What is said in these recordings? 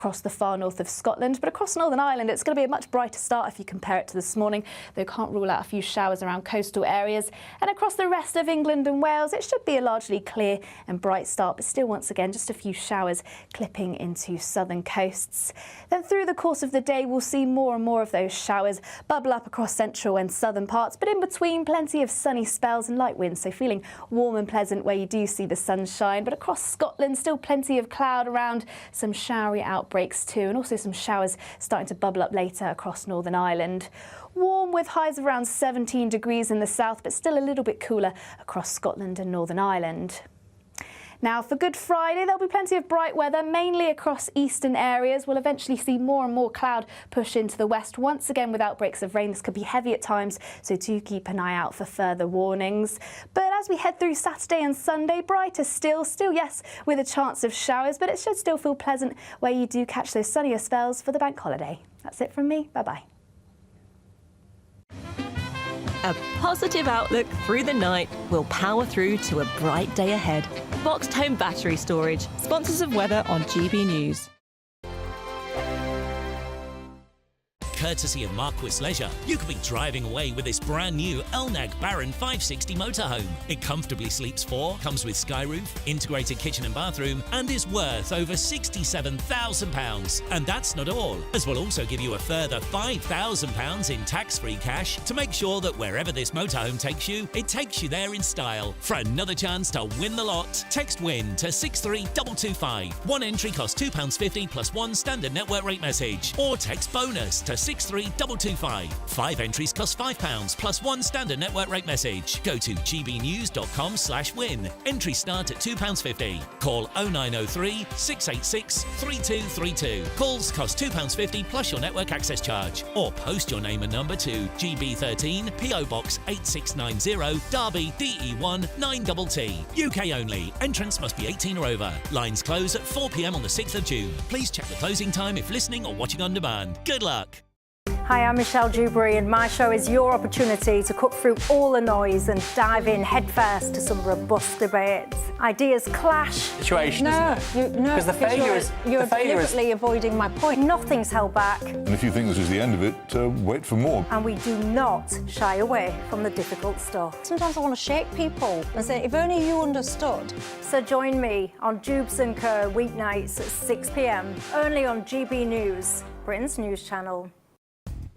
across the far north of Scotland, but across Northern Ireland it's going to be a much brighter start if you compare it to this morning, though can't rule out a few showers around coastal areas. And across the rest of England and Wales it should be a largely clear and bright start, but still once again just a few showers clipping into southern coasts. Then through the course of the day we'll see more and more of those showers bubble up across central and southern parts, but in between plenty of sunny spells and light winds, so feeling warm and pleasant where you do see the sunshine. But across Scotland still plenty of cloud around, some showery outbreaks too, and also some showers starting to bubble up later across Northern Ireland. Warm with highs of around 17 degrees in the south, but still a little bit cooler across Scotland and Northern Ireland. Now for Good Friday there'll be plenty of bright weather, mainly across eastern areas. We'll eventually see more and more cloud push into the west, once again with outbreaks of rain. This could be heavy at times, so do keep an eye out for further warnings. But as we head through Saturday and Sunday, brighter still yes, with a chance of showers, but it should still feel pleasant where you do catch those sunnier spells for the bank holiday. That's it from me, bye-bye. A positive outlook through the night will power through to a bright day ahead. Boxed Home Battery Storage, sponsors of weather on GB News. Courtesy of Marquis Leisure, you could be driving away with this brand new Elnag Baron 560 motorhome. It comfortably sleeps 4, comes with sky roof, integrated kitchen and bathroom, and is worth over £67,000. And that's not all, as we'll also give you a further £5,000 in tax-free cash to make sure that wherever this motorhome takes you, it takes you there in style. For another chance to win the lot, text WIN to 63225. One entry costs £2.50 plus one standard network rate message, or text BONUS to 63225. 5 entries cost £5 plus one standard network rate message. Go to gbnews.com/win. Entries start at £2.50. Call 0903 686 3232. Calls cost £2.50 plus your network access charge. Or post your name and number to GB13 PO Box 8690 Derby DE1 9TT. UK only. Entrance must be 18 or over. Lines close at 4 p.m. on the 6th of June. Please check the closing time if listening or watching on demand. Good luck. Hi, I'm Michelle Dewberry and my show is your opportunity to cut through all the noise and dive in headfirst to some robust debates. Ideas clash. Situation, isn't it? Because the failure is... You're deliberately avoiding my point. Nothing's held back. And if you think this is the end of it, wait for more. And we do not shy away from the difficult stuff. Sometimes I want to shake people and say, if only you understood. So join me on Dubes & Co weeknights at 6 p.m, only on GB News, Britain's news channel.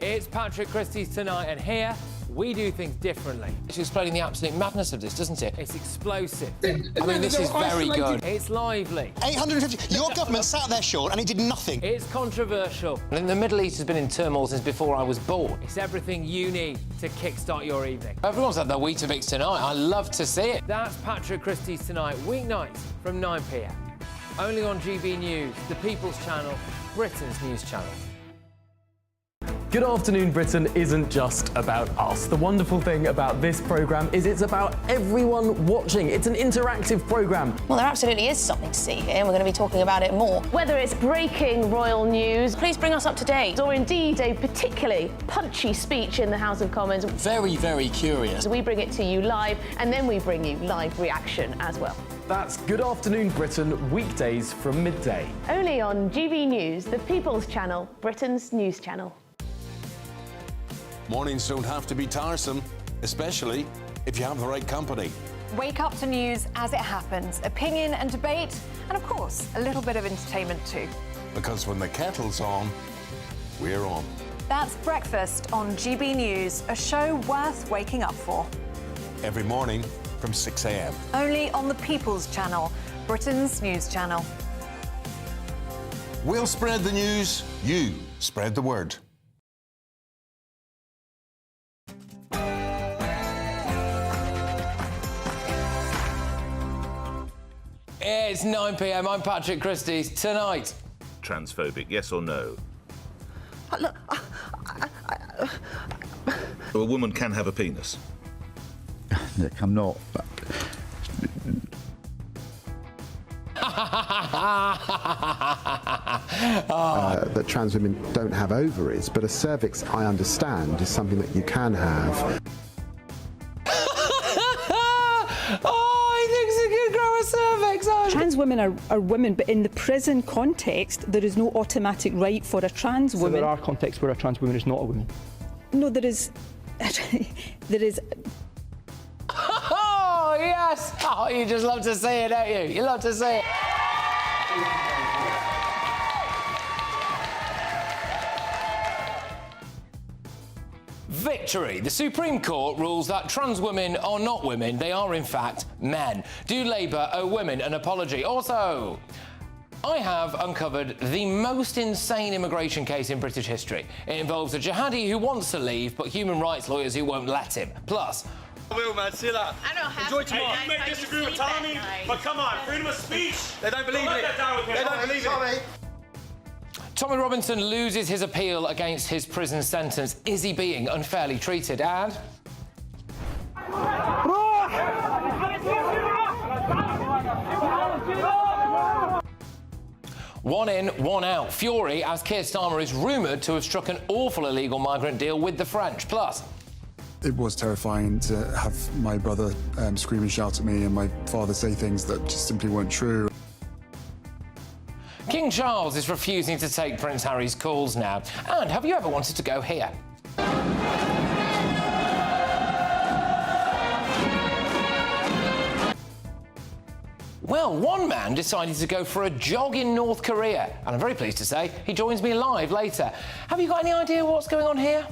It's Christys Tonight, and here we do things differently. It's explaining the absolute madness of this, doesn't it? It's explosive. I mean, this is very good. It's lively. 850. Your government sat there, Sean, and it did nothing. It's controversial. And the Middle East has been in turmoil since before I was born. It's everything you need to kickstart your evening. Everyone's had their Weetabix tonight. I love to see it. That's Christys Tonight, weeknights from 9 p.m. Only on GB News, the People's Channel, Britain's news channel. Good Afternoon Britain isn't just about us. The wonderful thing about this programme is it's about everyone watching. It's an interactive programme. Well, there absolutely is something to see here, and we're going to be talking about it more. Whether it's breaking royal news, please bring us up to date, or indeed a particularly punchy speech in the House of Commons. Very, very curious. We bring it to you live, and then we bring you live reaction as well. That's Good Afternoon Britain, weekdays from midday. Only on GB News, the People's Channel, Britain's news channel. Mornings don't have to be tiresome, especially if you have the right company. Wake up to news as it happens, opinion and debate, and of course, a little bit of entertainment too. Because when the kettle's on, we're on. That's Breakfast on GB News, a show worth waking up for. Every morning from 6 a.m. Only on the People's Channel, Britain's news channel. We'll spread the news, you spread the word. It's 9 p.m. I'm Christys Tonight. Transphobic, yes or no? Look, A woman can have a penis. Look, I'm not. That trans women don't have ovaries, but a cervix, I understand, is something that you can have. Oh, he thinks he can grow a cervix. Trans trans women are women, but in the prison context, there is no automatic right for a trans woman. So there are contexts where a trans woman is not a woman? No, there is. There is. Oh, yes! Oh, you just love to see it, don't you? You love to see it. Victory. The Supreme Court rules that trans women are not women, they are in fact men. Do Labour owe women an apology? Also, I have uncovered the most insane immigration case in British history. It involves a jihadi who wants to leave, but human rights lawyers who won't let him. Plus, I will, man. See you later. I don't have Enjoy to. tomorrow. Hey, You may disagree with Tommy, but come on, freedom of speech. They don't believe it. They don't believe it. Tommy Robinson loses his appeal against his prison sentence. Is he being unfairly treated? And one in, one out. Fury as Keir Starmer is rumoured to have struck an awful illegal migrant deal with the French. Plus, it was terrifying to have my brother scream and shout at me and my father say things that just simply weren't true. King Charles is refusing to take Prince Harry's calls now. And have you ever wanted to go here? Well, one man decided to go for a jog in North Korea, and I'm very pleased to say he joins me live later. Have you got any idea what's going on here?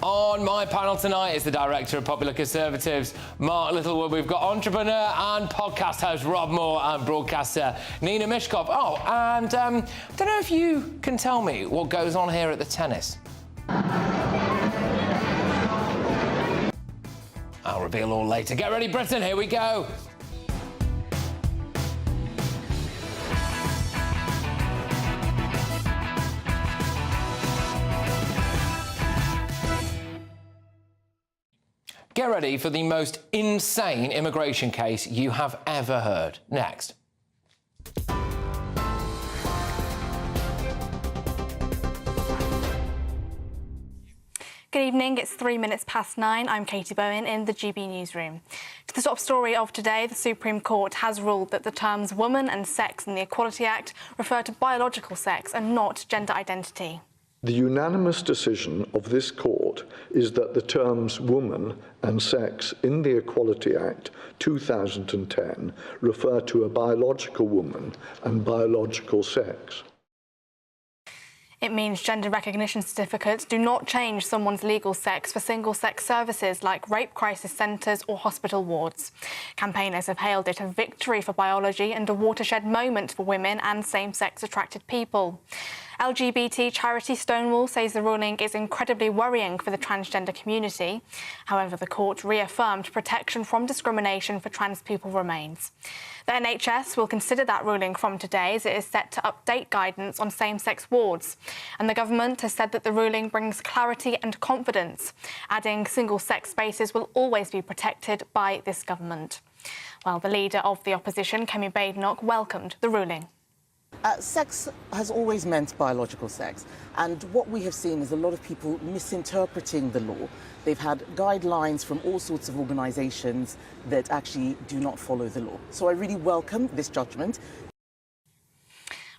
On my panel tonight is the Director of Popular Conservatives, Mark Littlewood. We've got entrepreneur and podcast host Rob Moore and broadcaster Nina Mishkov. Oh, and I don't know if you can tell me what goes on here at the tennis. I'll reveal all later. Get ready, Britain, here we go. Get ready for the most insane immigration case you have ever heard. Next. Good evening, it's 3 minutes past 9. I'm Katie Bowen in the GB Newsroom. To the top story of today, the Supreme Court has ruled that the terms woman and sex in the Equality Act refer to biological sex and not gender identity. The unanimous decision of this court is that the terms woman and sex in the Equality Act 2010 refer to a biological woman and biological sex. It means gender recognition certificates do not change someone's legal sex for single-sex services like rape crisis centres or hospital wards. Campaigners have hailed it a victory for biology and a watershed moment for women and same-sex attracted people. LGBT charity Stonewall says the ruling is incredibly worrying for the transgender community. However, the court reaffirmed protection from discrimination for trans people remains. The NHS will consider that ruling from today as it is set to update guidance on same-sex wards. And the government has said that the ruling brings clarity and confidence, adding single-sex spaces will always be protected by this government. Well, the leader of the opposition, Kemi Badenoch, welcomed the ruling. Sex has always meant biological sex, and what we have seen is a lot of people misinterpreting the law. They've had guidelines from all sorts of organisations that actually do not follow the law. So I really welcome this judgment.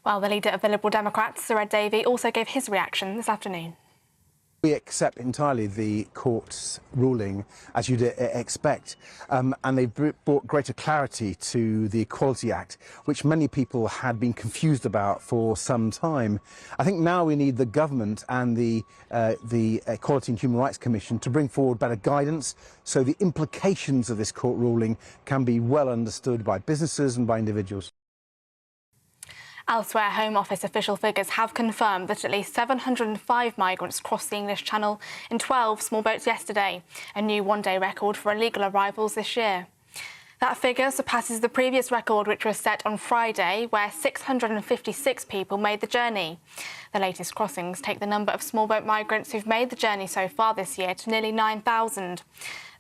Well, the leader of the Liberal Democrats, Sir Ed Davey, also gave his reaction this afternoon. We accept entirely the court's ruling, as you'd expect, and they've brought greater clarity to the Equality Act, which many people had been confused about for some time. I think now we need the government and the Equality and Human Rights Commission to bring forward better guidance so the implications of this court ruling can be well understood by businesses and by individuals. Elsewhere, Home Office official figures have confirmed that at least 705 migrants crossed the English Channel in 12 small boats yesterday, a new one-day record for illegal arrivals this year. That figure surpasses the previous record, which was set on Friday, where 656 people made the journey. The latest crossings take the number of small boat migrants who've made the journey so far this year to nearly 9,000.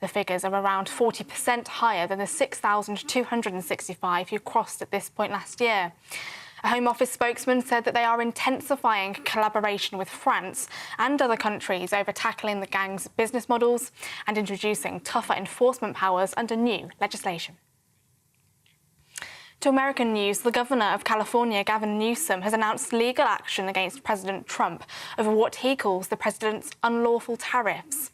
The figures are around 40% higher than the 6,265 who crossed at this point last year. A Home Office spokesman said that they are intensifying collaboration with France and other countries over tackling the gang's business models and introducing tougher enforcement powers under new legislation. To American news, the Governor of California, Gavin Newsom, has announced legal action against President Trump over what he calls the president's unlawful tariffs.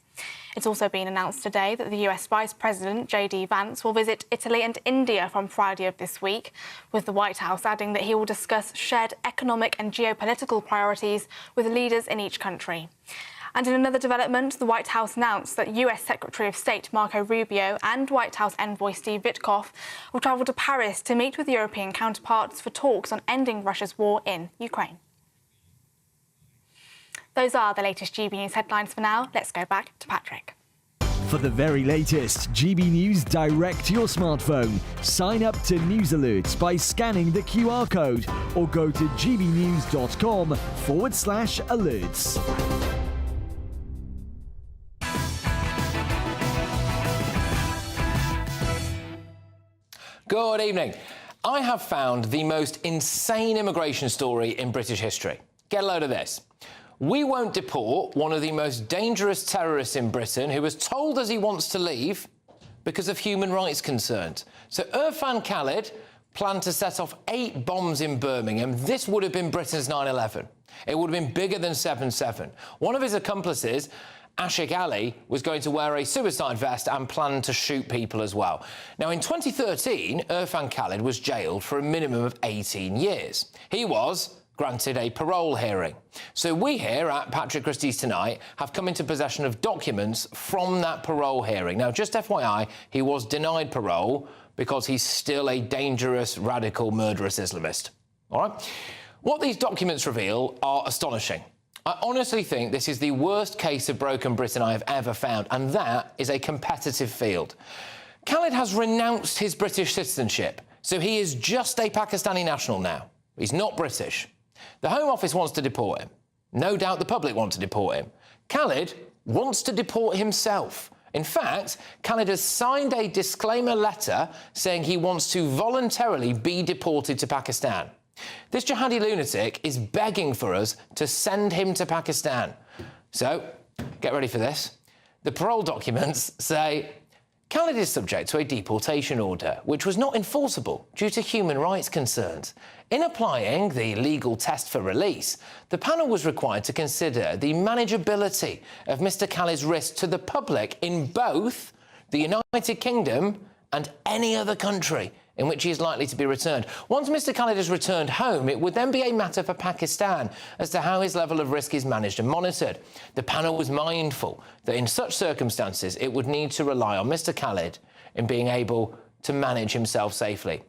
It's also been announced today that the US Vice President, J.D. Vance, will visit Italy and India from Friday of this week, with the White House adding that he will discuss shared economic and geopolitical priorities with leaders in each country. And in another development, the White House announced that US Secretary of State Marco Rubio and White House envoy Steve Witkoff will travel to Paris to meet with European counterparts for talks on ending Russia's war in Ukraine. Those are the latest GB News headlines for now. Let's go back to Patrick. For the very latest GB News direct to your smartphone, sign up to News Alerts by scanning the QR code or go to gbnews.com/alerts. Good evening. I have found the most insane immigration story in British history. Get a load of this. We won't deport one of the most dangerous terrorists in Britain who has told us he wants to leave because of human rights concerns. So Irfan Khalid planned to set off 8 bombs in Birmingham. This would have been Britain's 9/11. It would have been bigger than 7/7. One of his accomplices, Ashik Ali, was going to wear a suicide vest and planned to shoot people as well. Now, in 2013, Irfan Khalid was jailed for a minimum of 18 years. He was granted a parole hearing. So we here at Patrick Christys Tonight have come into possession of documents from that parole hearing. Now, just FYI, he was denied parole because he's still a dangerous, radical, murderous Islamist. All right? What these documents reveal are astonishing. I honestly think this is the worst case of broken Britain I have ever found, and that is a competitive field. Khalid has renounced his British citizenship, so he is just a Pakistani national now. He's not British. The Home Office wants to deport him. No doubt the public want to deport him. Khalid wants to deport himself. In fact, Khalid has signed a disclaimer letter saying he wants to voluntarily be deported to Pakistan. This jihadi lunatic is begging for us to send him to Pakistan. So, get ready for this. The parole documents say Khalid is subject to a deportation order, which was not enforceable due to human rights concerns. In applying the legal test for release, the panel was required to consider the manageability of Mr. Khalid's risk to the public in both the United Kingdom and any other country in which he is likely to be returned. Once Mr. Khalid is returned home, it would then be a matter for Pakistan as to how his level of risk is managed and monitored. The panel was mindful that in such circumstances, it would need to rely on Mr. Khalid in being able to manage himself safely.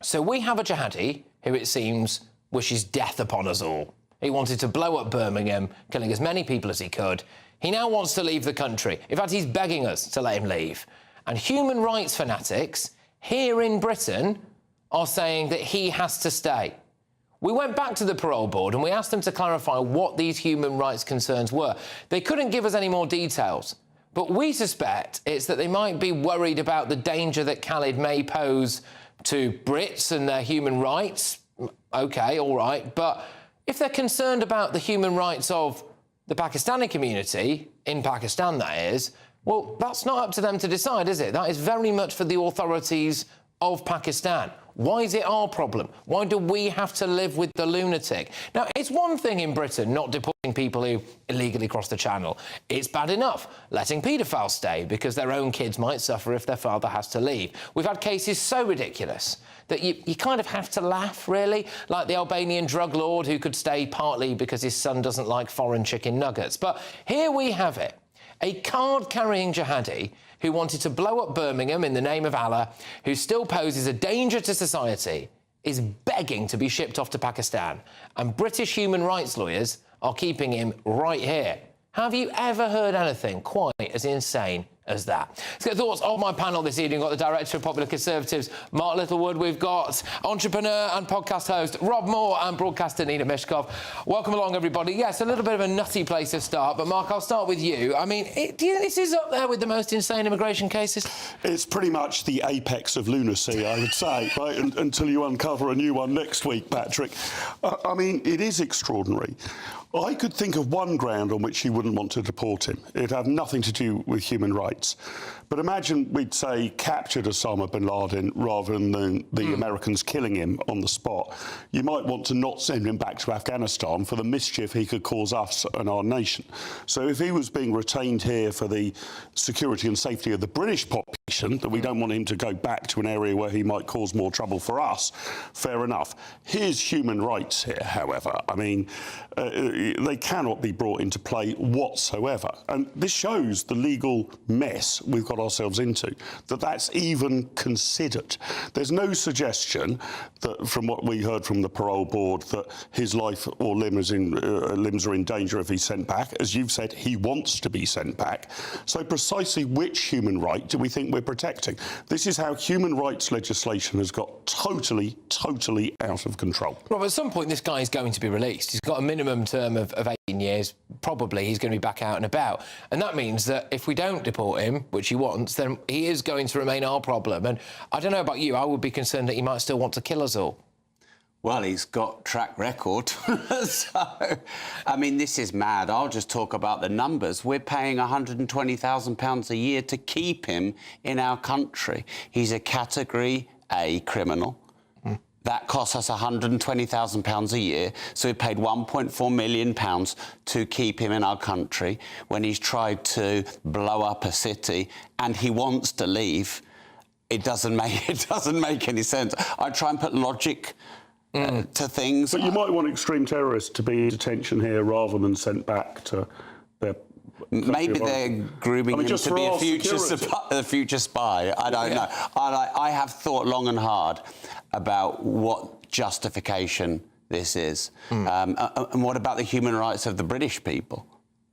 So we have a jihadi who, it seems, wishes death upon us all. He wanted to blow up Birmingham, killing as many people as he could. He now wants to leave the country. In fact, he's begging us to let him leave. And human rights fanatics here in Britain are saying that he has to stay. We went back to the parole board and we asked them to clarify what these human rights concerns were. They couldn't give us any more details, but we suspect it's that they might be worried about the danger that Khalid may pose to Brits and their human rights. OK, all right, but if they're concerned about the human rights of the Pakistani community, in Pakistan that is, well, that's not up to them to decide, is it? That is very much for the authorities of Pakistan. Why is it our problem? Why do we have to live with the lunatic? Now, it's one thing in Britain not deporting people who illegally cross the channel. It's bad enough letting paedophiles stay because their own kids might suffer if their father has to leave. We've had cases so ridiculous that you kind of have to laugh, really, like the Albanian drug lord who could stay partly because his son doesn't like foreign chicken nuggets. But here we have it. A card-carrying jihadi who wanted to blow up Birmingham in the name of Allah, who still poses a danger to society, is begging to be shipped off to Pakistan. And British human rights lawyers are keeping him right here. Have you ever heard anything quite as insane as that? Let's get thoughts on my panel this evening. We've got the Director of Popular Conservatives, Mark Littlewood. We've got entrepreneur and podcast host Rob Moore and broadcaster Nina Mishkov. Welcome along, everybody. Yes, a little bit of a nutty place to start, but Mark, I'll start with you. I mean, do you think this is up there with the most insane immigration cases? It's pretty much the apex of lunacy, I would say, right? Until you uncover a new one next week, Patrick. I mean, it is extraordinary. I could think of one ground on which you wouldn't want to deport him. It'd have nothing to do with human rights. But imagine we'd, say, captured Osama bin Laden rather than the Americans killing him on the spot. You might want to not send him back to Afghanistan for the mischief he could cause us and our nation. So if he was being retained here for the security and safety of the British population, that we don't want him to go back to an area where he might cause more trouble for us, fair enough. His human rights here, however, I mean, they cannot be brought into play whatsoever. And this shows the legal mess we've got ourselves into, that's even considered. There's no suggestion that, from what we heard from the parole board, that his life or limbs are in danger if he's sent back. As you've said, he wants to be sent back. So precisely which human right do we think we're protecting? This is how human rights legislation has got totally out of control. Rob, at some point this guy is going to be released. He's got a minimum term of 18 years. Probably he's going to be back out and about. And that means that if we don't deport him, which he wants, then he is going to remain our problem. And I don't know about you, I would be concerned that he might still want to kill us all. Well, he's got track record. So, I mean, this is mad. I'll just talk about the numbers. We're paying £120,000 a year to keep him in our country. He's a Category A criminal. That costs us £120,000 a year, so we paid £1.4 million to keep him in our country when he's tried to blow up a city and he wants to leave. It doesn't make any sense. I try and put logic to things. But you might want extreme terrorists to be in detention here rather than sent back to their... Maybe they're grooming him to be a future spy. I don't know. I have thought long and hard about what justification this is. And what about the human rights of the British people?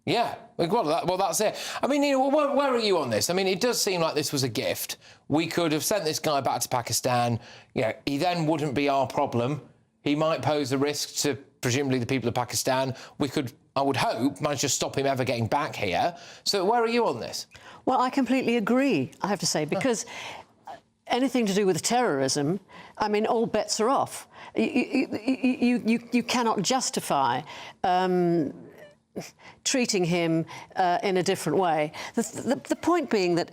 Yeah, well, that's it. I mean, you know, where are you on this? I mean, it does seem like this was a gift. We could have sent this guy back to Pakistan. You know, he then wouldn't be our problem. He might pose a risk to, presumably, the people of Pakistan. We could, I would hope, manage to stop him ever getting back here. So where are you on this? Well, I completely agree, I have to say, because anything to do with terrorism, I mean, all bets are off. You cannot justify treating him in a different way. The point being that,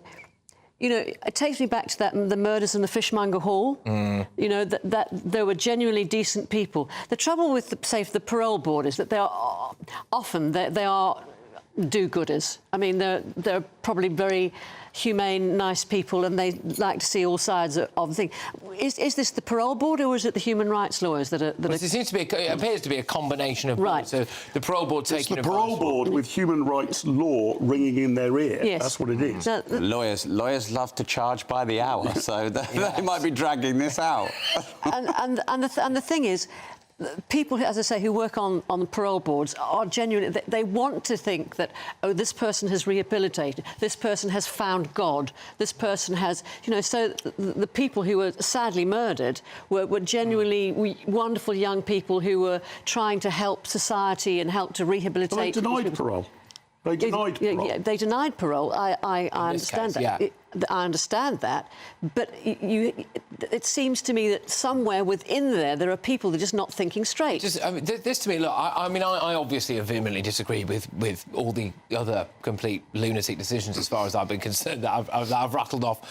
you know, it takes me back to the murders in the Fishmonger Hall. You know, that there were genuinely decent people. The trouble with, say, the parole board is that they are often they are do-gooders. I mean, they're probably very humane, nice people, and they like to see all sides of the thing. Is this the parole board, or is it the human rights lawyers that are... It seems to be, it appears to be a combination of both. So the parole board taking... It's the parole board with human rights law ringing in their ear. Yes. That's what it is. Lawyers love to charge by the hour, so they might be dragging this out. and the thing is, people, as I say, who work on parole boards are genuinely... They want to think that, oh, this person has rehabilitated, this person has found God, this person has... You know, so the people who were sadly murdered were genuinely wonderful young people who were trying to help society and help to rehabilitate... But they denied parole. They denied parole. Yeah, they denied parole. I understand that. Yeah. I understand that, but it seems to me that somewhere within there are people that are just not thinking straight. I mean, this to me, look, I obviously vehemently disagree with all the other complete lunatic decisions as far as I've been concerned that I've rattled off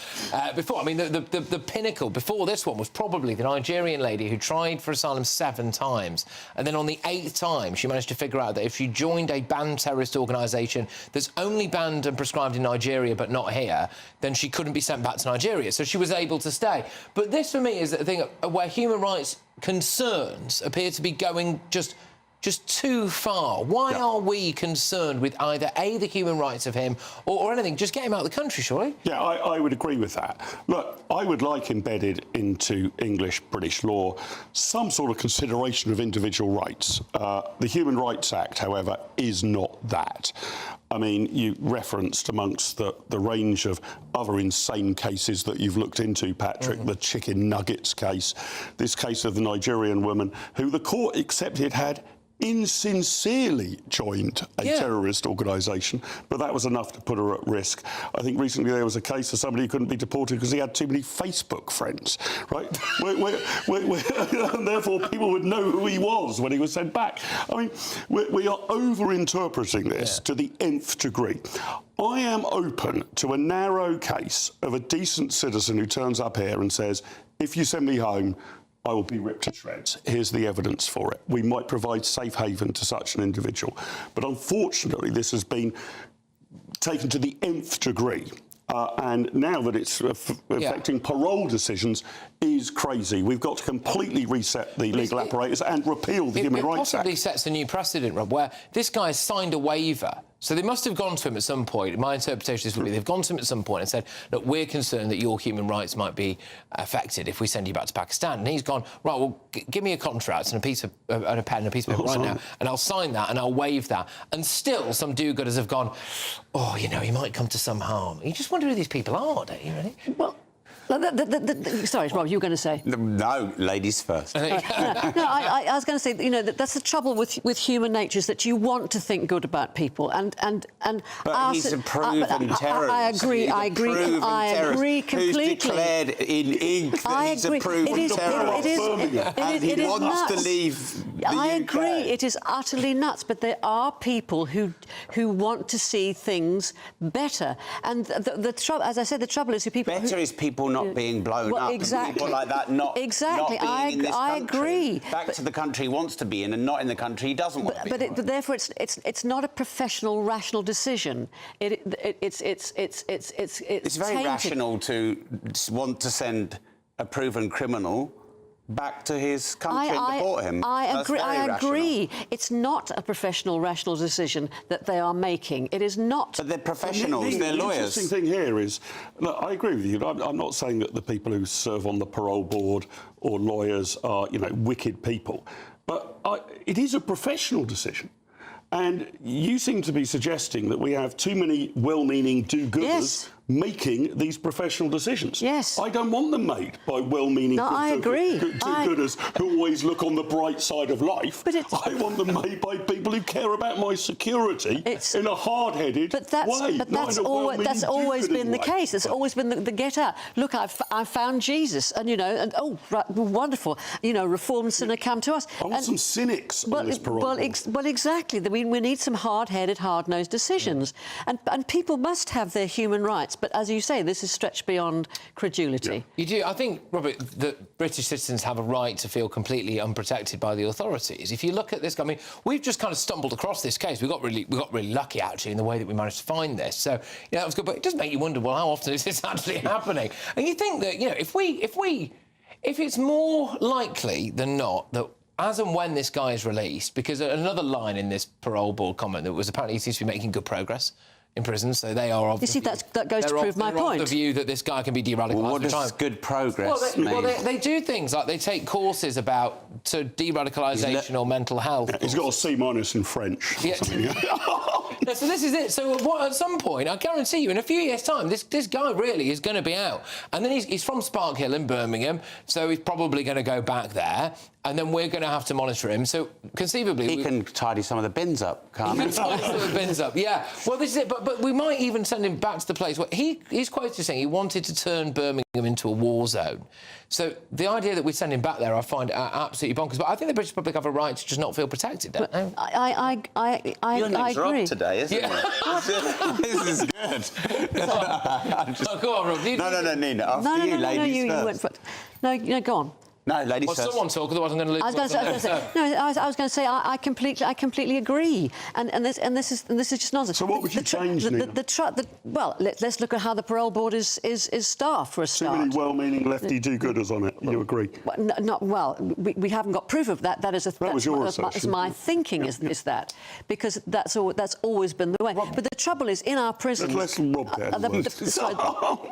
before. I mean, the pinnacle before this one was probably the Nigerian lady who tried for asylum 7 times, and then on the 8th time she managed to figure out that if she joined a banned terrorist organisation that's only banned and prescribed in Nigeria but not here, then she couldn't be sent back to Nigeria, so she was able to stay. But this, for me, is the thing where human rights concerns appear to be going just just too far. Why are we concerned with either A, the human rights of him, or anything? Just get him out of the country, surely? Yeah, I would agree with that. Look, I would like embedded into English, British law some sort of consideration of individual rights. The Human Rights Act, however, is not that. I mean, you referenced amongst the range of other insane cases that you've looked into, Patrick, the chicken nuggets case, this case of the Nigerian woman who the court accepted had insincerely joined a terrorist organisation, but that was enough to put her at risk. I think recently there was a case of somebody who couldn't be deported because he had too many Facebook friends, right? And therefore people would know who he was when he was sent back. I mean, we are over-interpreting this to the nth degree. I am open to a narrow case of a decent citizen who turns up here and says, if you send me home, I will be ripped to shreds. Here's the evidence for it. We might provide safe haven to such an individual. But unfortunately, this has been taken to the nth degree. And now that it's affecting parole decisions is crazy. We've got to completely reset the legal apparatus and repeal the Human Rights Act. It possibly sets a new precedent, Rob, where this guy signed a waiver. So they must have gone to him at some point. My interpretation is would be they've gone to him at some point and said, look, we're concerned that your human rights might be affected if we send you back to Pakistan. And he's gone, right, well, give me a contract and a piece of and a pen and a piece of paper right now, and I'll sign that and I'll waive that. And still some do-gooders have gone, oh, you know, he might come to some harm. You just wonder who these people are, don't you, really? Well, sorry, Rob, you were going to say? No, ladies first. No, I was going to say, you know, that's the trouble with human nature is that you want to think good about people, and. But he's a proven terrorist. I agree completely. Who's declared in ink that he's a proven terrorist. And he wants to leave the UK. I agree, it is utterly nuts, but there are people who want to see things better, and the trouble, as I said, the trouble is people. Better is people not being blown up. Exactly. People like that not being in this country. I agree. Back to the country he wants to be in and not in the country he doesn't want to be in. But therefore, it's not a professional, rational decision. It's very tainted. rational to want to send a proven criminal back to his country and deport him. I agree. It's not a professional, rational decision that they are making. It is not. But they're professionals. They're lawyers. The interesting thing here is, look, I agree with you. I'm not saying that the people who serve on the parole board or lawyers are, you know, wicked people, but it is a professional decision. And you seem to be suggesting that we have too many well-meaning do-gooders making these professional decisions. Yes. I don't want them made by well-meaning do-gooders who always look on the bright side of life. I want them made by people who care about my security in a hard-headed way. But that's always been the case. That's always been the get-out. Look, I found Jesus, and, you know, and oh, right, wonderful. You know, reformed sinner come to us. I want some cynics on this parole. Well, exactly. We need some hard-headed, hard-nosed decisions. And people must have their human rights. But as you say, this is stretched beyond credulity. You do. I think, Robert, that British citizens have a right to feel completely unprotected by the authorities. If you look at this, I mean, we've just kind of stumbled across this case. We got really lucky, actually, in the way that we managed to find this. So, yeah, that was good. But it does make you wonder, well, how often is this actually happening? And you think that, you know, if it's more likely than not that as and when this guy is released, because another line in this parole board comment that was apparently he seems to be making good progress in prison, so they are of you see, that goes to prove my point. The view that this guy can be de-radicalised. Well, what does good progress mean? Well, they do things like they take courses about de-radicalisation or mental health. He's got a C- in French. Yeah. So this is it. So at some point, I guarantee you, in a few years' time, this guy really is going to be out. And then he's from Spark Hill in Birmingham, so he's probably going to go back there. And then we're going to have to monitor him. So conceivably, he can tidy some of the bins up, can't he? He can tidy some of the bins up. Yeah. Well, this is it. But we might even send him back to the place where he's quoted as saying he wanted to turn Birmingham into a war zone. So the idea that we send him back there, I find absolutely bonkers. But I think the British public have a right to just not feel protected. Don't they? I agree. Up today, isn't it? This is good. Oh, go on, Rob. No, Nina. After you, ladies first. No, go on. No, ladies well, first. someone talk, otherwise I'm going to lose. I was going to say I completely agree, and this is just nonsense. So what would you change, Neil? Well, let's look at how the parole board is staffed for a start. Too many well-meaning lefty do-gooders on it. You agree? We haven't got proof of that. That was your assertion. my thinking is that, because that's always been the way. But the trouble is, in our prisons. Let's rob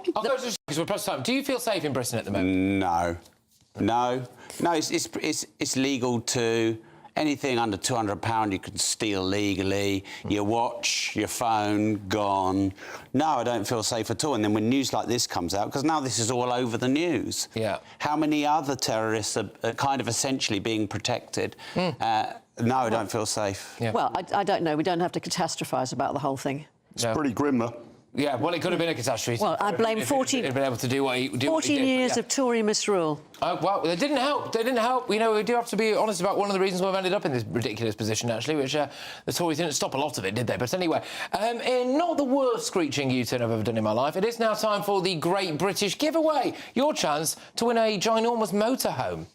because we're pressed time. Do you feel safe in Britain at the moment? No. It's legal to anything under £200 you can steal legally. Your watch, your phone, gone. No, I don't feel safe at all. And then when news like this comes out, because now this is all over the news. Yeah. How many other terrorists are kind of essentially being protected? No, I don't feel safe. Yeah. Well, I don't know. We don't have to catastrophise about the whole thing. It's pretty grim, though. Yeah, well, it could have been a catastrophe. Well, I blame 14... He'd been able to do what he did. 14 years of Tory misrule. Well, they didn't help. They didn't help. You know, we do have to be honest about one of the reasons we've ended up in this ridiculous position, actually, which the Tories didn't stop a lot of it, did they? But anyway, in not the worst screeching U-turn I've ever done in my life, it is now time for the Great British Giveaway. Your chance to win a ginormous motorhome.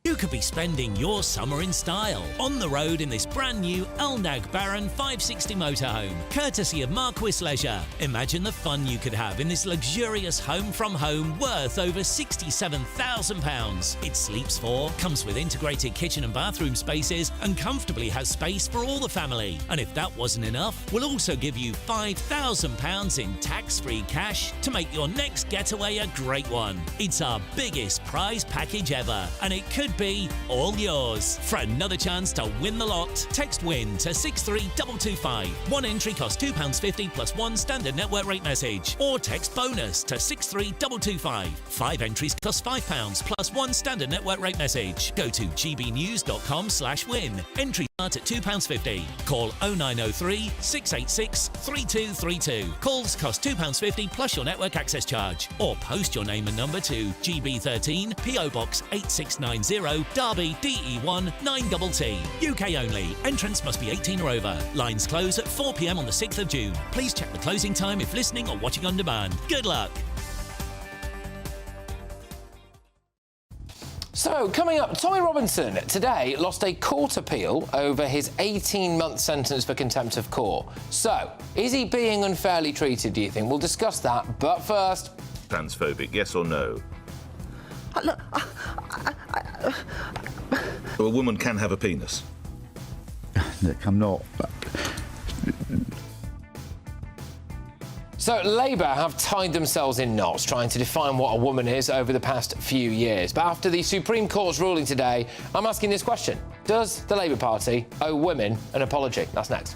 You could be spending your summer in style, on the road in this brand new Elnag Baron 560 motorhome, courtesy of Marquis Leisure. Imagine the fun you could have in this luxurious home from home worth over £67,000. It sleeps 4, comes with integrated kitchen and bathroom spaces, and comfortably has space for all the family. And if that wasn't enough, we'll also give you £5,000 in tax-free cash to make your next getaway a great one. It's our biggest prize package ever, and it could be all yours. For another chance to win the lot, text WIN to 63225. One entry costs £2.50 plus one standard network rate message, or text BONUS to 63225. 5 entries cost £5 plus one standard network rate message. Go to gbnews.com/win. Entry start at £2.50. Call 0903 686 3232. Calls cost £2.50 plus your network access charge, or post your name and number to GB13 PO Box 8690 Derby DE1 9TT. UK only. Entrance must be 18 or over. Lines close at 4 p.m. on the 6th of June. Please check the closing time if listening or watching on demand. Good luck. So, coming up, Tommy Robinson today lost a court appeal over his 18-month sentence for contempt of court. So, is he being unfairly treated, do you think? We'll discuss that, but first... Transphobic, yes or no? Look, a woman can have a penis. Look, I'm not... So, Labour have tied themselves in knots trying to define what a woman is over the past few years. But after the Supreme Court's ruling today, I'm asking this question. Does the Labour Party owe women an apology? That's next.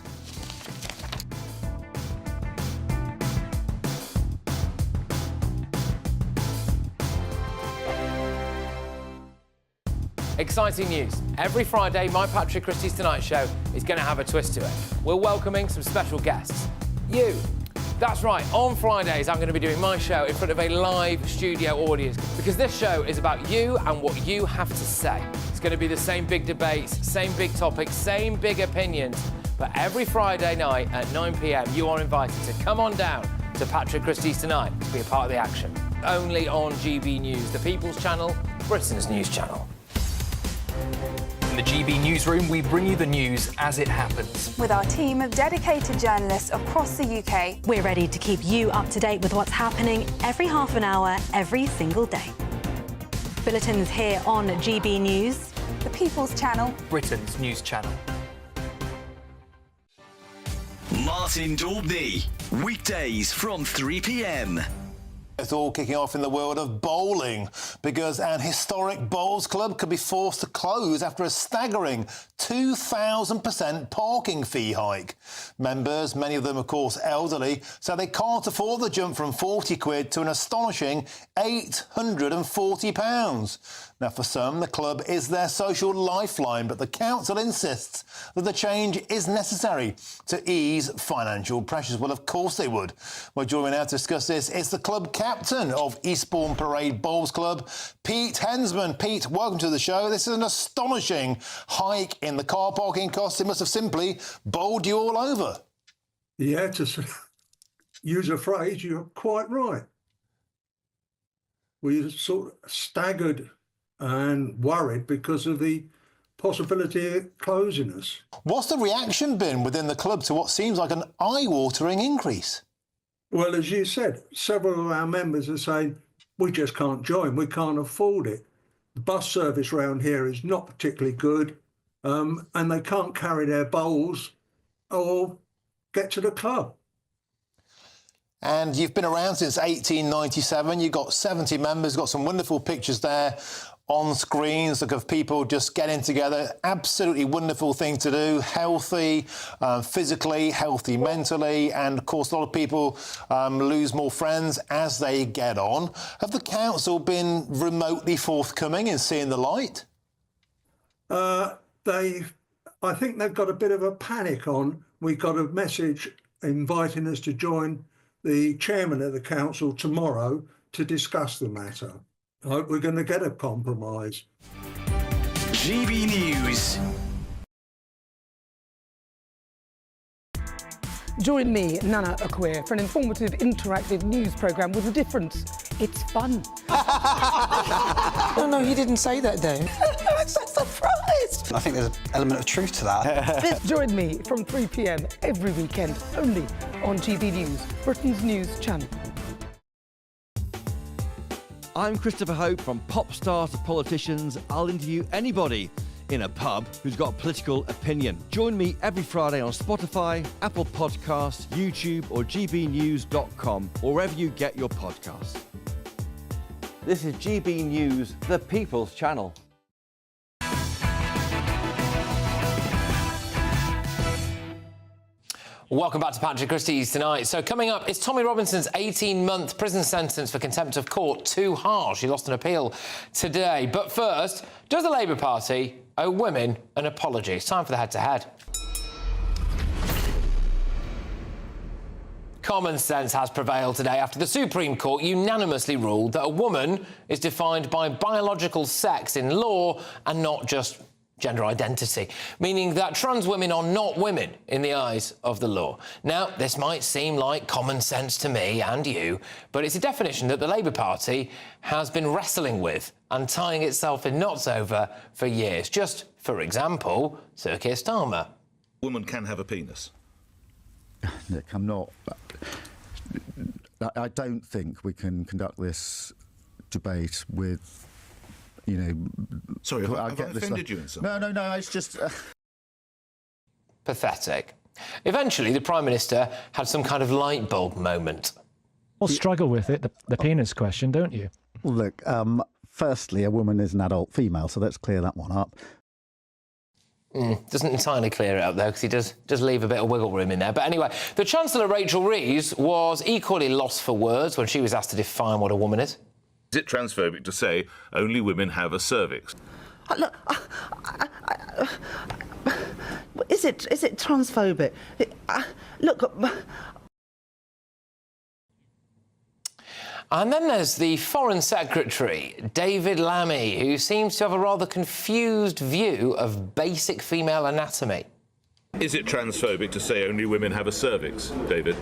Exciting news. Every Friday, my Patrick Christys Tonight show is going to have a twist to it. We're welcoming some special guests. You. That's right, on Fridays I'm going to be doing my show in front of a live studio audience, because this show is about you and what you have to say. It's going to be the same big debates, same big topics, same big opinions. But every Friday night at 9 p.m, you are invited to come on down to Patrick Christys Tonight to be a part of the action. Only on GB News, the People's Channel, Britain's news channel. In the GB Newsroom, we bring you the news as it happens. With our team of dedicated journalists across the UK, we're ready to keep you up to date with what's happening every half an hour, every single day. Bulletins here on GB News, the People's Channel, Britain's news channel. Martin Daubney, weekdays from 3 p.m. It's all kicking off in the world of bowling, because an historic bowls club could be forced to close after a staggering 2,000% parking fee hike. Members, many of them of course elderly, say they can't afford the jump from 40 quid to an astonishing £840. Now, for some, the club is their social lifeline, but the council insists that the change is necessary to ease financial pressures. Well, of course they would. Well, joining me now to discuss this is the club captain of Eastbourne Parade Bowls Club, Pete Hensman. Pete, welcome to the show. This is an astonishing hike in the car parking costs. It must have simply bowled you all over. Yeah, to use a phrase, you're quite right. We sort of staggered and worried because of the possibility of closing us. What's the reaction been within the club to what seems like an eye-watering increase? Well, as you said, several of our members are saying, we just can't join, we can't afford it. The bus service around here is not particularly good, and they can't carry their bowls or get to the club. And you've been around since 1897. You've got 70 members, got some wonderful pictures there on screens of people just getting together. Absolutely wonderful thing to do. Healthy physically, healthy mentally, and of course a lot of people lose more friends as they get on. Have the council been remotely forthcoming in seeing the light? I think they've got a bit of a panic on. We got a message inviting us to join the chairman of the council tomorrow to discuss the matter. I hope we're going to get a compromise. GB News. Join me, Nana Akwe, for an informative, interactive news programme with a difference. It's fun. No, he didn't say that, Dave. I'm so surprised. I think there's an element of truth to that. Join me from 3 p.m. every weekend, only on GB News, Britain's news channel. I'm Christopher Hope. From pop stars to politicians, I'll interview anybody in a pub who's got a political opinion. Join me every Friday on Spotify, Apple Podcasts, YouTube or gbnews.com, or wherever you get your podcasts. This is GB News, the People's Channel. Welcome back to Patrick Christys Tonight. So coming up, is Tommy Robinson's 18-month prison sentence for contempt of court too harsh? He lost an appeal today. But first, does the Labour Party owe women an apology? It's time for the head-to-head. Common sense has prevailed today after the Supreme Court unanimously ruled that a woman is defined by biological sex in law and not just gender identity, meaning that trans women are not women in the eyes of the law. Now, this might seem like common sense to me and you, but it's a definition that the Labour Party has been wrestling with and tying itself in knots over for years. Just, for example, Sir Keir Starmer. Woman can have a penis. Look, I'm not... I don't think we can conduct this debate with... You know, sorry, have I offended you in some way? No, it's just... Pathetic. Eventually, the Prime Minister had some kind of light bulb moment. Well, struggle with it, the penis question, don't you? Well, look, firstly, a woman is an adult female, so let's clear that one up. Doesn't entirely clear it up, though, because he does leave a bit of wiggle room in there. But anyway, the Chancellor, Rachel Reeves, was equally lost for words when she was asked to define what a woman is. Is it transphobic to say only women have a cervix? Look, is it transphobic? Look. And then there's the Foreign Secretary, David Lammy, who seems to have a rather confused view of basic female anatomy. Is it transphobic to say only women have a cervix, David?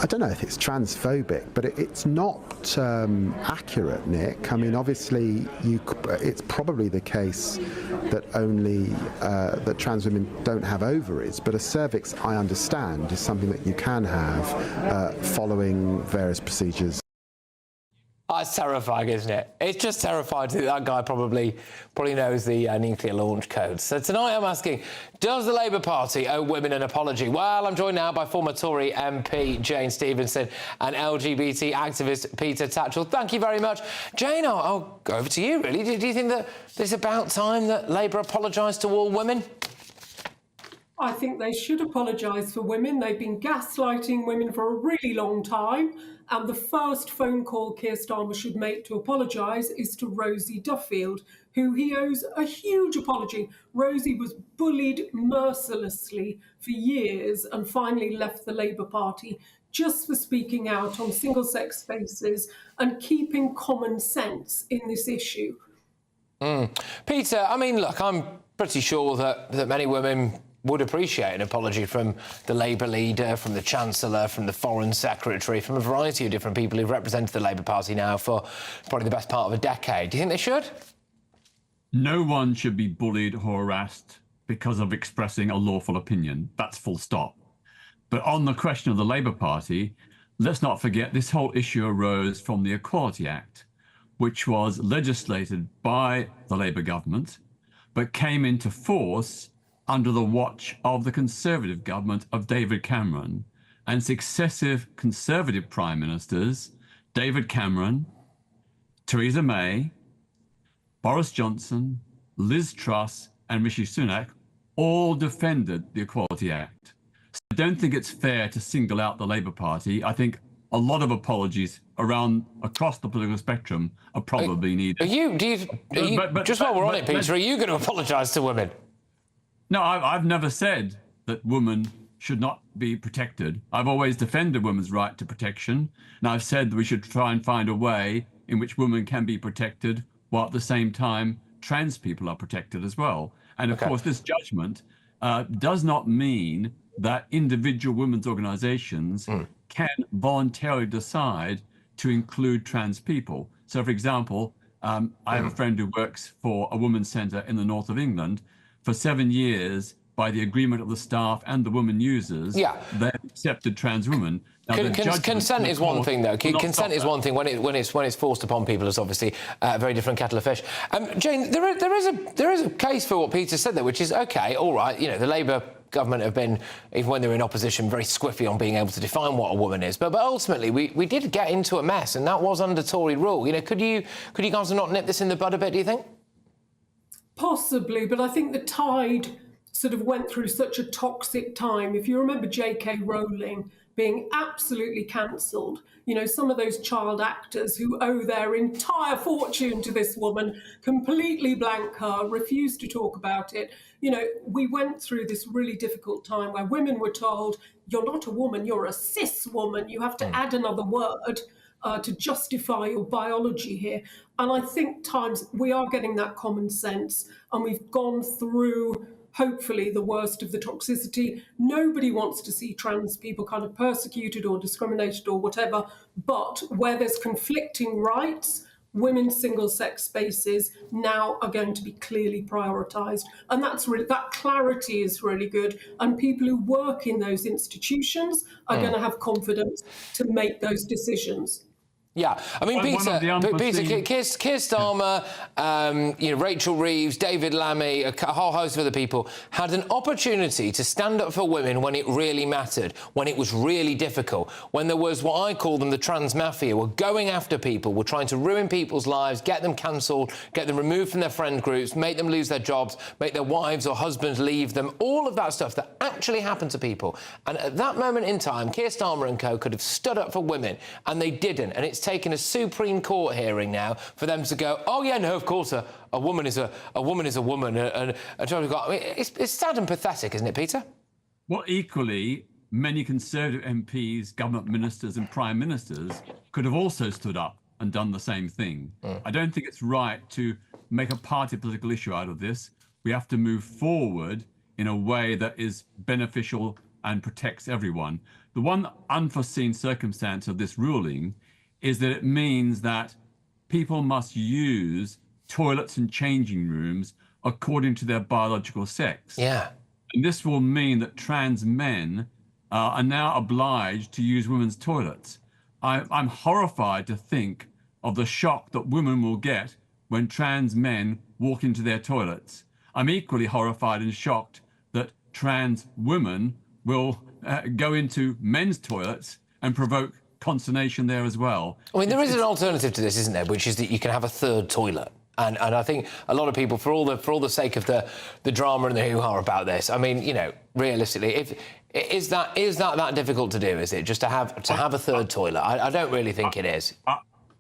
I don't know if it's transphobic, but it's not accurate, Nick. I mean, obviously, it's probably the case that only that trans women don't have ovaries, but a cervix, I understand, is something that you can have following various procedures. Oh, it's terrifying, isn't it? It's just terrifying to think that guy probably knows the nuclear launch codes. So tonight I'm asking, does the Labour Party owe women an apology? Well, I'm joined now by former Tory MP Jane Stevenson and LGBT activist Peter Tatchell. Thank you very much. Jane, I'll go over to you, really. Do you think that it's about time that Labour apologised to all women? I think they should apologise for women. They've been gaslighting women for a really long time. And the first phone call Keir Starmer should make to apologise is to Rosie Duffield, who he owes a huge apology. Rosie was bullied mercilessly for years and finally left the Labour Party just for speaking out on single-sex spaces and keeping common sense in this issue. Peter, I mean, look, I'm pretty sure that many women would appreciate an apology from the Labour leader, from the Chancellor, from the Foreign Secretary, from a variety of different people who've represented the Labour Party now for probably the best part of a decade. Do you think they should? No one should be bullied or harassed because of expressing a lawful opinion. That's full stop. But on the question of the Labour Party, let's not forget this whole issue arose from the Equality Act, which was legislated by the Labour government, but came into force under the watch of the Conservative government of David Cameron and successive Conservative Prime Ministers, David Cameron, Theresa May, Boris Johnson, Liz Truss and Rishi Sunak all defended the Equality Act. So I don't think it's fair to single out the Labour Party. I think a lot of apologies across the political spectrum are probably needed. Just while we're on it, Peter, are you going to apologise to women? No, I've never said that women should not be protected. I've always defended women's right to protection, and I've said that we should try and find a way in which women can be protected while at the same time trans people are protected as well. And of course, this judgment does not mean that individual women's organisations can voluntarily decide to include trans people. So, for example, I have a friend who works for a women's centre in the north of England. For 7 years, by the agreement of the staff and the women users, they accepted trans women. Now, consent is one thing, though. Consent is one thing. When it's forced upon people, it's obviously a very different kettle of fish. Jane, there is a case for what Peter said there, which is okay. All right, you know, the Labour government have been, even when they're in opposition, very squiffy on being able to define what a woman is. But ultimately, we did get into a mess, and that was under Tory rule. You know, could you guys not nip this in the bud a bit? Do you think? Possibly, but I think the tide sort of went through such a toxic time. If you remember J.K. Rowling being absolutely cancelled, you know, some of those child actors who owe their entire fortune to this woman completely blank her, refused to talk about it. You know, we went through this really difficult time where women were told, you're not a woman, you're a cis woman. You have to add another word to justify your biology here. And I think we are getting that common sense, and we've gone through, hopefully, the worst of the toxicity. Nobody wants to see trans people kind of persecuted or discriminated or whatever, but where there's conflicting rights, women's single-sex spaces now are going to be clearly prioritised. And that clarity is really good. And people who work in those institutions are going to have confidence to make those decisions. Yeah, I mean, Peter, Keir Starmer, Rachel Reeves, David Lammy, a whole host of other people had an opportunity to stand up for women when it really mattered, when it was really difficult, when there was what I call them the trans mafia, were going after people, were trying to ruin people's lives, get them cancelled, get them removed from their friend groups, make them lose their jobs, make their wives or husbands leave them, all of that stuff that actually happened to people. And at that moment in time, Keir Starmer and co could have stood up for women, and they didn't. And it's taken a Supreme Court hearing now for them to go, oh yeah, no, of course a woman is a woman is a woman, and I mean, it's sad and pathetic, isn't it, Peter? Well, equally, many Conservative MPs, government ministers and prime ministers could have also stood up and done the same thing. I don't think it's right to make a party political issue out of this. We have to move forward in a way that is beneficial and protects everyone. The one unforeseen circumstance of this ruling is that it means that people must use toilets and changing rooms according to their biological sex. Yeah. And this will mean that trans men are now obliged to use women's toilets. I'm horrified to think of the shock that women will get when trans men walk into their toilets. I'm equally horrified and shocked that trans women will go into men's toilets and provoke consternation there as well. I mean, there is an alternative to this, isn't there, which is that you can have a third toilet. And I think a lot of people, for all the sake of the drama and the hoo-ha about this, I mean, you know, realistically, is that difficult to do? Is it just to have a third toilet? I don't really think it is.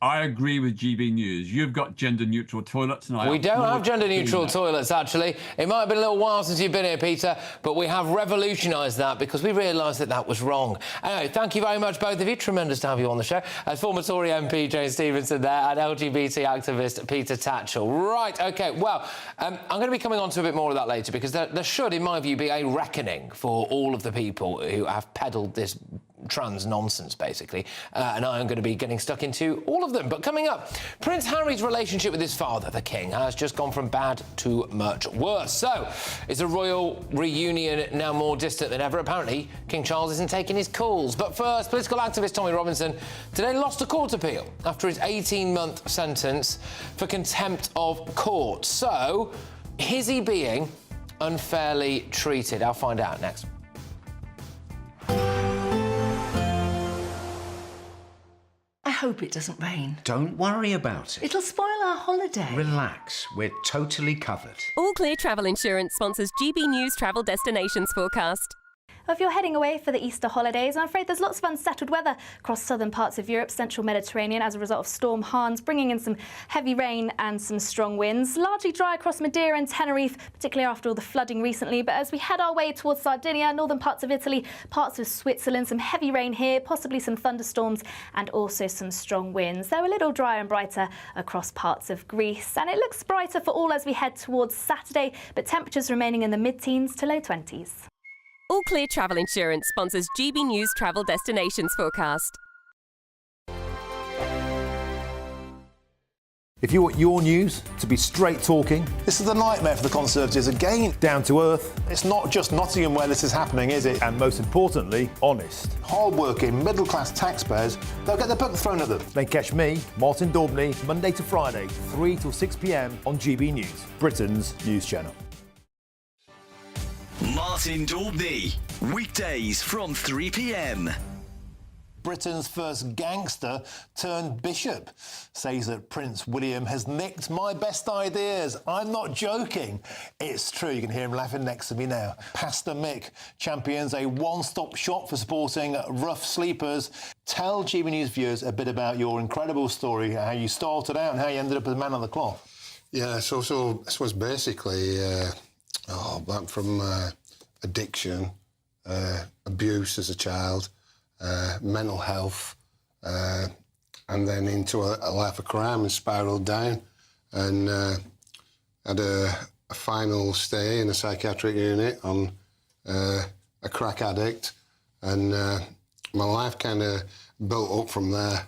I agree with GB News. You've got gender-neutral toilets, and We don't have gender-neutral toilets, actually. It might have been a little while since you've been here, Peter, but we have revolutionised that because we realised that that was wrong. Anyway, thank you very much, both of you. Tremendous to have you on the show. As former Tory MP Jane Stevenson there and LGBT activist Peter Tatchell. Right, OK, well, I'm going to be coming on to a bit more of that later because there should, in my view, be a reckoning for all of the people who have peddled this trans nonsense, basically, and I am going to be getting stuck into all of them. But coming up, Prince Harry's relationship with his father, the King, has just gone from bad to much worse. So, is a royal reunion now more distant than ever? Apparently, King Charles isn't taking his calls. But first, political activist Tommy Robinson today lost a court appeal after his 18-month sentence for contempt of court. So, is he being unfairly treated? I'll find out next. I hope it doesn't rain. Don't worry about it. It'll spoil our holiday. Relax, we're totally covered. All Clear Travel Insurance sponsors GB News Travel Destinations Forecast. If you're heading away for the Easter holidays, I'm afraid there's lots of unsettled weather across southern parts of Europe, central Mediterranean, as a result of Storm Hans, bringing in some heavy rain and some strong winds. Largely dry across Madeira and Tenerife, particularly after all the flooding recently. But as we head our way towards Sardinia, northern parts of Italy, parts of Switzerland, some heavy rain here, possibly some thunderstorms and also some strong winds. They're a little drier and brighter across parts of Greece. And it looks brighter for all as we head towards Saturday, but temperatures remaining in the mid-teens to low 20s. All Clear Travel Insurance sponsors GB News Travel Destinations Forecast. If you want your news to be straight talking, this is the nightmare for the Conservatives again. Down to earth. It's not just Nottingham where this is happening, is it? And most importantly, honest. Hard-working, middle-class taxpayers, they'll get their book thrown at them. They catch me, Martin Daubney, Monday to Friday, 3 till 6 p.m. on GB News, Britain's news channel. Martin Daubney, weekdays from 3 p.m. Britain's first gangster turned bishop says that Prince William has nicked my best ideas. I'm not joking. It's true. You can hear him laughing next to me now. Pastor Mick champions a one-stop shop for supporting rough sleepers. Tell GB News viewers a bit about your incredible story, how you started out and how you ended up as man of the cloth. Yeah, so this was basically back from addiction, abuse as a child, mental health, and then into a life of crime and spiralled down and had a final stay in a psychiatric unit on a crack addict, and my life kind of built up from there.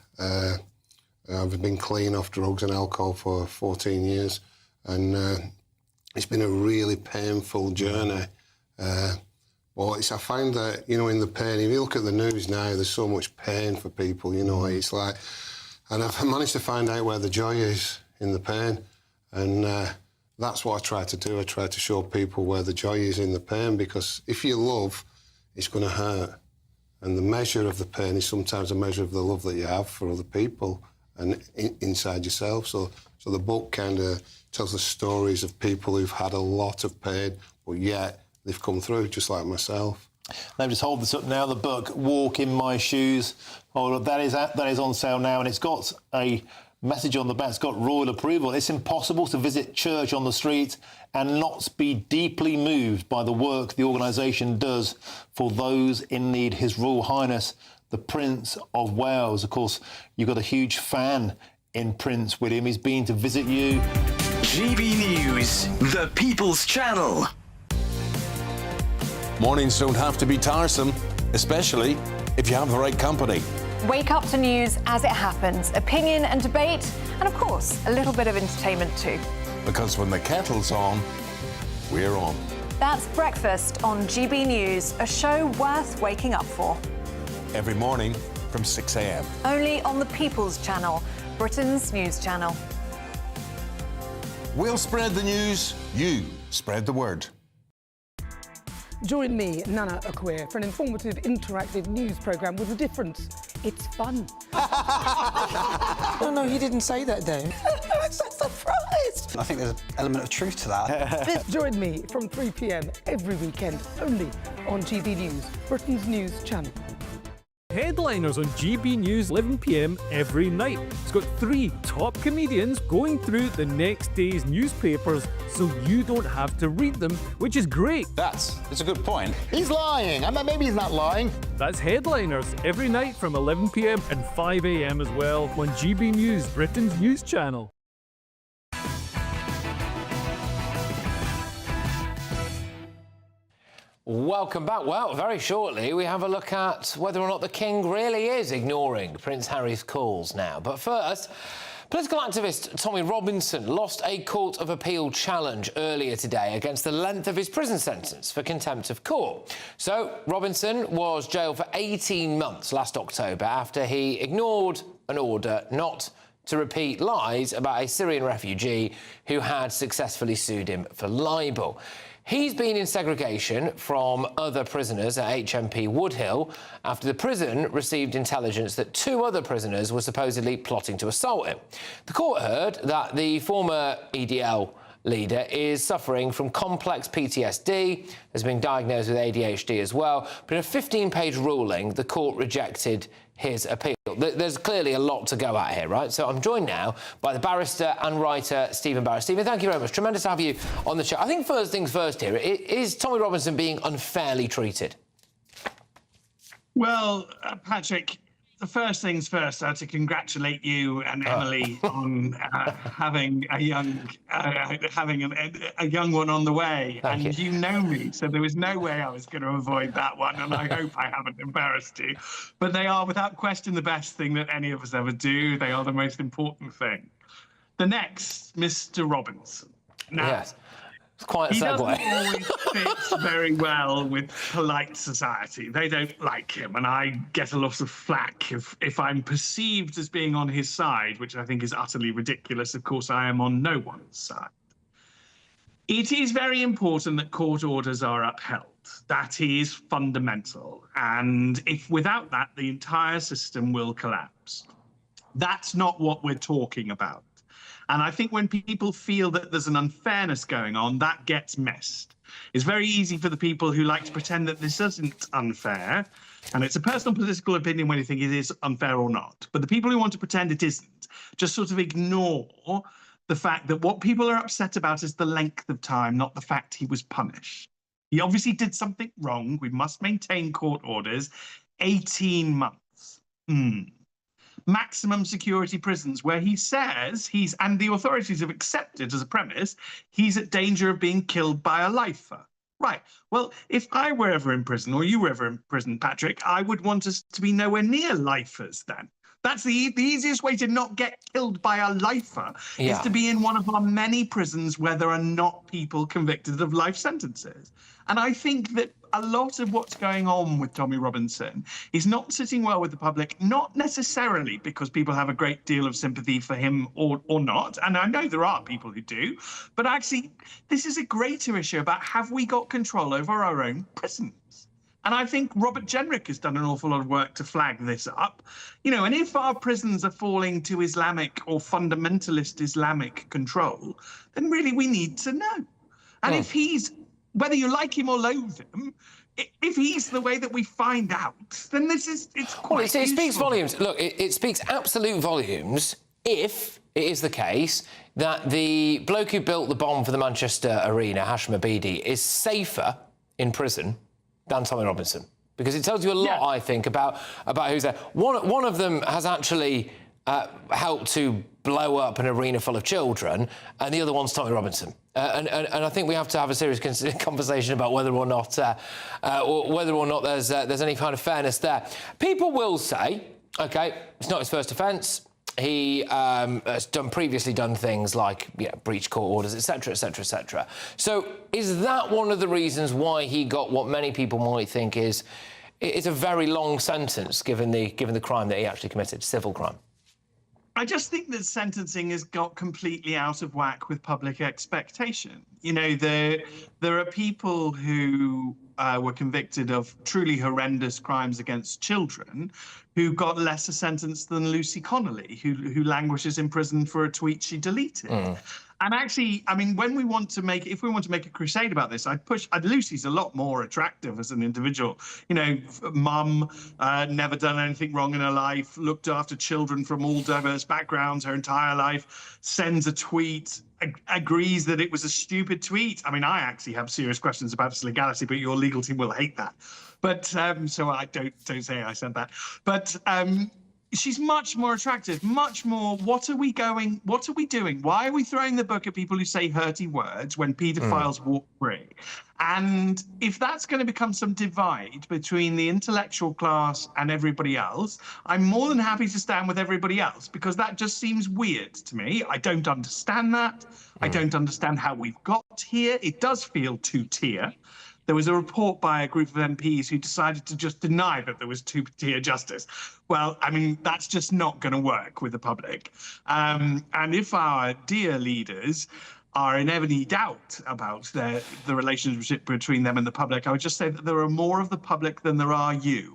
I've been clean off drugs and alcohol for 14 years, and it's been a really painful journey. I find that, in the pain, if you look at the news now, there's so much pain for people, it's like... And I've managed to find out where the joy is in the pain, and that's what I try to do. I try to show people where the joy is in the pain, because if you love, it's going to hurt. And the measure of the pain is sometimes a measure of the love that you have for other people and inside yourself. So the book kind of tells the stories of people who've had a lot of pain, but yet they've come through, just like myself. Let me just hold this up now. The book, Walk in My Shoes. Oh, that is on sale now, and it's got a message on the back. It's got royal approval. It's impossible to visit church on the street and not be deeply moved by the work the organisation does for those in need. His Royal Highness, the Prince of Wales. Of course, you've got a huge fan in Prince William. He's been to visit you. GB News, the People's Channel. Mornings don't have to be tiresome, especially if you have the right company. Wake up to news as it happens, opinion and debate, and of course, a little bit of entertainment too. Because when the kettle's on, we're on. That's Breakfast on GB News, a show worth waking up for. Every morning from 6 a.m. Only on the People's Channel, Britain's news channel. We'll spread the news, you spread the word. Join me, Nana Akweer, for an informative, interactive news programme with a difference. It's fun. No, he didn't say that, though. I'm so surprised. I think there's an element of truth to that. Join me from 3 p.m. every weekend, only on GB News, Britain's news channel. headliners on GB News 11 p.m. every night. It's got 3 top comedians going through the next day's newspapers so you don't have to read them, which is great. That's a good point. He's lying. I mean, maybe he's not lying. That's headliners every night from 11 p.m. and 5 a.m. as well on GB News, Britain's news channel. Welcome back. Well, very shortly we have a look at whether or not the King really is ignoring Prince Harry's calls now. But first, political activist Tommy Robinson lost a Court of Appeal challenge earlier today against the length of his prison sentence for contempt of court. So, Robinson was jailed for 18 months last October after he ignored an order not to repeat lies about a Syrian refugee who had successfully sued him for libel. He's been in segregation from other prisoners at HMP Woodhill after the prison received intelligence that 2 other prisoners were supposedly plotting to assault him. The court heard that the former EDL leader is suffering from complex PTSD, has been diagnosed with ADHD as well, but in a 15-page ruling, the court rejected his appeal. There's clearly a lot to go at here, right? So I'm joined now by the barrister and writer Stephen Barrett. Stephen, thank you very much. Tremendous to have you on the show. I think first things first here, is Tommy Robinson being unfairly treated? Well, Patrick, the first things first are to congratulate you and Emily on having a young one on the way. Thank you know me, so there was no way I was going to avoid that one, and I hope I haven't embarrassed you. But they are, without question, the best thing that any of us ever do. They are the most important thing. The next, Mr. Robinson. Now, yes. It's quite a segue. He doesn't always fit very well with polite society. They don't like him, and I get a lot of flack if I'm perceived as being on his side, which I think is utterly ridiculous. Of course, I am on no one's side. It is very important that court orders are upheld. That is fundamental. And if without that, the entire system will collapse. That's not what we're talking about. And I think when people feel that there's an unfairness going on, that gets missed. It's very easy for the people who like to pretend that this isn't unfair, and it's a personal political opinion when you think it is unfair or not. But the people who want to pretend it isn't just sort of ignore the fact that what people are upset about is the length of time, not the fact he was punished. He obviously did something wrong. We must maintain court orders. 18 months. Maximum security prisons, where he says and the authorities have accepted as a premise, he's at danger of being killed by a lifer. Right. Well, if I were ever in prison, or you were ever in prison, Patrick, I would want us to be nowhere near lifers then. That's the easiest way to not get killed by a lifer, is to be in one of our many prisons where there are not people convicted of life sentences. And I think that a lot of what's going on with Tommy Robinson is not sitting well with the public, not necessarily because people have a great deal of sympathy for him or not. And I know there are people who do, but actually this is a greater issue about, have we got control over our own prisons? And I think Robert Jenrick has done an awful lot of work to flag this up. You know, and if our prisons are falling to Islamic or fundamentalist Islamic control, then really we need to know. And if he's, whether you like him or loathe him, if he's the way that we find out, then it's quite it speaks volumes. Look, it speaks absolute volumes if it is the case that the bloke who built the bomb for the Manchester Arena, Hashim Abidi, is safer in prison than Tommy Robinson, because it tells you a lot, I think, about who's there. One of them has actually helped to blow up an arena full of children, and the other one's Tommy Robinson. And I think we have to have a serious conversation about whether or not there's any kind of fairness there. People will say, OK, it's not his first offence. He has previously done things like breach court orders, etc., etc., etc. So is that one of the reasons why he got what many people might think is a very long sentence, given the crime that he actually committed, civil crime? I just think that sentencing has got completely out of whack with public expectation. You know, there are people who were convicted of truly horrendous crimes against children who got less a sentence than Lucy Connolly, who languishes in prison for a tweet she deleted. And actually, I mean, if we want to make a crusade about this, Lucy's a lot more attractive as an individual. You know, mum, never done anything wrong in her life, looked after children from all diverse backgrounds her entire life, sends a tweet, agrees that it was a stupid tweet. I mean, I actually have serious questions about its legality, but your legal team will hate that. But so I don't say I said that. But she's much more attractive, much more. What are we doing? Why are we throwing the book at people who say hurty words when paedophiles walk free? And if that's going to become some divide between the intellectual class and everybody else, I'm more than happy to stand with everybody else, because that just seems weird to me. I don't understand that. I don't understand how we've got here. It does feel two-tier. There was a report by a group of MPs who decided to just deny that there was two-tier justice. Well, I mean, that's just not going to work with the public. And if our dear leaders are in any doubt about the relationship between them and the public, I would just say that there are more of the public than there are you.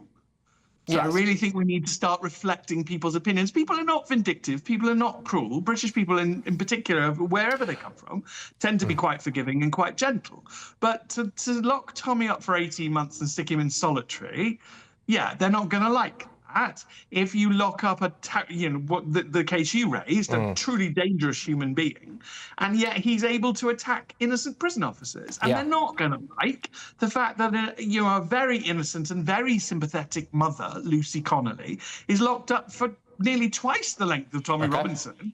So I really think we need to start reflecting people's opinions. People are not vindictive. People are not cruel. British people in particular, wherever they come from, tend to be quite forgiving and quite gentle. But to lock Tommy up for 18 months and stick him in solitary, yeah, they're not going to like that. If you lock up the case you raised, a truly dangerous human being, and yet he's able to attack innocent prison officers, and they're not going to like the fact that a very innocent and very sympathetic mother, Lucy Connolly, is locked up for nearly twice the length of Tommy Robinson.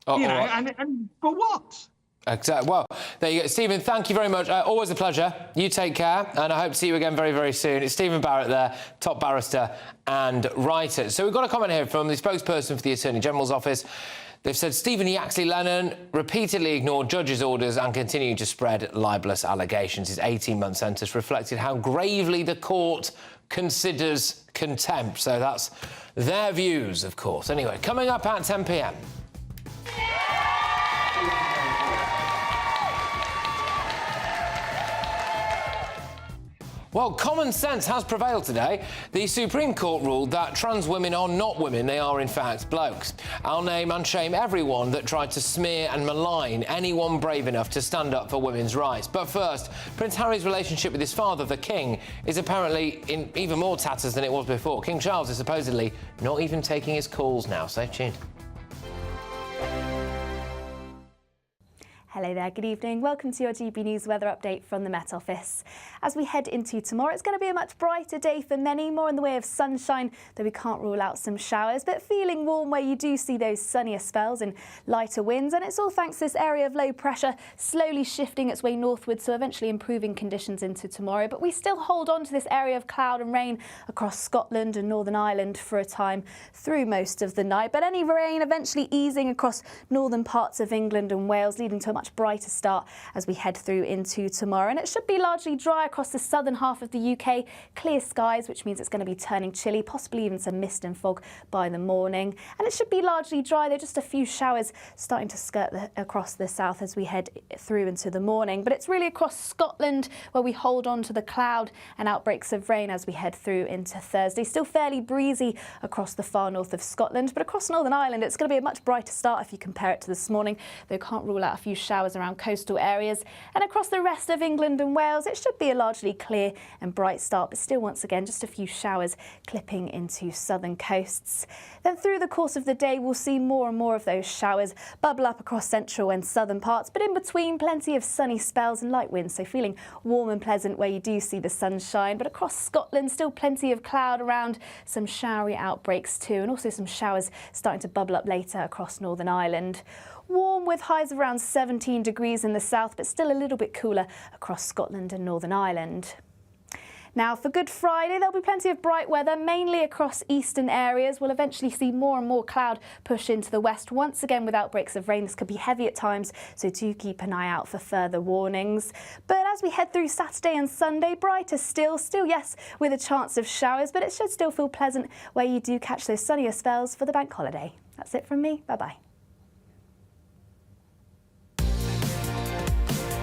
And for what? Exactly. Well, there you go. Stephen, thank you very much. Always a pleasure. You take care, and I hope to see you again very, very soon. It's Stephen Barrett there, top barrister and writer. So we've got a comment here from the spokesperson for the Attorney General's office. They've said Stephen Yaxley-Lennon repeatedly ignored judges' orders and continued to spread libellous allegations. His 18-month sentence reflected how gravely the court considers contempt. So that's their views, of course. Anyway, coming up at 10 p.m. Well, common sense has prevailed today. The Supreme Court ruled that trans women are not women, they are in fact blokes. I'll name and shame everyone that tried to smear and malign anyone brave enough to stand up for women's rights. But first, Prince Harry's relationship with his father, the King, is apparently in even more tatters than it was before. King Charles is supposedly not even taking his calls now. Stay tuned. Hello there, good evening. Welcome to your GB News weather update from the Met Office. As we head into tomorrow, it's going to be a much brighter day for many, more in the way of sunshine, though we can't rule out some showers, but feeling warm where you do see those sunnier spells and lighter winds. And it's all thanks to this area of low pressure slowly shifting its way northwards, so eventually improving conditions into tomorrow. But we still hold on to this area of cloud and rain across Scotland and Northern Ireland for a time through most of the night. But any rain eventually easing across northern parts of England and Wales, leading to a much brighter start as we head through into tomorrow. And it should be largely dry across the southern half of the UK. Clear skies, which means it's going to be turning chilly, possibly even some mist and fog by the morning. And it should be largely dry, though just a few showers starting to skirt across the south as we head through into the morning. But it's really across Scotland where we hold on to the cloud and outbreaks of rain as we head through into Thursday. Still fairly breezy across the far north of Scotland, but across Northern Ireland it's going to be a much brighter start if you compare it to this morning, though can't rule out a few showers around coastal areas. And across the rest of England and Wales it should be a largely clear and bright start, but still once again just a few showers clipping into southern coasts. Then through the course of the day we'll see more and more of those showers bubble up across central and southern parts, but in between plenty of sunny spells and light winds, so feeling warm and pleasant where you do see the sunshine. But across Scotland still plenty of cloud around, some showery outbreaks too, and also some showers starting to bubble up later across Northern Ireland. Warm with highs of around 17 degrees in the south, but still a little bit cooler across Scotland and Northern Ireland. Now, for Good Friday, there'll be plenty of bright weather, mainly across eastern areas. We'll eventually see more and more cloud push into the west, once again with outbreaks of rain. This could be heavy at times, so do keep an eye out for further warnings. But as we head through Saturday and Sunday, brighter still, yes, with a chance of showers, but it should still feel pleasant where you do catch those sunnier spells for the bank holiday. That's it from me. Bye-bye.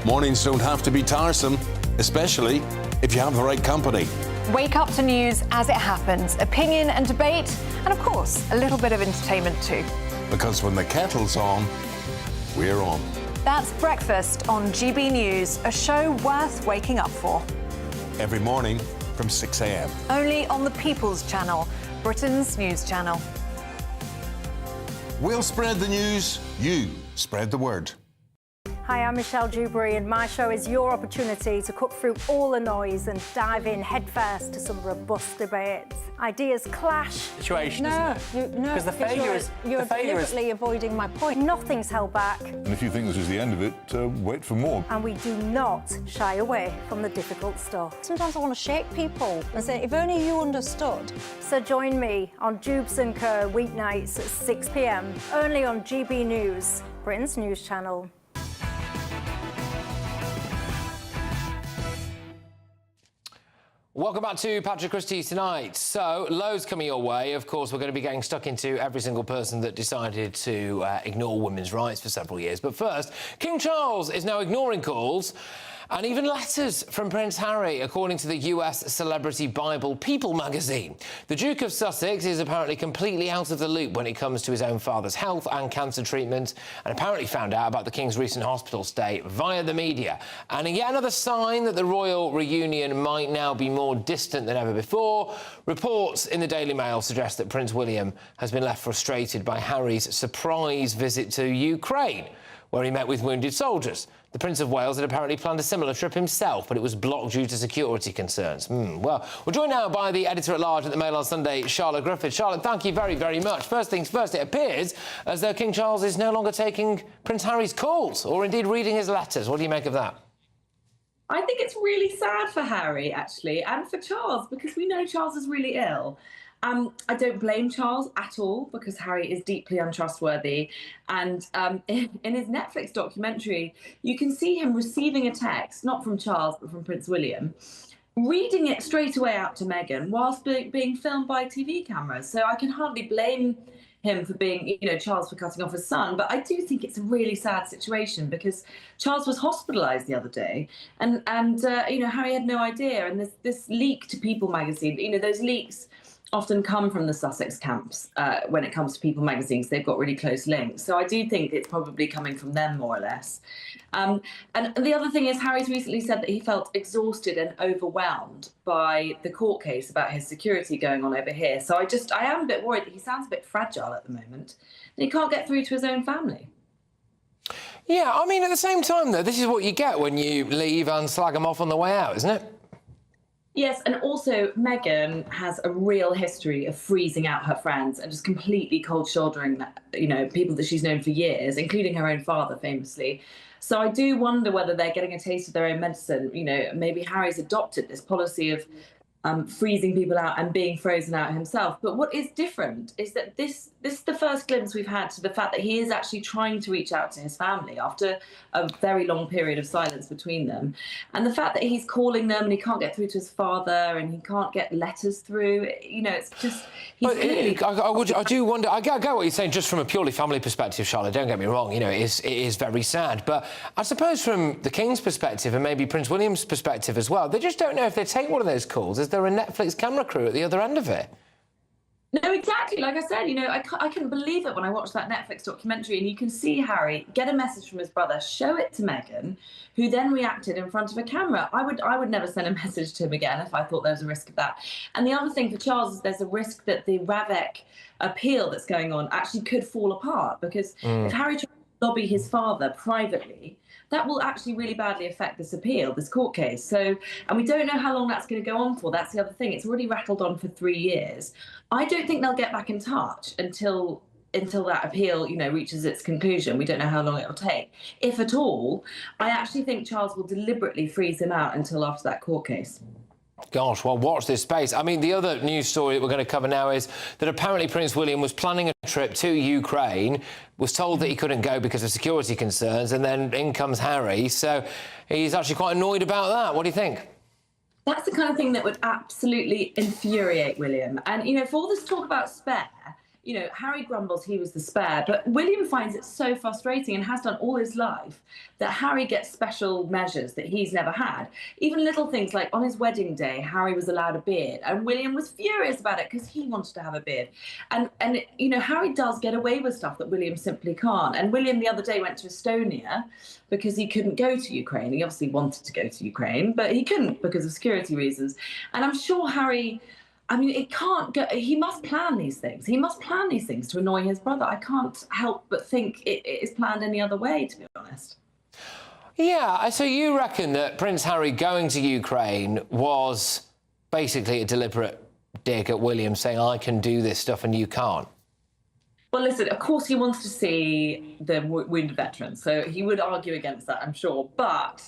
Mornings don't have to be tiresome, especially if you have the right company. Wake up to news as it happens, opinion and debate, and of course, a little bit of entertainment too. Because when the kettle's on, we're on. That's Breakfast on GB News, a show worth waking up for. Every morning from 6 a.m. Only on the People's Channel, Britain's news channel. We'll spread the news, you spread the word. Hi, I'm Michelle Dewberry, and my show is your opportunity to cut through all the noise and dive in headfirst to some robust debates. Ideas clash. Situation, because the failure is you're deliberately avoiding my point. Nothing's held back. And if you think this is the end of it, wait for more. And we do not shy away from the difficult stuff. Sometimes I want to shake people and say, if only you understood. So join me on Dubes & Co. weeknights at 6 p.m, only on GB News, Britain's news channel. Welcome back to Patrick Christys Tonight. So, loads coming your way. Of course, we're going to be getting stuck into every single person that decided to ignore women's rights for several years. But first, King Charles is now ignoring calls and even letters from Prince Harry, according to the US celebrity Bible People magazine. The Duke of Sussex is apparently completely out of the loop when it comes to his own father's health and cancer treatment, and apparently found out about the King's recent hospital stay via the media. And yet another sign that the royal reunion might now be more distant than ever before. Reports in the Daily Mail suggest that Prince William has been left frustrated by Harry's surprise visit to Ukraine, where he met with wounded soldiers. The Prince of Wales had apparently planned a similar trip himself, but it was blocked due to security concerns. Well, we're joined now by the editor-at-large at the Mail on Sunday, Charlotte Griffith. Charlotte, thank you very, very much. First things first, it appears as though King Charles is no longer taking Prince Harry's calls, or indeed reading his letters. What do you make of that? I think it's really sad for Harry, actually, and for Charles, because we know Charles is really ill. I don't blame Charles at all, because Harry is deeply untrustworthy. And in his Netflix documentary, you can see him receiving a text, not from Charles, but from Prince William, reading it straight away out to Meghan whilst being filmed by TV cameras. So I can hardly blame him for being, Charles for cutting off his son. But I do think it's a really sad situation, because Charles was hospitalised the other day, and Harry had no idea. And this leak to People magazine, those leaks often come from the Sussex camps when it comes to People magazines. They've got really close links. So I do think it's probably coming from them, more or less. And the other thing is, Harry's recently said that he felt exhausted and overwhelmed by the court case about his security going on over here. So I am a bit worried that he sounds a bit fragile at the moment, and he can't get through to his own family. Yeah, I mean, at the same time, though, this is what you get when you leave and slag them off on the way out, isn't it? Yes, and also Meghan has a real history of freezing out her friends and just completely cold-shouldering, people that she's known for years, including her own father, famously. So I do wonder whether they're getting a taste of their own medicine. Maybe Harry's adopted this policy of freezing people out and being frozen out himself. But what is different is that this is the first glimpse we've had to the fact that he is actually trying to reach out to his family after a very long period of silence between them. And the fact that he's calling them and he can't get through to his father and he can't get letters through, it's just... I do wonder, I get what you're saying just from a purely family perspective, Charlotte, don't get me wrong, it is very sad. But I suppose from the King's perspective and maybe Prince William's perspective as well, they just don't know if they take one of those calls. Is there a Netflix camera crew at the other end of it? No, exactly. Like I said, I couldn't believe it when I watched that Netflix documentary, and you can see Harry get a message from his brother, show it to Meghan, who then reacted in front of a camera. I would never send a message to him again if I thought there was a risk of that. And the other thing for Charles is there's a risk that the Ravek appeal that's going on actually could fall apart, because if Harry tries to lobby his father privately, that will actually really badly affect this appeal, this court case. So, and we don't know how long that's going to go on for. That's the other thing. It's already rattled on for 3 years. I don't think they'll get back in touch until that appeal, reaches its conclusion. We don't know how long it'll take. If at all, I actually think Charles will deliberately freeze him out until after that court case. Gosh, well, watch this space. I mean, the other news story that we're going to cover now is that apparently Prince William was planning a trip to Ukraine, was told that he couldn't go because of security concerns, and then in comes Harry. So he's actually quite annoyed about that. What do you think? That's the kind of thing that would absolutely infuriate William. And, for all this talk about spare, you know, Harry grumbles he was the spare, but William finds it so frustrating and has done all his life that Harry gets special measures that he's never had. Even little things like on his wedding day, Harry was allowed a beard, and William was furious about it because he wanted to have a beard. And you know, Harry does get away with stuff that William simply can't. And William the other day went to Estonia because he couldn't go to Ukraine. He obviously wanted to go to Ukraine, but he couldn't because of security reasons. And I'm sure Harry, I mean, it can't go. He must plan these things. He must plan these things to annoy his brother. I can't help but think it is planned any other way, to be honest. Yeah, so you reckon that Prince Harry going to Ukraine was basically a deliberate dig at William, saying, I can do this stuff and you can't? Well, listen, of course he wants to see the wounded veterans, so he would argue against that, I'm sure. But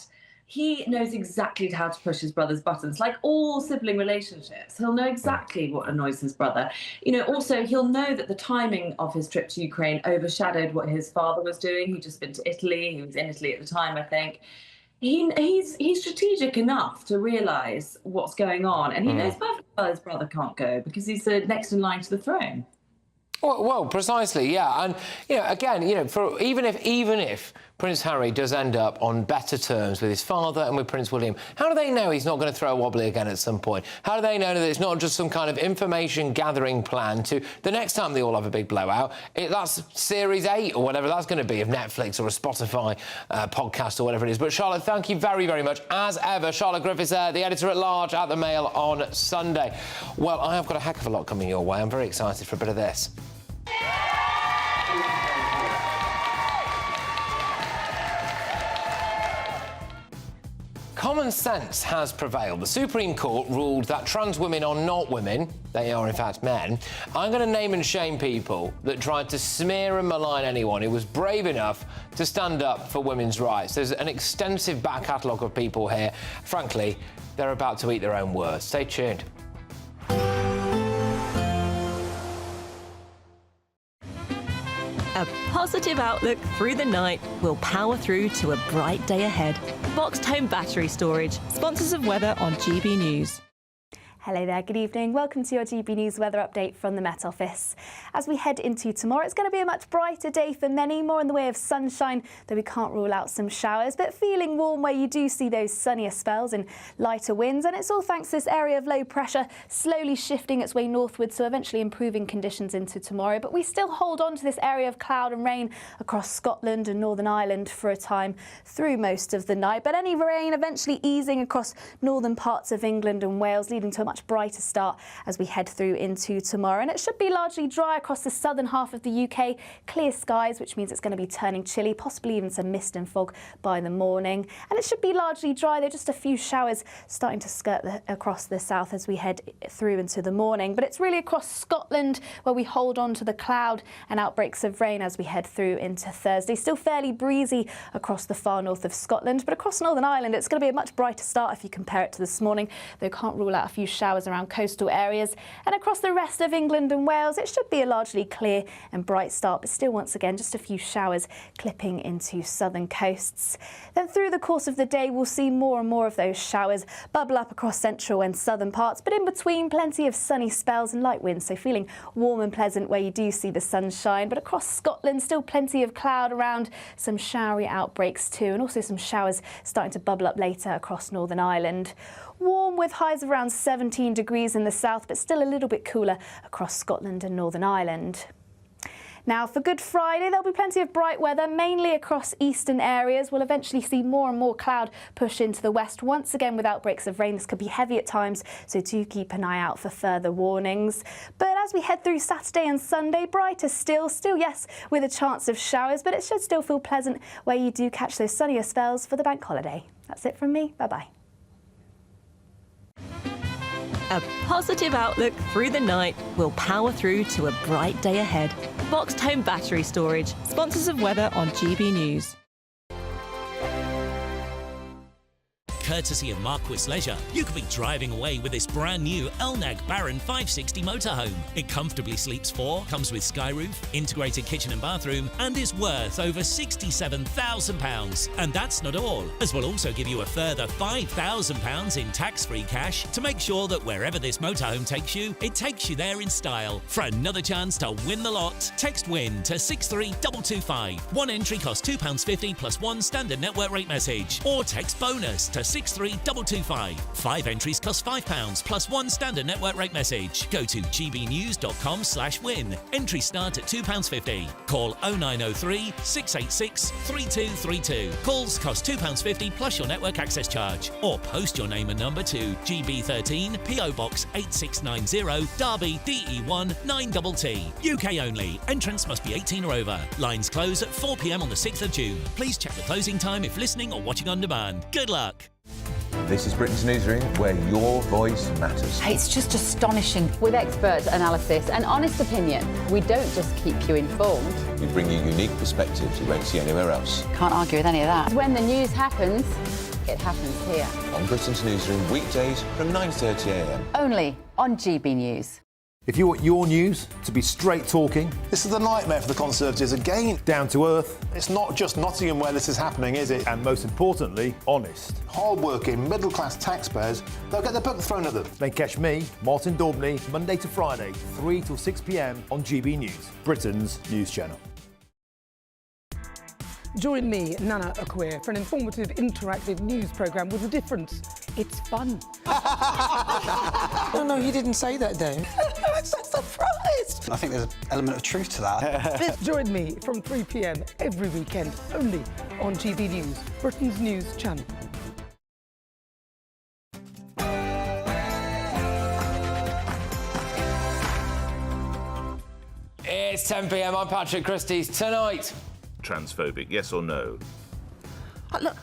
he knows exactly how to push his brother's buttons, like all sibling relationships. He'll know exactly what annoys his brother. You know, also, he'll know that the timing of his trip to Ukraine overshadowed what his father was doing. He'd just been to Italy. He was in Italy at the time, I think. He's strategic enough to realise what's going on, and he knows perfectly well his brother can't go because he's next in line to the throne. Well, precisely, yeah. And, you know, again, you know, even if Prince Harry does end up on better terms with his father and with Prince William, how do they know he's not going to throw a wobbly again at some point? How do they know that it's not just some kind of information-gathering plan to the next time they all have a big blowout? That's Series 8 or whatever that's going to be of Netflix or a Spotify podcast or whatever it is. But, Charlotte, thank you very, very much. As ever, Charlotte Griffiths there, the editor-at-large at The Mail on Sunday. Well, I have got a heck of a lot coming your way. I'm very excited for a bit of this. Common sense has prevailed. The Supreme Court ruled that trans women are not women, they are in fact men. I'm going to name and shame people that tried to smear and malign anyone who was brave enough to stand up for women's rights. There's an extensive back catalogue of people here. Frankly, they're about to eat their own words. Stay tuned. A positive outlook through the night will power through to a bright day ahead. Boxed Home Battery Storage, sponsors of weather on GB News. Hello there, good evening. Welcome to your GB News weather update from the Met Office. As we head into tomorrow, it's going to be a much brighter day for many, more in the way of sunshine, though we can't rule out some showers, but feeling warm where you do see those sunnier spells and lighter winds, and it's all thanks to this area of low pressure slowly shifting its way northwards, so eventually improving conditions into tomorrow. But we still hold on to this area of cloud and rain across Scotland and Northern Ireland for a time through most of the night, but any rain eventually easing across northern parts of England and Wales, leading to a much brighter start as we head through into tomorrow. And it should be largely dry across the southern half of the UK. Clear skies, which means it's going to be turning chilly, possibly even some mist and fog by the morning. And it should be largely dry, though just a few showers starting to skirt across the south as we head through into the morning. But it's really across Scotland where we hold on to the cloud and outbreaks of rain as we head through into Thursday. Still fairly breezy across the far north of Scotland, but across Northern Ireland it's going to be a much brighter start if you compare it to this morning, though can't rule out a few showers around coastal areas. And across the rest of England and Wales it should be a largely clear and bright start, but still once again just a few showers clipping into southern coasts. Then through the course of the day we'll see more and more of those showers bubble up across central and southern parts, but in between plenty of sunny spells and light winds, so feeling warm and pleasant where you do see the sunshine. But across Scotland still plenty of cloud around, some showery outbreaks too, and also some showers starting to bubble up later across Northern Ireland. Warm with highs of around 17 degrees in the south, but still a little bit cooler across Scotland and Northern Ireland. Now for Good Friday there'll be plenty of bright weather, mainly across eastern areas. We'll eventually see more and more cloud push into the west, once again with outbreaks of rain. This could be heavy at times, so do keep an eye out for further warnings. But as we head through Saturday and Sunday, brighter still yes, with a chance of showers, but it should still feel pleasant where you do catch those sunnier spells for the bank holiday. That's it from me, bye-bye. A positive outlook through the night will power through to a bright day ahead. Boxed Home Battery Storage, sponsors of weather on GB News. courtesy of Marquis Leisure, you could be driving away with this brand new Elnag Baron 560 motorhome. It comfortably sleeps 4, comes with sky roof, integrated kitchen and bathroom, and is worth over £67,000. And that's not all, as we'll also give you a further £5,000 in tax-free cash to make sure that wherever this motorhome takes you, it takes you there in style. For another chance to win the lot, text WIN to 63225. One entry costs £2.50 plus 1 standard network rate message, or text BONUS to 63225. 5 entries cost £5 plus 1 standard network rate message. Go to gbnews.com/win. Entries start at £2.50. Call 0903 686 3232. Calls cost £2.50 plus your network access charge, or post your name and number to GB13 PO Box 8690 Derby DE1 9TT. UK only. Entrance must be 18 or over. Lines close at 4 p.m. on the 6th of June. Please check the closing time if listening or watching on demand. Good luck. This is Britain's Newsroom, where your voice matters. It's just astonishing. With expert analysis and honest opinion, we don't just keep you informed. We bring you unique perspectives you won't see anywhere else. Can't argue with any of that. When the news happens, it happens here. On Britain's Newsroom, weekdays from 9:30 a.m. Only on GB News. If you want your news to be straight talking, this is a nightmare for the Conservatives again. Down to earth. It's not just Nottingham where this is happening, is it? And most importantly, honest. Hard-working, middle-class taxpayers, they'll get their book thrown at them. Then catch me, Martin Daubney, Monday to Friday, 3 till 6 p.m. on GB News, Britain's news channel. Join me, Nana Akwe, for an informative, interactive news programme with a difference. It's fun. No, he didn't say that, though. I'm so surprised. I think there's an element of truth to that. Join me from 3 p.m. every weekend, only on GB News, Britain's news channel. It's 10 p.m. I'm Patrick Christys Tonight. Transphobic, yes or no? Look,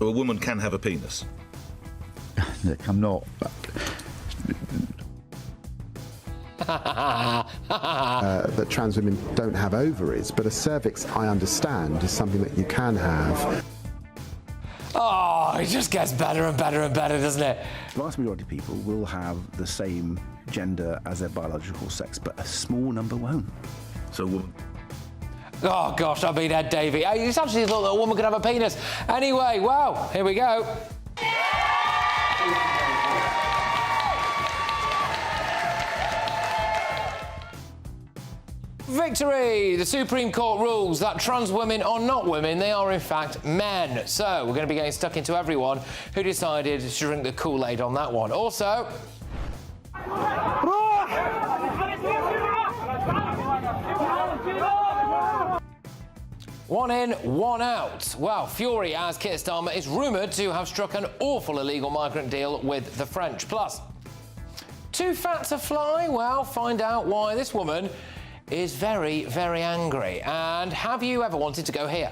A woman can have a penis. Look, I'm not. That trans women don't have ovaries, but a cervix, I understand, is something that you can have. Oh, it just gets better and better and better, doesn't it? The vast majority of people will have the same gender as their biological sex, but a small number won't. So a woman... Oh, gosh, I've been Ed Davey. I just actually thought that a woman could have a penis. Anyway, well, here we go. Victory! The Supreme Court rules that trans women are not women, they are in fact men. So, we're going to be getting stuck into everyone who decided to drink the Kool-Aid on that one. Also... One in, one out. Well, Fury, as Keir Starmer, is rumoured to have struck an awful illegal migrant deal with the French. Plus, too fat to fly? Well, find out why this woman is very, very angry. And have you ever wanted to go here?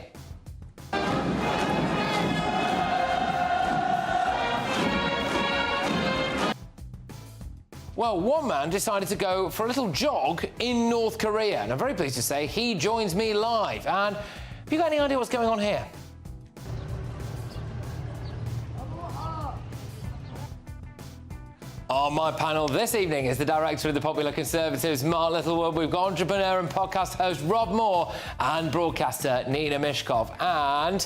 Well, one man decided to go for a little jog in North Korea, and I'm very pleased to say he joins me live. And have you got any idea what's going on here? On my panel this evening is the director of the Popular Conservatives, Mark Littlewood. We've got entrepreneur and podcast host Rob Moore and broadcaster Nina Mishkov. And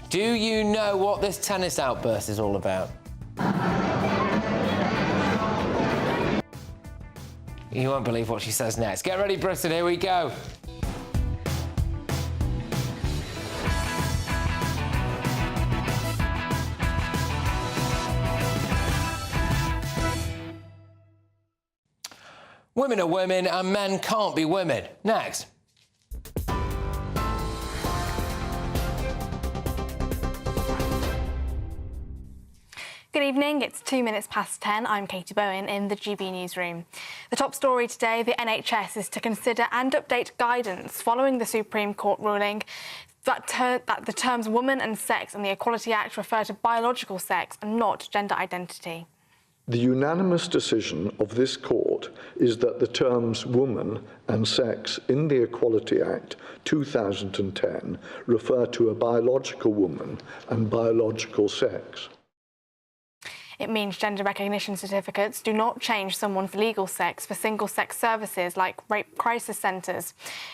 do you know what this tennis outburst is all about? You won't believe what she says next. Get ready, Britain, here we go. Women are women and men can't be women. Next. Good evening, it's 2 minutes past 10. I'm Katie Bowen in the GB Newsroom. The top story today, the NHS is to consider and update guidance following the Supreme Court ruling that the terms woman and sex in the Equality Act refer to biological sex and not gender identity. The unanimous decision of this court is that the terms woman and sex in the Equality Act 2010 refer to a biological woman and biological sex. It means gender recognition certificates do not change someone's legal sex for single-sex services like rape crisis centres.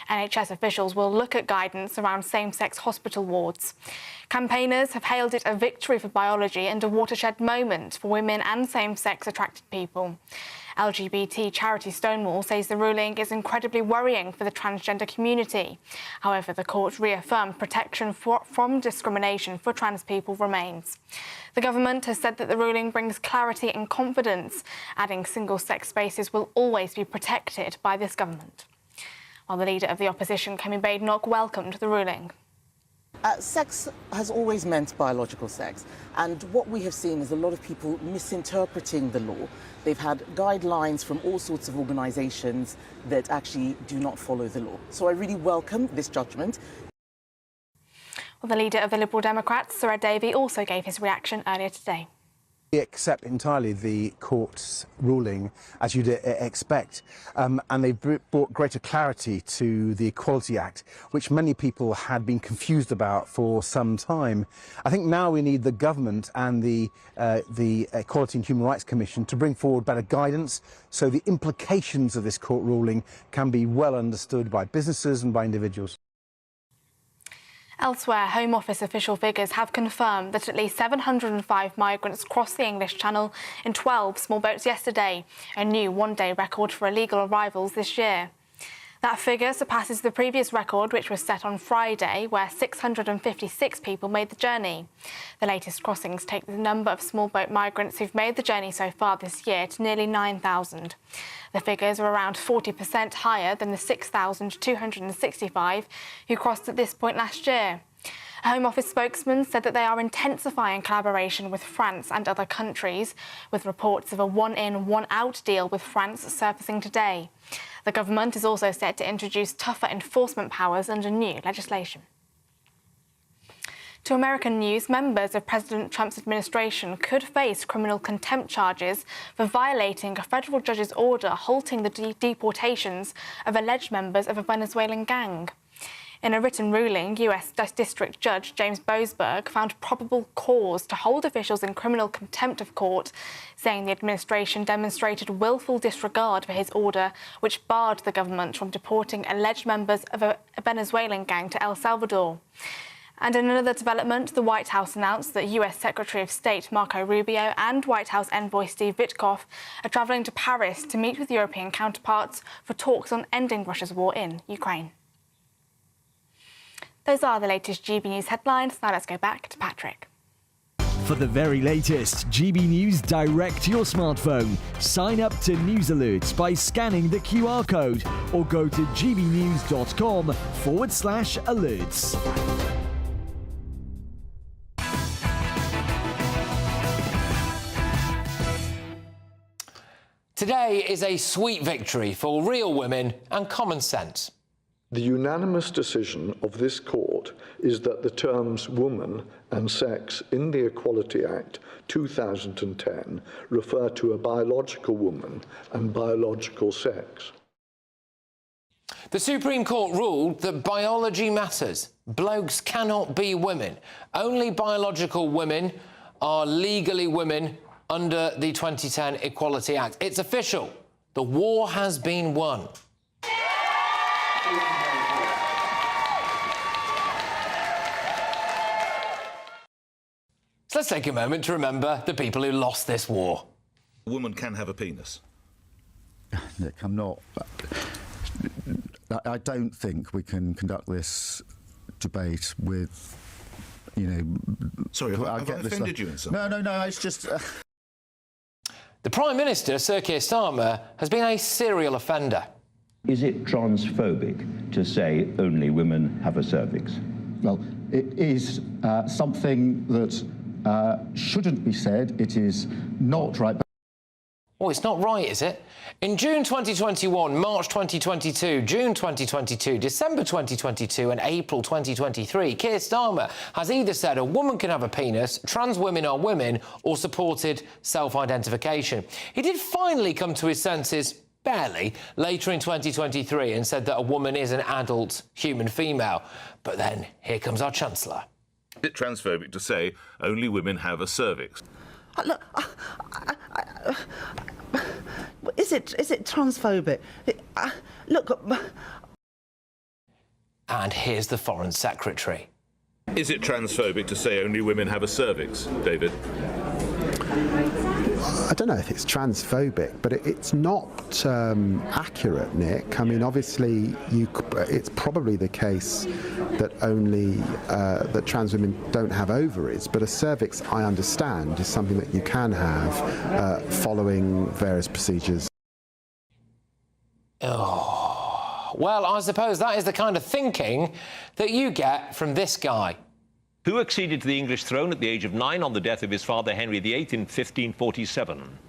NHS officials will look at guidance around same-sex hospital wards. Campaigners have hailed it a victory for biology and a watershed moment for women and same-sex attracted people. LGBT charity Stonewall says the ruling is incredibly worrying for the transgender community. However, the court reaffirmed protection from discrimination for trans people remains. The government has said that the ruling brings clarity and confidence, adding single-sex spaces will always be protected by this government. While the leader of the opposition, Kemi Badenoch, welcomed the ruling. Sex has always meant biological sex, and what we have seen is a lot of people misinterpreting the law. They've had guidelines from all sorts of organisations that actually do not follow the law. So I really welcome this judgment. Well, the leader of the Liberal Democrats, Sir Ed Davey, also gave his reaction earlier today. We accept entirely the court's ruling, as you'd expect, and they've brought greater clarity to the Equality Act, which many people had been confused about for some time. I think now we need the government and the Equality and Human Rights Commission to bring forward better guidance so the implications of this court ruling can be well understood by businesses and by individuals. Elsewhere, Home Office official figures have confirmed that at least 705 migrants crossed the English Channel in 12 small boats yesterday, a new one-day record for illegal arrivals this year. That figure surpasses the previous record, which was set on Friday, where 656 people made the journey. The latest crossings take the number of small boat migrants who've made the journey so far this year to nearly 9,000. The figures are around 40% higher than the 6,265 who crossed at this point last year. A Home Office spokesman said that they are intensifying collaboration with France and other countries, with reports of a one-in, one-out deal with France surfacing today. The government is also set to introduce tougher enforcement powers under new legislation. To American news, members of President Trump's administration could face criminal contempt charges for violating a federal judge's order halting the deportations of alleged members of a Venezuelan gang. In a written ruling, US District Judge James Boasberg found probable cause to hold officials in criminal contempt of court, saying the administration demonstrated willful disregard for his order, which barred the government from deporting alleged members of a Venezuelan gang to El Salvador. And in another development, the White House announced that US Secretary of State Marco Rubio and White House envoy Steve Witkoff are travelling to Paris to meet with European counterparts for talks on ending Russia's war in Ukraine. Those are the latest GB News headlines. Now let's go back to Patrick. For the very latest GB News direct to your smartphone, sign up to News Alerts by scanning the QR code or go to gbnews.com/alerts. Today is a sweet victory for real women and common sense. The unanimous decision of this court is that the terms woman and sex in the Equality Act 2010 refer to a biological woman and biological sex. The Supreme Court ruled that biology matters. Blokes cannot be women. Only biological women are legally women under the 2010 Equality Act. It's official. The war has been won. So let's take a moment to remember the people who lost this war. A woman can have a penis. Look, I'm not... I don't think we can conduct this debate with, you know... Sorry, have I offended you in some way? No, it's just... The Prime Minister, Sir Keir Starmer, has been a serial offender. Is it transphobic to say only women have a cervix? Well, it is something that shouldn't be said. It is not right. Oh, it's not right, is it? In June 2021, March 2022, June 2022, December 2022 and April 2023, Keir Starmer has either said a woman can have a penis, trans women are women, or supported self-identification. He did finally come to his senses, barely, later in 2023 and said that a woman is an adult human female. But then, here comes our Chancellor. Is it transphobic to say only women have a cervix? Look, is it transphobic? Look. And here's the Foreign Secretary. Is it transphobic to say only women have a cervix, David? I don't know if it's transphobic, but it's not accurate, Nick. I mean, obviously, it's probably the case that only that trans women don't have ovaries, but a cervix, I understand, is something that you can have following various procedures. Oh, well, I suppose that is the kind of thinking that you get from this guy. Who acceded to the English throne at the age of 9 on the death of his father Henry VIII in 1547?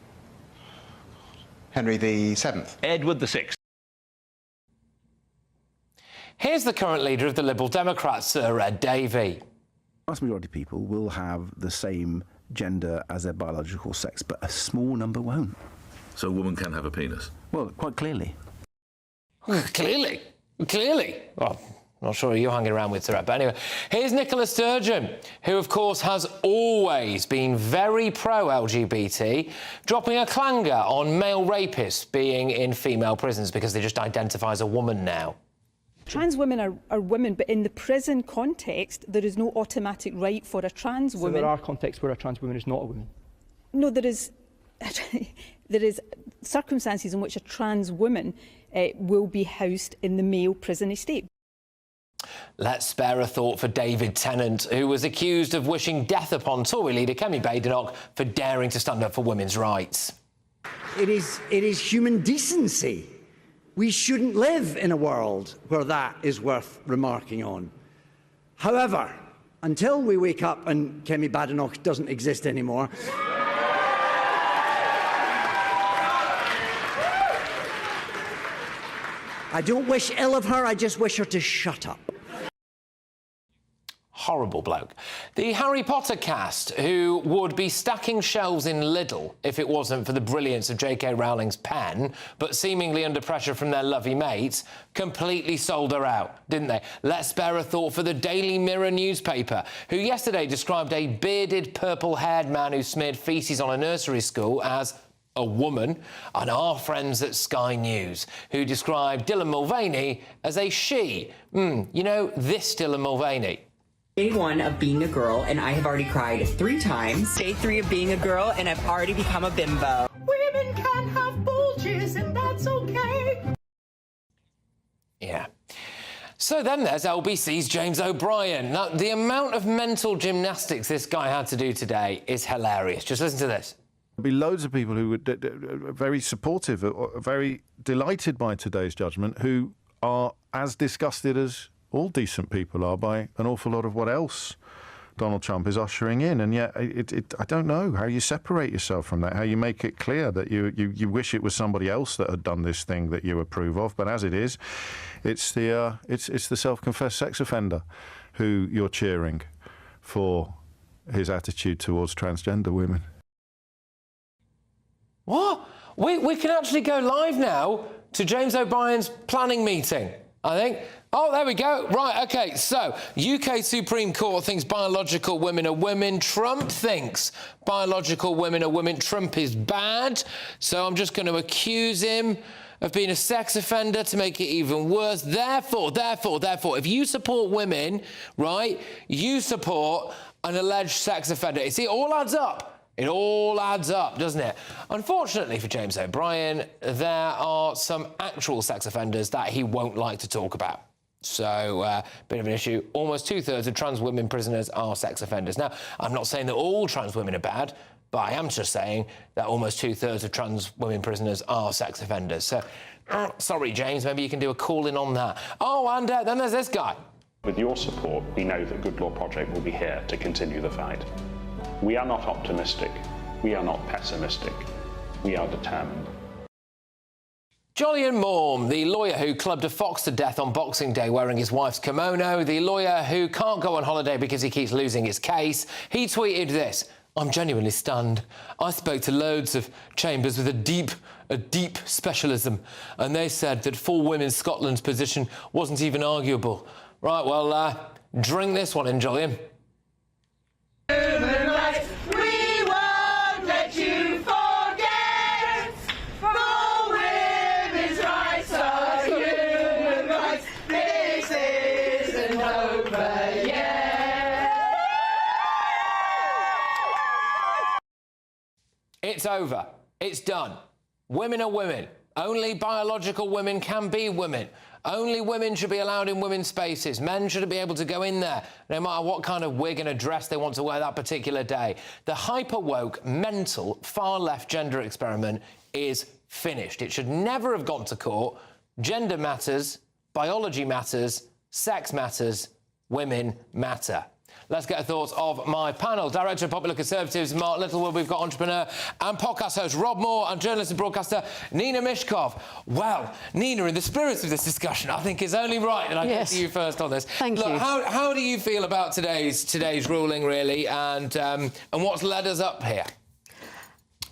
Henry VII. Edward VI. Here's the current leader of the Liberal Democrats, Sir Ed Davey. The vast majority of people will have the same gender as their biological sex, but a small number won't. So a woman can have a penis? Well, quite clearly. Clearly. Well, I'm not sure you're hanging around with Sir Ed, but anyway. Here's Nicola Sturgeon, who, of course, has always been very pro-LGBT, dropping a clanger on male rapists being in female prisons because they just identify as a woman now. Trans women are women, but in the prison context, there is no automatic right for a trans woman. So there are contexts where a trans woman is not a woman? No, there is circumstances in which a trans woman will be housed in the male prison estate. Let's spare a thought for David Tennant, who was accused of wishing death upon Tory leader Kemi Badenoch for daring to stand up for women's rights. It is human decency. We shouldn't live in a world where that is worth remarking on. However, until we wake up and Kemi Badenoch doesn't exist anymore, I don't wish ill of her, I just wish her to shut up. Horrible bloke. The Harry Potter cast, who would be stacking shelves in Lidl if it wasn't for the brilliance of J.K. Rowling's pen, but seemingly under pressure from their lovey mates, completely sold her out, didn't they? Let's spare a thought for the Daily Mirror newspaper, who yesterday described a bearded, purple-haired man who smeared faeces on a nursery school as a woman, and our friends at Sky News, who described Dylan Mulvaney as a she. You know, this Dylan Mulvaney. Day 1 of being a girl, and I have already cried 3 times. Day 3 of being a girl, and I've already become a bimbo. Women can have bulges, and that's okay. Yeah. So then there's LBC's James O'Brien. Now, the amount of mental gymnastics this guy had to do today is hilarious. Just listen to this. There'll be loads of people who were very supportive, or very delighted by today's judgment, who are as disgusted as all decent people are by an awful lot of what else Donald Trump is ushering in. And yet, I don't know how you separate yourself from that, how you make it clear that you wish it was somebody else that had done this thing that you approve of. But as it is, it's the self-confessed sex offender who you're cheering for his attitude towards transgender women. What? We can actually go live now to James O'Brien's planning meeting, I think. Oh, there we go. Right, OK, so UK Supreme Court thinks biological women are women. Trump thinks biological women are women. Trump is bad, so I'm just going to accuse him of being a sex offender to make it even worse. Therefore, if you support women, right, you support an alleged sex offender. You see, it all adds up. It all adds up, doesn't it? Unfortunately for James O'Brien, there are some actual sex offenders that he won't like to talk about. So, bit of an issue. Almost 2/3 of trans women prisoners are sex offenders. Now, I'm not saying that all trans women are bad, but I am just saying that almost 2/3 of trans women prisoners are sex offenders. So, sorry, James, maybe you can do a call-in on that. Oh, and then there's this guy. With your support, we know that Good Law Project will be here to continue the fight. We are not optimistic. We are not pessimistic. we are determined. Jolyon Morm, the lawyer who clubbed a fox to death on Boxing Day wearing his wife's kimono, the lawyer who can't go on holiday because he keeps losing his case, he tweeted this: "I'm genuinely stunned. I spoke to loads of chambers with a deep specialism, and they said that for women, Scotland's position wasn't even arguable." Right, well, drink this one in, Jolyon. Human rights, we won't let you forget. For women's rights are human rights. This isn't over yet. It's over. It's done. Women are women. Only biological women can be women. Only women should be allowed in women's spaces. Men shouldn't be able to go in there, no matter what kind of wig and a dress they want to wear that particular day. The hyper-woke, mental, far-left gender experiment is finished. It should never have gone to court. Gender matters, biology matters, sex matters, women matter. Let's get the thoughts of my panel. Director of Popular Conservatives, Mark Littlewood. We've got entrepreneur and podcast host Rob Moore, and journalist and broadcaster Nina Mishkov. Well, Nina, in the spirit of this discussion, I think it's only right that I get to you first on this. Thank you. How do you feel about today's ruling, really, and what's led us up here?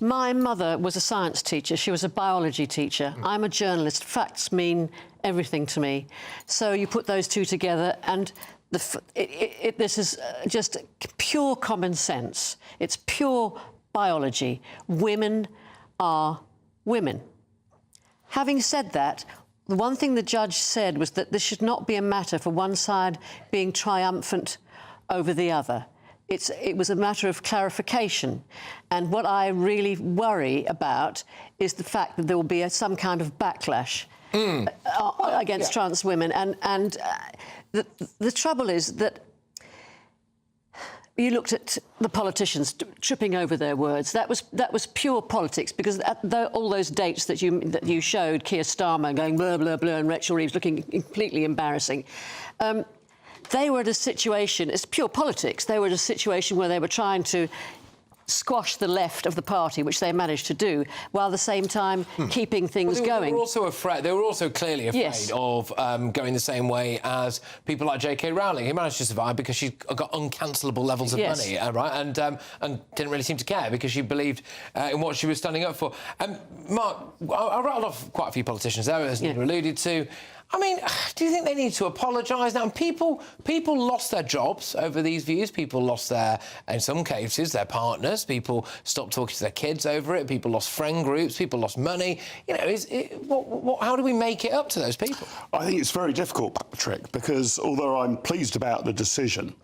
My mother was a science teacher. She was a biology teacher. I'm a journalist. Facts mean everything to me. So you put those two together, and this is just pure common sense. It's pure biology. Women are women. Having said that, the one thing the judge said was that this should not be a matter for one side being triumphant over the other. It was a matter of clarification. And what I really worry about is the fact that there will be some kind of backlash against trans women. And the trouble is that you looked at the politicians tripping over their words. That was pure politics, because all those dates that you showed, Keir Starmer going blah blah blah and Rachel Reeves looking completely embarrassing. They were at a situation, it's pure politics, they were at a situation where they were trying to squash the left of the party, which they managed to do, while at the same time keeping things going. They were also afraid. They were also clearly afraid of going the same way as people like J.K. Rowling, who managed to survive because she got uncancelable levels of money, right? And didn't really seem to care because she believed in what she was standing up for. Mark, I rattled off quite a few politicians there, as you alluded to. I mean, do you think they need to apologise now? And people lost their jobs over these views. People lost in some cases, their partners. People stopped talking to their kids over it. People lost friend groups. People lost money. You know, how do we make it up to those people? I think it's very difficult, Patrick, because although I'm pleased about the decision,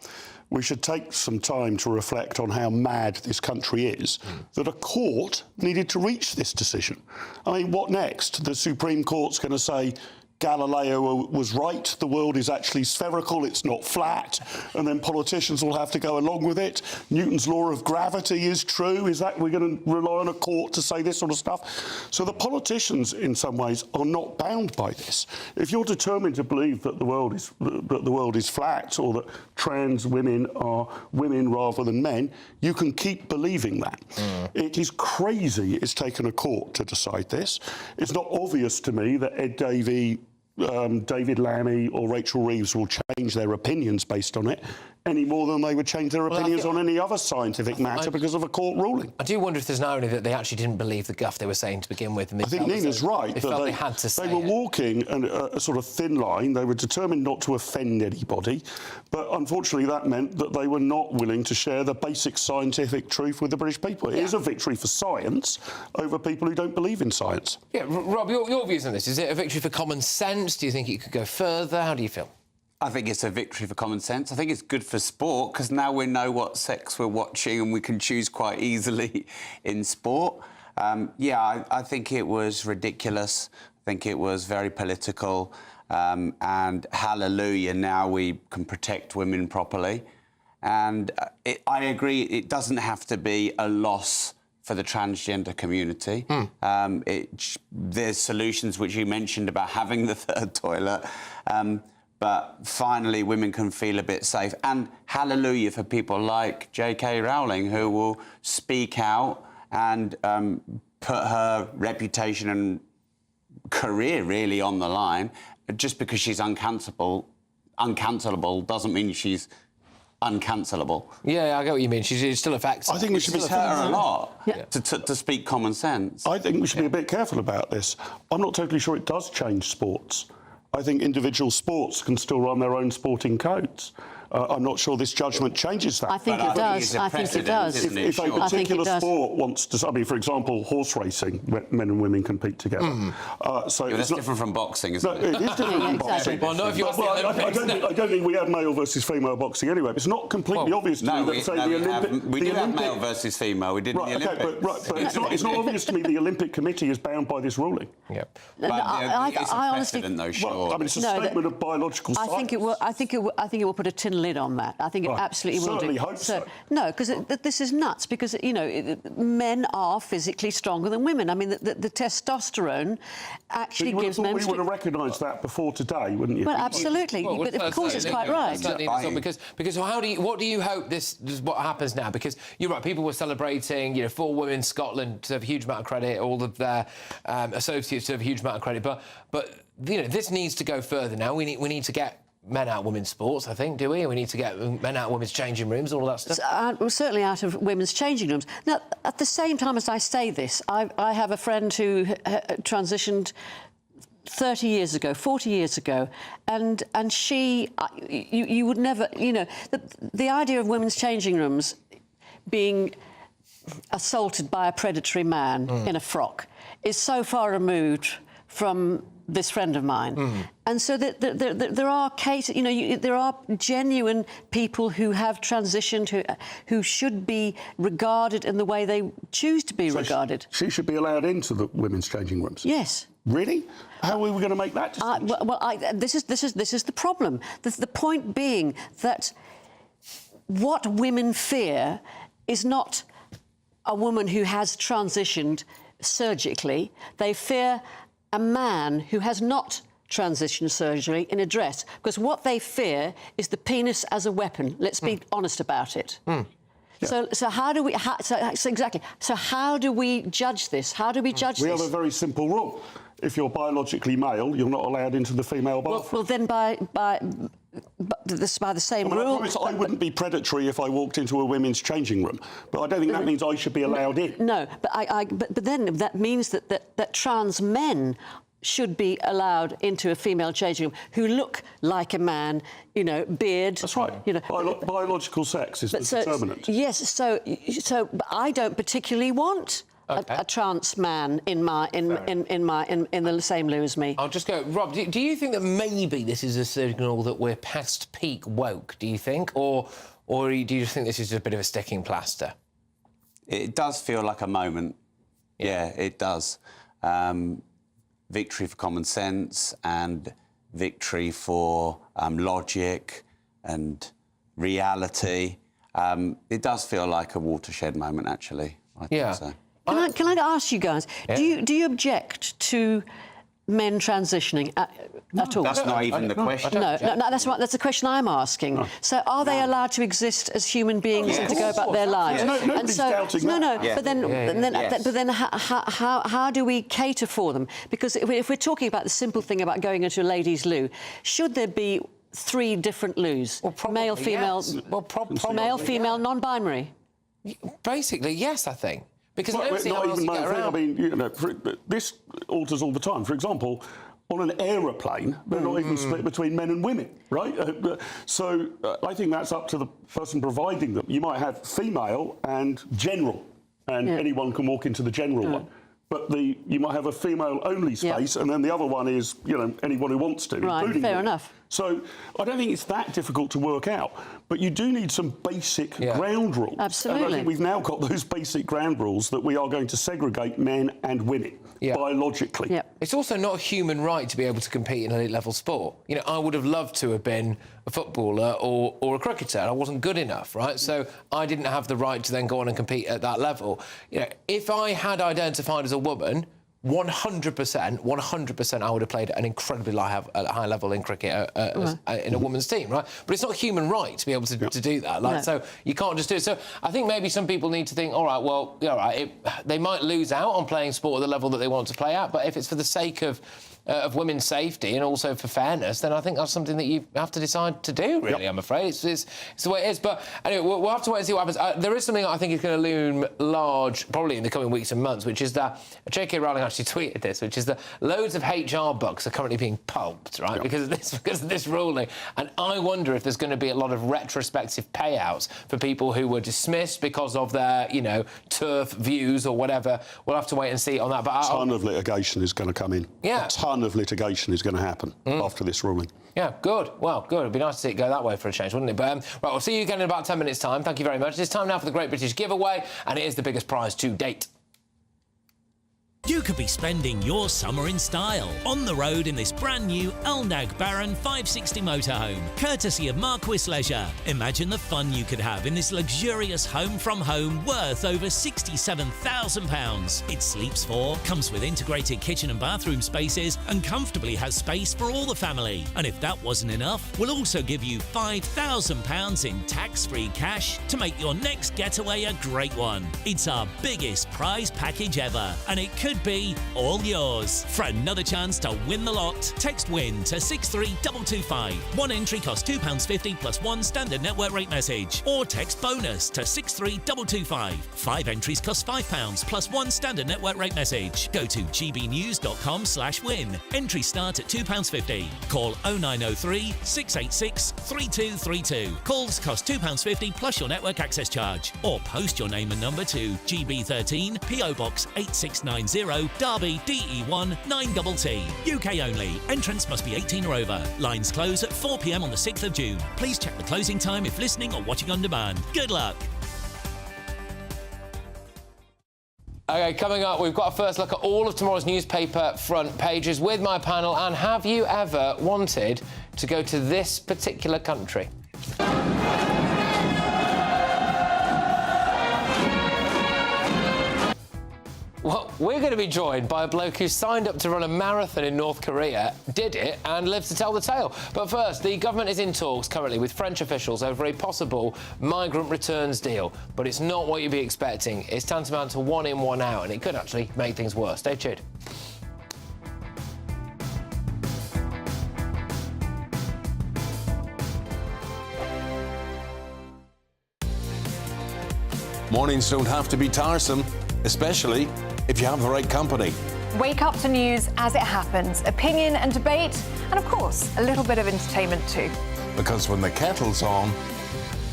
we should take some time to reflect on how mad this country is, that a court needed to reach this decision. I mean, what next? The Supreme Court's going to say Galileo was right, the world is actually spherical, it's not flat, and then politicians will have to go along with it. Newton's law of gravity is true. Is that we're going to rely on a court to say this sort of stuff? So the politicians, in some ways, are not bound by this. If you're determined to believe that the world is flat, or that trans women are women rather than men, you can keep believing that. It is crazy it's taken a court to decide this. It's not obvious to me that Ed Davey, David Lammy or Rachel Reeves will change their opinions based on it any more than they would change their opinions on any other scientific matter because of a court ruling. I do wonder if there's an irony that they actually didn't believe the guff they were saying to begin with. And I think Nina's right. They felt they had to say They were walking a sort of thin line. They were determined not to offend anybody. But unfortunately, that meant that they were not willing to share the basic scientific truth with the British people. It is a victory for science over people who don't believe in science. Yeah, Rob, your views on this. Is it a victory for common sense? Do you think it could go further? How do you feel? I think it's a victory for common sense. I think it's good for sport because now we know what sex we're watching and we can choose quite easily in sport. I think it was ridiculous. I think it was very political. And hallelujah, now we can protect women properly. And I agree, it doesn't have to be a loss for the transgender community. There's solutions which you mentioned about having the third toilet. But finally, women can feel a bit safe. And hallelujah for people like J.K. Rowling, who will speak out and put her reputation and career really on the line. Just because she's uncancelable doesn't mean she's uncancelable. Yeah, I get what you mean. She's still affected. I think we should be her a lot to speak common sense. I think we should be a bit careful about this. I'm not totally sure it does change sports. I think individual sports can still run their own sporting codes. I'm not sure this judgment changes that. I think it does. I think it does. If a particular sport wants to, I mean, for example, horse racing, men and women compete together. So that's different from boxing, isn't it? It is different from boxing. Well, not if you watch the Olympics. I don't think we have male versus female boxing anyway. But it's not completely obvious to me that, say, the Olympic... We do have male versus female. We did in the Olympics. But it's not obvious to me the Olympic Committee is bound by this ruling. Yeah. But it's a precedent, though, sure. I mean, it's a statement of biological science. I think it will put a tin lid on that. I think it absolutely will do. Certainly hope so. No, because this is nuts. Because men are physically stronger than women. I mean, the testosterone actually gives men. We would have recognised that before today, wouldn't you? Well, absolutely. But of course, it's quite right. Because what do you hope this what happens now? Because you're right. People were celebrating. 4 women. Scotland deserve a huge amount of credit. All of their associates deserve a huge amount of credit. But this needs to go further now. We need to get men out of women's sports, I think, do we? We need to get men out of women's changing rooms, all of that stuff. Certainly out of women's changing rooms. Now, at the same time as I say this, I have a friend who transitioned 30 years ago, 40 years ago, and she, you would never, the idea of women's changing rooms being assaulted by a predatory man in a frock is so far removed from this friend of mine. And so there are cases, there are genuine people who have transitioned, who should be regarded in the way they choose to be regarded. She should be allowed into the women's changing rooms? Yes. Really? How are we going to make that decision? This is the problem. The point being that what women fear is not a woman who has transitioned surgically. They fear a man who has not transitioned surgery in a dress, because what they fear is the penis as a weapon. Let's be honest about it. Yeah. So how do we? So how do we judge this? How do we judge this? We have a very simple rule: if you're biologically male, you're not allowed into the female bathroom. Well, then by the same rule. I promise I wouldn't be predatory if I walked into a women's changing room, but I don't think that means I should be allowed in. No, but then that means that trans men should be allowed into a female changing room who look like a man, beard. That's right. Biological sex is the determinant. Yes. So but I don't particularly want a trans man in the same loo as me. I'll just go, Rob. Do you think that maybe this is a signal that we're past peak woke? Do you think, or do you think this is a bit of a sticking plaster? It does feel like a moment. Yeah, it does. Victory for common sense and victory for logic and reality. It does feel like a watershed moment, actually. I think so. Can I ask you guys, do you object to men transitioning at all? That's not even the question. No, that's the question I'm asking. No. So are they allowed to exist as human beings and to go about their lives? Nobody's doubting that. But then how do we cater for them? Because if we're talking about the simple thing about going into a ladies' loo, should there be 3 different loos? Male, female, male, female, non-binary? Basically, yes, I think. Because I don't see not how else even you get around. I mean, this alters all the time. For example, on an aeroplane, they're not even split between men and women, right? So I think that's up to the person providing them. You might have female and general, and anyone can walk into the general one. But you might have a female-only space, and then the other one is, anyone who wants to, including fair women. enough. So I don't think it's that difficult to work out, but you do need some basic ground rules. Absolutely. And I think we've now got those basic ground rules that we are going to segregate men and women biologically. Yeah. It's also not a human right to be able to compete in elite-level sport. I would have loved to have been a footballer or a cricketer. I wasn't good enough, right? So I didn't have the right to then go on and compete at that level. If I had identified as a woman, 100%, I would have played at an incredibly high level in cricket in a woman's team, right? But it's not a human right to be able to do that. Like, so you can't just do it. So I think maybe some people need to think, all right, well, they might lose out on playing sport at the level that they want to play at, but if it's for the sake of women's safety and also for fairness, then I think that's something that you have to decide to do, really, I'm afraid. It's the way it is. But anyway, we'll have to wait and see what happens. There is something I think is going to loom large, probably in the coming weeks and months, which is that J.K. Rowling actually tweeted this, which is that loads of HR books are currently being pulped, right, because of this ruling. And I wonder if there's going to be a lot of retrospective payouts for people who were dismissed because of their, turf views or whatever. We'll have to wait and see on that. But a ton of litigation is going to come in. Yeah. A ton of litigation is going to happen after this ruling. Yeah, good. Well, good. It'd be nice to see it go that way for a change, wouldn't it? But, right, we'll see you again in about 10 minutes' time. Thank you very much. It's time now for the Great British Giveaway, and it is the biggest prize to date. You could be spending your summer in style, on the road in this brand new Elnag Baron 560 motorhome, courtesy of Marquis Leisure. Imagine the fun you could have in this luxurious home from home worth over £67,000. It sleeps 4, comes with integrated kitchen and bathroom spaces, and comfortably has space for all the family. And if that wasn't enough, we'll also give you £5,000 in tax-free cash to make your next getaway a great one. It's our biggest prize package ever, and it could be all yours. For another chance to win the lot, text WIN to 63225. One entry costs £2.50 plus one standard network rate message. Or text BONUS to 63225. 5 entries cost £5 plus one standard network rate message. Go to gbnews.com/win. Entries start at £2.50. Call 0903 686 3232. Calls cost £2.50 plus your network access charge. Or post your name and number to GB13 PO Box 8690 Derby DE1 9TT. UK only. Entrance must be 18 or over. Lines close at 4 p.m. on the 6th of June. Please check the closing time if listening or watching on demand. Good luck. OK, coming up, we've got a first look at all of tomorrow's newspaper front pages with my panel. And have you ever wanted to go to this particular country? Well, we're going to be joined by a bloke who signed up to run a marathon in North Korea, did it, and lives to tell the tale. But first, the government is in talks currently with French officials over a possible migrant returns deal. But it's not what you'd be expecting. It's tantamount to 1 in, 1 out, and it could actually make things worse. Stay tuned. Mornings don't have to be tiresome, especially if you have the right company. Wake up to news as it happens, opinion and debate, and of course, a little bit of entertainment too. Because when the kettle's on,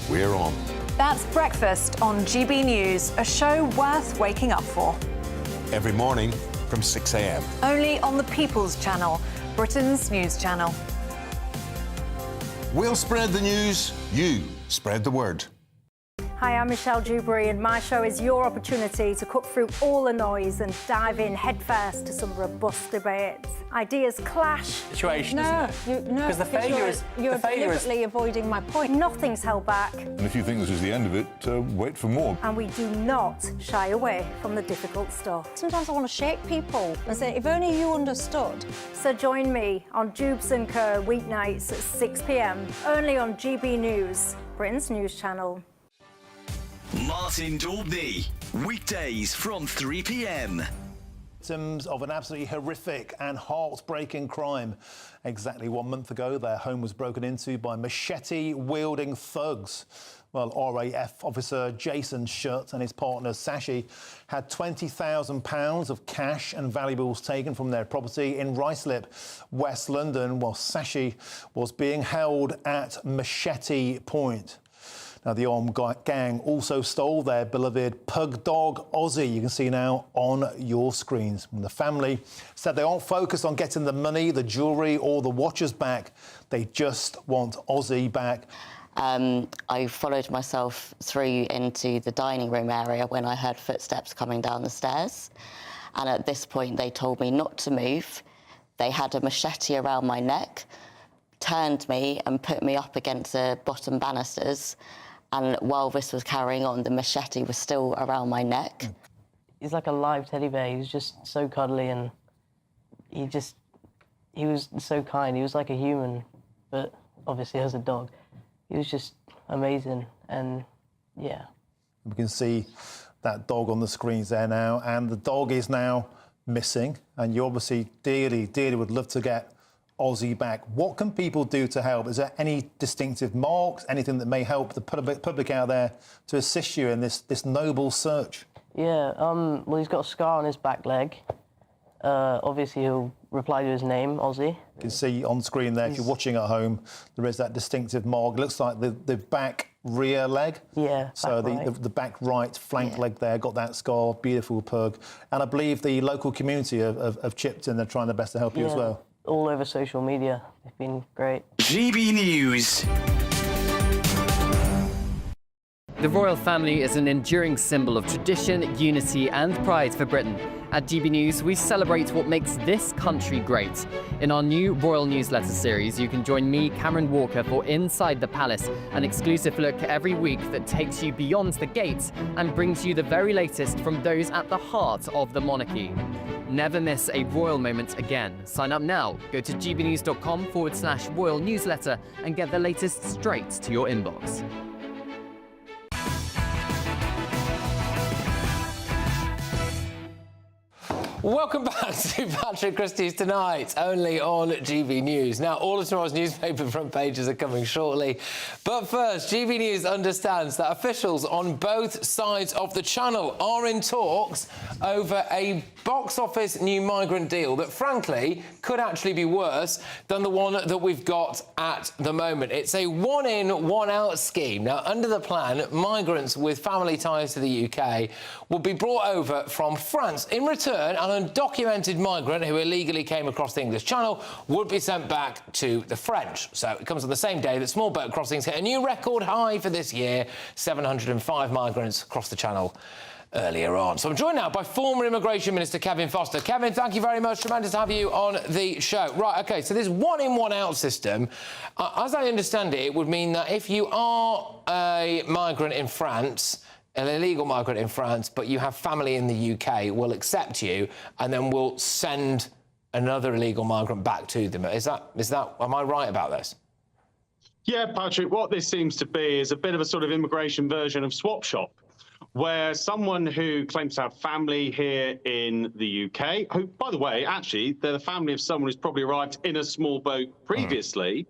we're on. That's Breakfast on GB News, a show worth waking up for. Every morning from 6 a.m. Only on the People's Channel, Britain's news channel. We'll spread the news, you spread the word. Hi, I'm Michelle Dewberry, and my show is your opportunity to cut through all the noise and dive in headfirst to some robust debates. Ideas clash. Situation, Because the failure is... You're deliberately avoiding my point. Nothing's held back. And if you think this is the end of it, wait for more. And we do not shy away from the difficult stuff. Sometimes I want to shake people and say, if only you understood. So join me on Dubes & Co. weeknights at 6 p.m, only on GB News, Britain's news channel. Martin Daubney, weekdays from 3 p.m. Victims of an absolutely horrific and heartbreaking crime. Exactly 1 month ago, their home was broken into by machete-wielding thugs. Well, RAF officer Jason Shutt and his partner Sashi had £20,000 of cash and valuables taken from their property in Ruislip, West London, while Sashi was being held at Machete Point. Now, the armed gang also stole their beloved pug dog, Ozzy. You can see now on your screens. And the family said they aren't focused on getting the money, the jewellery or the watches back. They just want Ozzy back. I followed myself through into the dining room area when I heard footsteps coming down the stairs. And at this point, they told me not to move. They had a machete around my neck, turned me and put me up against the bottom banisters. And while this was carrying on, the machete was still around my neck. he's like a live teddy bear. He was just so cuddly, and he was so kind. He was like a human, but obviously as a dog. He was just amazing, and yeah. We can see that dog on the screens there now, and the dog is now missing, and you obviously dearly would love to get Ozzy back. What can people do to help? Is there any distinctive marks, anything that may help the public out there to assist you in this noble search? Yeah, well, he's got a scar on his back leg. Obviously, he'll reply to his name, Ozzy. You can see on screen there, if you're watching at home, there is that distinctive mark. It looks like the back rear leg. Yeah, so the back right flank leg there, got that scar, beautiful pug. And I believe the local community have chipped in, they're trying their best to help you as well. All over social media. They've been great. GB News. The royal family is an enduring symbol of tradition, unity and pride for Britain. At GB News, we celebrate what makes this country great. In our new royal newsletter series, you can join me, Cameron Walker, for Inside the Palace, an exclusive look every week that takes you beyond the gates and brings you the very latest from those at the heart of the monarchy. Never miss a royal moment again. Sign up now. Go to gbnews.com/royal newsletter and get the latest straight to your inbox. Welcome back to Patrick Christys Tonight, only on GB News. Now, all of tomorrow's newspaper front pages are coming shortly. But first, GB News understands that officials on both sides of the channel are in talks over a box office new migrant deal that, frankly, could actually be worse than the one that we've got at the moment. It's a one-in, one-out scheme. Now, under the plan, migrants with family ties to the UK will be brought over from France. In return, an undocumented migrant who illegally came across the English Channel would be sent back to the French. So it comes on the same day that small boat crossings hit a new record high for this year, 705 migrants across the Channel earlier on. So I'm joined now by former Immigration Minister Kevin Foster. Kevin, thank you very much. Tremendous to have you on the show. Right, OK, so this one-in, one-out system, as I understand it, it would mean that if you are a migrant in France, an illegal migrant in France, but you have family in the UK, will accept you and then will send another illegal migrant back to them. Is that, am I right about this? Yeah, Patrick, what this seems to be is a bit of a sort of immigration version of Swap Shop, where someone who claims to have family here in the UK, who, by the way, actually, they're the family of someone who's probably arrived in a small boat previously,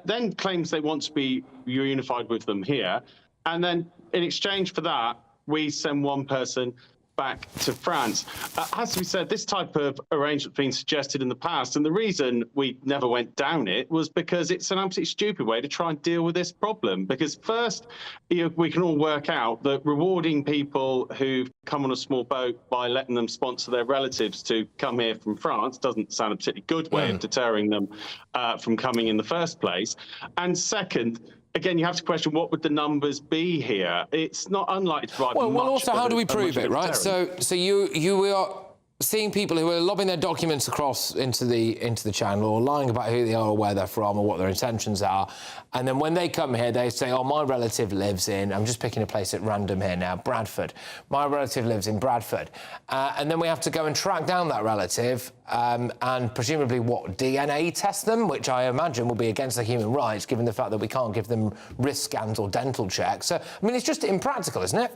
then claims they want to be reunified with them here. And then in exchange for that, we send one person back to France. Has to be said, this type of arrangement has been suggested in the past, and the reason we never went down it was because it's an absolutely stupid way to try and deal with this problem. Because first, we can all work out that rewarding people who've come on a small boat by letting them sponsor their relatives to come here from France doesn't sound a particularly good way of deterring them from coming in the first place. And second, again, you have to question what would the numbers be here. It's not unlikely to provide well, also, how do we prove it, right? So you are seeing people who are lobbing their documents across into the channel or lying about who they are or where they're from or what their intentions are, and then when they come here, they say, "Oh, my relative lives in," I'm just picking a place at random here now, Bradford. My relative lives in Bradford, and then we have to go and track down that relative and presumably DNA test them, which I imagine will be against their human rights, given the fact that we can't give them wrist scans or dental checks. So, I mean, it's just impractical, isn't it?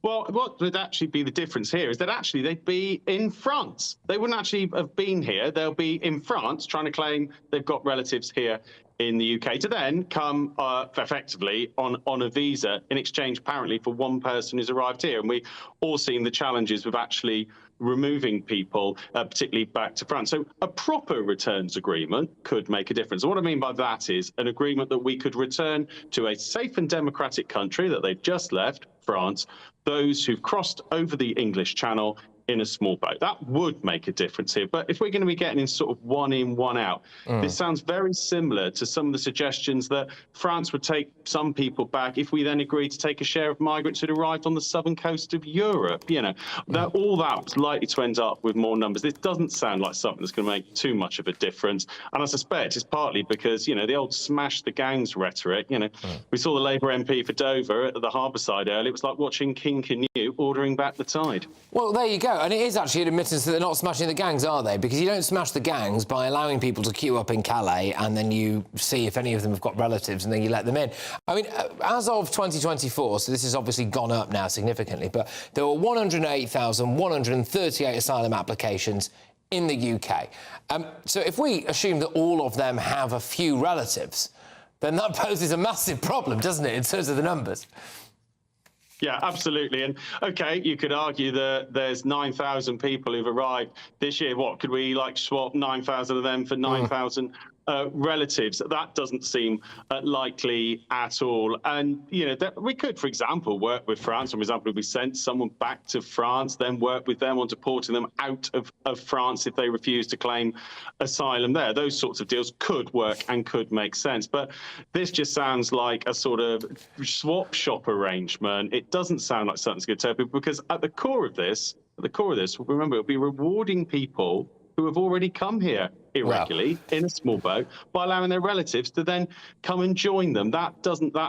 Well, what would actually be the difference here is that actually they'd be in France. They wouldn't actually have been here. They'll be in France trying to claim they've got relatives here in the UK to then come effectively on a visa in exchange, apparently, for one person who's arrived here. And we all seen the challenges with actually removing people, particularly back to France. So a proper returns agreement could make a difference. And what I mean by that is an agreement that we could return to a safe and democratic country that they've just left, France, those who've crossed over the English Channel in a small boat. That would make a difference here. But if we're going to be getting in sort of one in, one out, this sounds very similar to some of the suggestions that France would take some people back if we then agreed to take a share of migrants who'd arrived on the southern coast of Europe. You know, that all that was likely to end up with more numbers. This doesn't sound like something that's going to make too much of a difference. And I suspect it's partly because, you know, the old smash the gangs rhetoric, you know, we saw the Labour MP for Dover at the harbour side earlier. It was like watching King Canute ordering back the tide. Well, there you go. And it is actually an admittance that they're not smashing the gangs, are they? Because you don't smash the gangs by allowing people to queue up in Calais and then you see if any of them have got relatives and then you let them in. I mean, as of 2024, so this has obviously gone up now significantly, but there were 108,138 asylum applications in the UK. So if we assume that all of them have a few relatives, then that poses a massive problem, doesn't it, in terms of the numbers? Yeah, absolutely. And OK, you could argue that there's 9,000 people who've arrived this year. What, could we like swap 9,000 of them for 9,000 relatives? That doesn't seem likely at all. And, you know, that we could, for example, work with France. For example, if we sent someone back to France, then work with them on deporting them out of France if they refuse to claim asylum there. Those sorts of deals could work and could make sense. But this just sounds like a sort of swap shop arrangement. It doesn't sound like something's going to turn people, because at the core of this, remember, it'll be rewarding people who have already come here irregularly in a small boat by allowing their relatives to then come and join them. That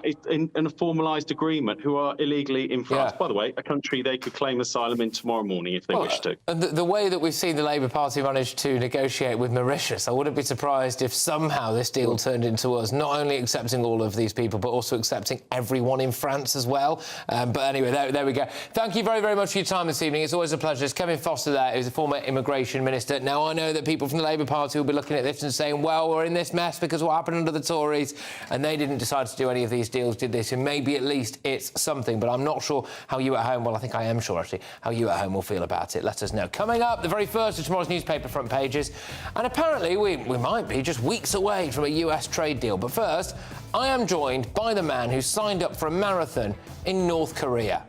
is in a formalised agreement who are illegally in France. By the way, a country they could claim asylum in tomorrow morning if they wish to. And the way that we've seen the Labour Party manage to negotiate with Mauritius, I wouldn't be surprised if somehow this deal turned into us not only accepting all of these people, but also accepting everyone in France as well. But anyway, there we go. Thank you very, very much for your time this evening. It's always a pleasure. It's Kevin Foster there, who's a former immigration minister. Now, I know that people from the Labour Party will be looking at this and saying, well, we're in this mess because what happened under the Tories, and they didn't decide to do any of these deals, did this, and maybe at least it's something. But I'm not sure how you at home, well, I think I am sure, actually, how you at home will feel about it. Let us know. Coming up, the very first of tomorrow's newspaper front pages, and apparently we might be just weeks away from a US trade deal. But first, I am joined by the man who signed up for a marathon in North Korea.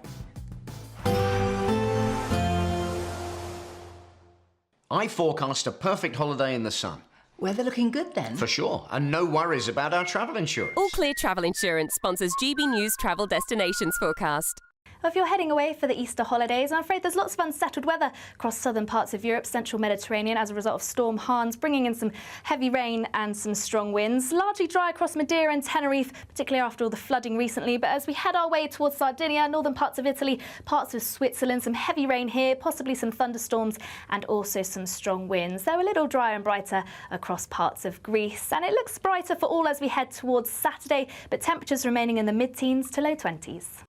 I forecast a perfect holiday in the sun. Weather looking good then? For sure, and no worries about our travel insurance. All Clear Travel Insurance sponsors GBNews Travel Destinations Forecast. If you're heading away for the Easter holidays, I'm afraid there's lots of unsettled weather across southern parts of Europe, central Mediterranean, as a result of Storm Hans, bringing in some heavy rain and some strong winds. Largely dry across Madeira and Tenerife, particularly after all the flooding recently. But as we head our way towards Sardinia, northern parts of Italy, parts of Switzerland, some heavy rain here, possibly some thunderstorms and also some strong winds. They're a little drier and brighter across parts of Greece. And it looks brighter for all as we head towards Saturday, but temperatures remaining in the mid-teens to low 20s.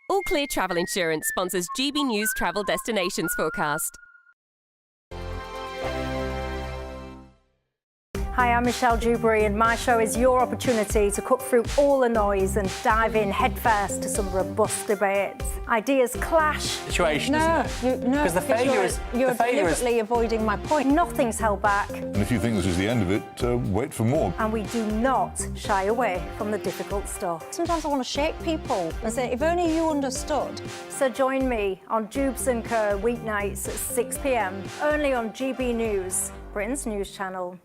All Clear Travel Insurance sponsors GBNews Travel Destinations Forecast. Hi, I'm Michelle Dewberry, and my show is your opportunity to cut through all the noise and dive in headfirst to some robust debates. Ideas clash. Situation, isn't it? Because the failure is... You're deliberately avoiding my point. Nothing's held back. And if you think this is the end of it, wait for more. And we do not shy away from the difficult stuff. Sometimes I want to shake people and say, if only you understood. So join me on Dewberry and Co weeknights at 6 p.m, only on GB News, Britain's news channel.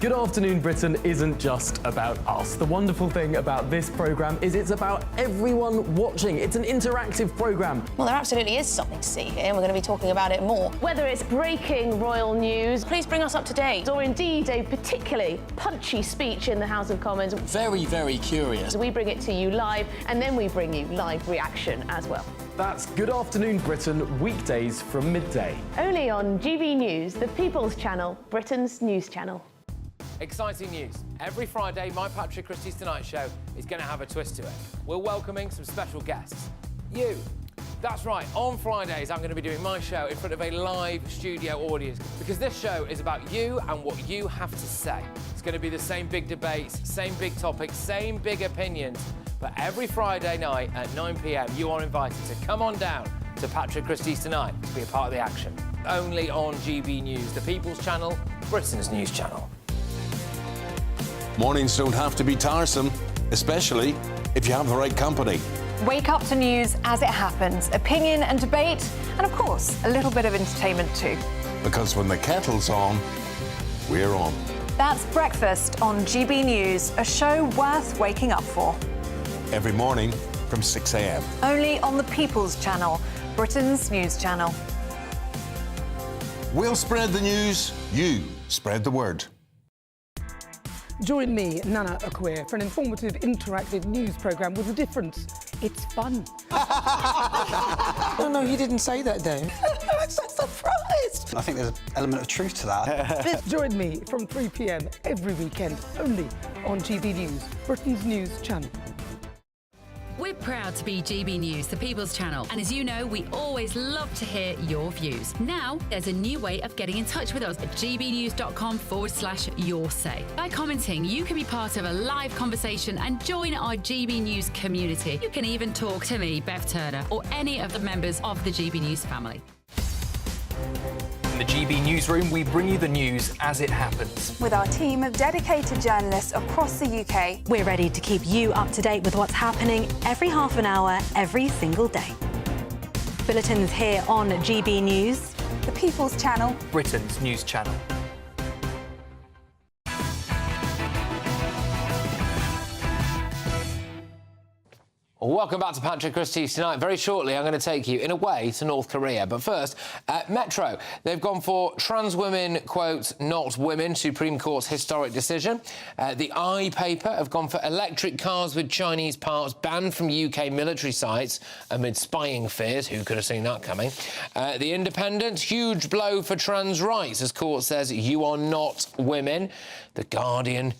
Good Afternoon Britain isn't just about us. The wonderful thing about this programme is it's about everyone watching. It's an interactive programme. Well, there absolutely is something to see here, and we're going to be talking about it more. Whether it's breaking royal news, please bring us up to date. Or indeed a particularly punchy speech in the House of Commons. Very, very curious. We bring it to you live, and then we bring you live reaction as well. That's Good Afternoon Britain, weekdays from midday. Only on GB News, the People's Channel, Britain's news channel. Exciting news. Every Friday, my Christys Tonight show is going to have a twist to it. We're welcoming some special guests. You. That's right, on Fridays I'm going to be doing my show in front of a live studio audience, because this show is about you and what you have to say. It's going to be the same big debates, same big topics, same big opinions, but every Friday night at 9 p.m. you are invited to come on down to Christys Tonight to be a part of the action. Only on GB News, the People's Channel, Britain's news channel. Mornings don't have to be tiresome, especially if you have the right company. Wake up to news as it happens, opinion and debate, and of course, a little bit of entertainment too. Because when the kettle's on, we're on. That's Breakfast on GB News, a show worth waking up for. Every morning from 6 a.m. Only on the People's Channel, Britain's news channel. We'll spread the news, you spread the word. Join me, Nana Akwe, for an informative, interactive news programme with a difference. It's fun. No, he didn't say that, Dave. I'm so surprised. I think there's an element of truth to that. Join me from 3 p.m. every weekend, only on GB News, Britain's news channel. We're proud to be GB News, the People's Channel. And as you know, we always love to hear your views. Now, there's a new way of getting in touch with us at gbnews.com/yoursay. By commenting, you can be part of a live conversation and join our GB News community. You can even talk to me, Bev Turner, or any of the members of the GB News family. In the GB Newsroom, we bring you the news as it happens. With our team of dedicated journalists across the UK. We're ready to keep you up to date with what's happening every half an hour, every single day. Bulletins here on GB News. The People's Channel. Britain's news channel. Welcome back to Patrick Christys Tonight. Very shortly, I'm going to take you, in a way, to North Korea. But first, Metro. They've gone for trans women, quote, not women, Supreme Court's historic decision. The I paper have gone for electric cars with Chinese parts banned from UK military sites amid spying fears. Who could have seen that coming? The Independent, huge blow for trans rights, as court says you are not women. The Guardian,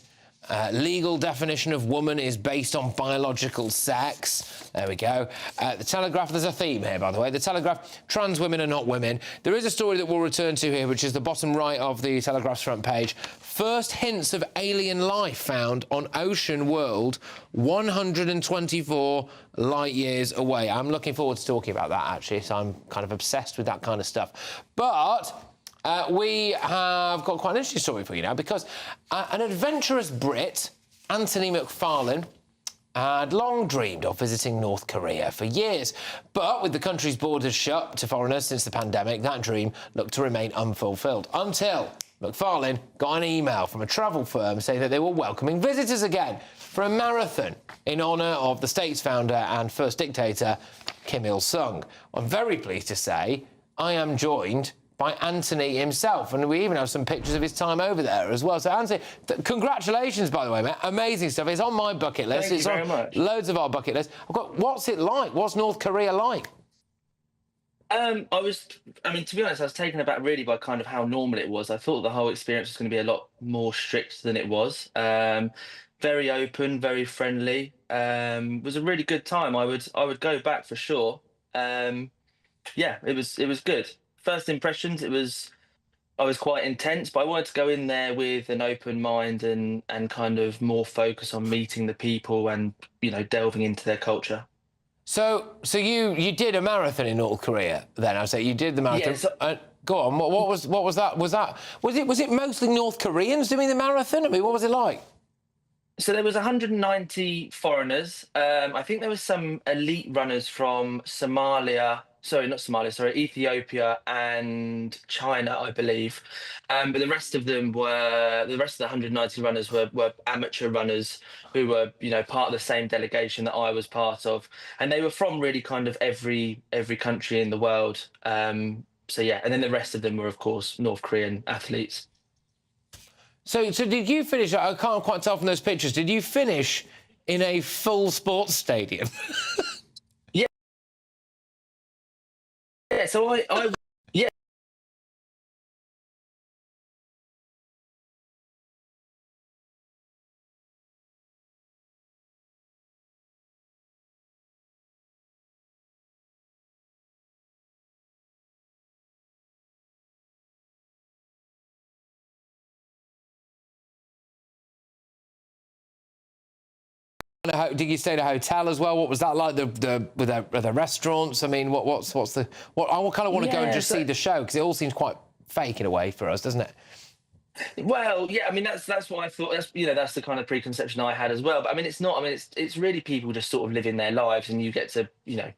legal definition of woman is based on biological sex. There we go. The Telegraph, there's a theme here, by the way. The Telegraph, trans women are not women. There is a story that we'll return to here, which is the bottom right of the Telegraph's front page. First hints of alien life found on Ocean World, 124 light years away. I'm looking forward to talking about that, actually, so I'm kind of obsessed with that kind of stuff. But we have got quite an interesting story for you now, because an adventurous Brit, Anthony McFarlane, had long dreamed of visiting North Korea for years. But with the country's borders shut to foreigners since the pandemic, that dream looked to remain unfulfilled. Until McFarlane got an email from a travel firm saying that they were welcoming visitors again for a marathon in honour of the state's founder and first dictator, Kim Il-sung. I'm very pleased to say I am joined by Anthony himself, and we even have some pictures of his time over there as well. So, Anthony, congratulations, by the way, mate. Amazing stuff. It's on my bucket list. Thank you very much. Loads of our bucket list. What's it like? What's North Korea like? I mean, to be honest, I was taken aback really by kind of how normal it was. I thought the whole experience was going to be a lot more strict than it was. Very open, very friendly. It was a really good time. I would go back for sure. Yeah, it was good. First impressions, I was quite intense, but I wanted to go in there with an open mind and kind of more focus on meeting the people and, you know, delving into their culture. So you did a marathon in North Korea then? I say you did the marathon. Yeah, go on. What was that? Was it mostly North Koreans doing the marathon? I mean, what was it like? So there was 190 foreigners. I think there was some elite runners from Ethiopia and China, I believe. But the rest of the 190 runners were amateur runners who were, you know, part of the same delegation that I was part of. And they were from really kind of every country in the world. So yeah, and then the rest of them were, of course, North Korean athletes. So did you finish, I can't quite tell from those pictures, did you finish in a full sports stadium? Yeah. Yeah, so yeah. Did you stay at a hotel as well? What was that like? Were the restaurants? I mean, what I kind of want to go and just see the show, because it all seems quite fake in a way for us, doesn't it? Well, yeah, I mean that's what I thought. That's the kind of preconception I had as well. But I mean, it's not. I mean, it's really people just sort of living their lives, and you get to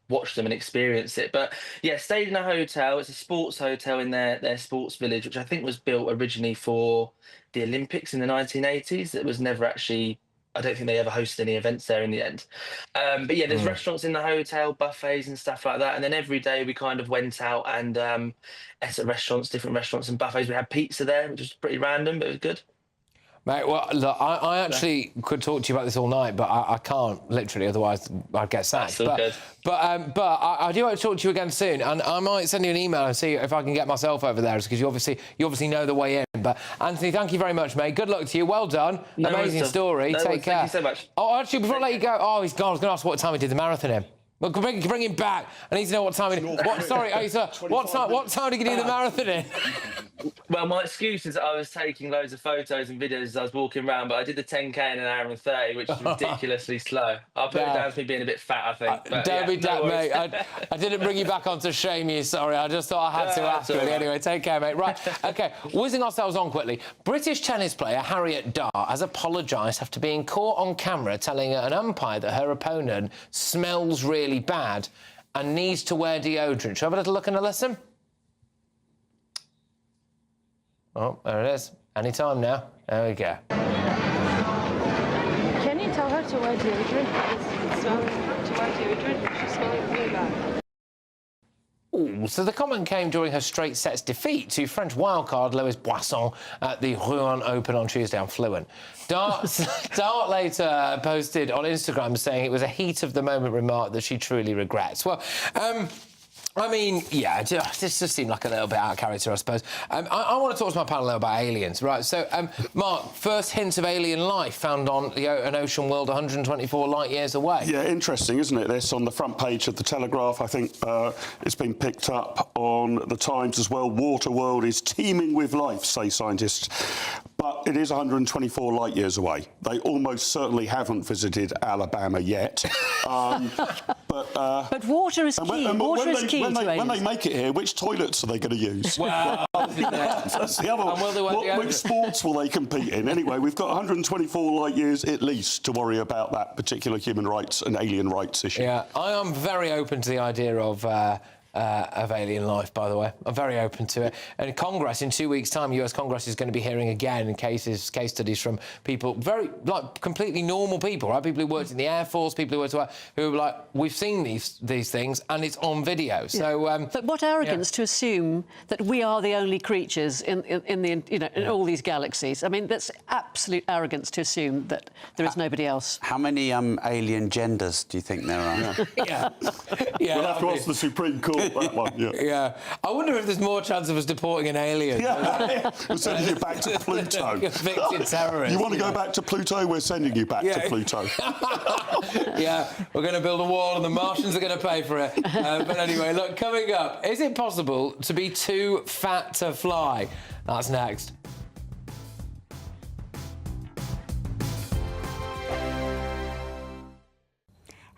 watch them and experience it. But yeah, stayed in a hotel. It's a sports hotel in their sports village, which I think was built originally for the Olympics in the 1980s. It was never actually. I don't think they ever hosted any events there in the end. But yeah, there's restaurants in the hotel, buffets and stuff like that. And then every day we kind of went out and ate at restaurants, different restaurants and buffets. We had pizza there, which was pretty random, but it was good. Mate, well, look, I actually could talk to you about this all night, but I can't, literally, otherwise I'd get sacked. But I do want to talk to you again soon, and I might send you an email and see if I can get myself over there, because you obviously know the way in. But, Anthony, thank you very much, mate. Good luck to you. Well done. No Amazing story. Take care. Thank you so much. Oh, actually, before I let you go, he's gone. I was going to ask what time he did the marathon in. Well, bring him back. I need to know what time he did. What time did he do the marathon in? Well, my excuse is I was taking loads of photos and videos as I was walking around, but I did the 10K in an hour and 30, which is ridiculously slow. I'll put it down to me being a bit fat, I think. But, don't be that, mate. I didn't bring you back on to shame you, sorry. I just thought I had to ask you. Anyway, take care, mate. Right, OK, whizzing ourselves on quickly. British tennis player Harriet Dart has apologised after being caught on camera telling an umpire that her opponent smells really bad and needs to wear deodorant. Shall we have a little look and a listen? Oh, there it is. Any time now. There we go. Can you tell her to wear deodorant? To wear deodorant? She's smelling really bad. Ooh, so the comment came during her straight sets defeat to French wildcard Louis Boisson at the Rouen Open on Tuesday. I'm fluent. Dart later posted on Instagram saying it was a heat-of-the-moment remark that she truly regrets. Well, I mean, yeah, this just seemed like a little bit out of character, I suppose. I want to talk to my panel about aliens, right? So, Mark, first hints of alien life found on an ocean world 124 light years away. Yeah, interesting, isn't it? This on the front page of the Telegraph. I think it's been picked up on the Times as well. Water world is teeming with life, say scientists. But it is 124 light years away. They almost certainly haven't visited Alabama yet. But water is key. Water is key. When they make it here, which toilets are they going to use? Well, that's the other. Which sports will they compete in? Anyway, we've got 124 light years at least to worry about that particular human rights and alien rights issue. Yeah, I am very open to the idea of alien life, by the way. I'm very open to it. And Congress, in 2 weeks' time, US Congress is going to be hearing again case studies from people, completely normal people, right? People who worked in the Air Force, people who were like, we've seen these things, and it's on video. Yeah. So, but what arrogance to assume that we are the only creatures in all these galaxies. I mean, that's absolute arrogance to assume that there is nobody else. How many alien genders do you think there are? Yeah. We'll have to ask the Supreme Court. That one, yeah. I wonder if there's more chance of us deporting an alien. Yeah. We're sending you back to Pluto. Convicted terrorist. You want to go back to Pluto? We're sending you back to Pluto. Yeah, we're going to build a wall and the Martians are going to pay for it. But anyway, look, coming up, is it possible to be too fat to fly? That's next.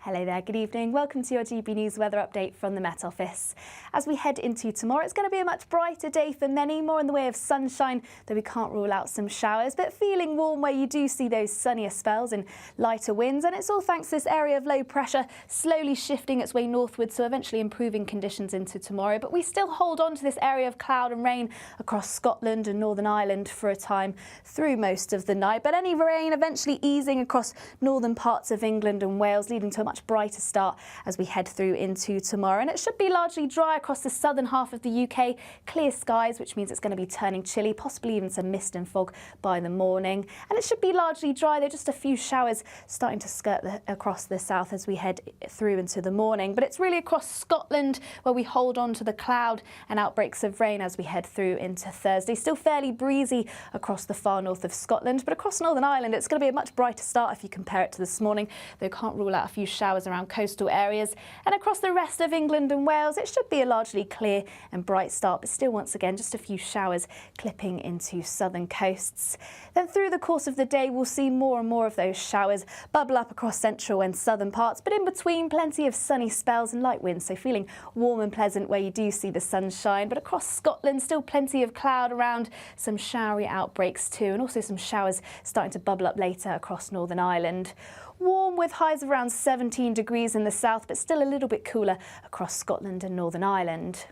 Hello there, good evening. Welcome to your GB News weather update from the Met Office. As we head into tomorrow, it's going to be a much brighter day for many, more in the way of sunshine, though we can't rule out some showers, but feeling warm where you do see those sunnier spells and lighter winds. And it's all thanks to this area of low pressure slowly shifting its way northwards, so eventually improving conditions into tomorrow. But we still hold on to this area of cloud and rain across Scotland and Northern Ireland for a time through most of the night. But any rain eventually easing across northern parts of England and Wales, leading to a much brighter start as we head through into tomorrow. And it should be largely dry across the southern half of the UK. Clear skies, which means it's going to be turning chilly, possibly even some mist and fog by the morning. And it should be largely dry, though just a few showers starting to skirt across the south as we head through into the morning. But it's really across Scotland where we hold on to the cloud and outbreaks of rain as we head through into Thursday. Still fairly breezy across the far north of Scotland, but across Northern Ireland it's going to be a much brighter start if you compare it to this morning, though can't rule out a few showers showers around coastal areas. And across the rest of England and Wales, it should be a largely clear and bright start, but still, once again, just a few showers clipping into southern coasts. Then through the course of the day, we'll see more and more of those showers bubble up across central and southern parts, but in between, plenty of sunny spells and light winds, so feeling warm and pleasant where you do see the sunshine. But across Scotland, still plenty of cloud around, some showery outbreaks too, and also some showers starting to bubble up later across Northern Ireland. Warm with highs of around 17 degrees in the south, but still a little bit cooler across Scotland and Northern Ireland.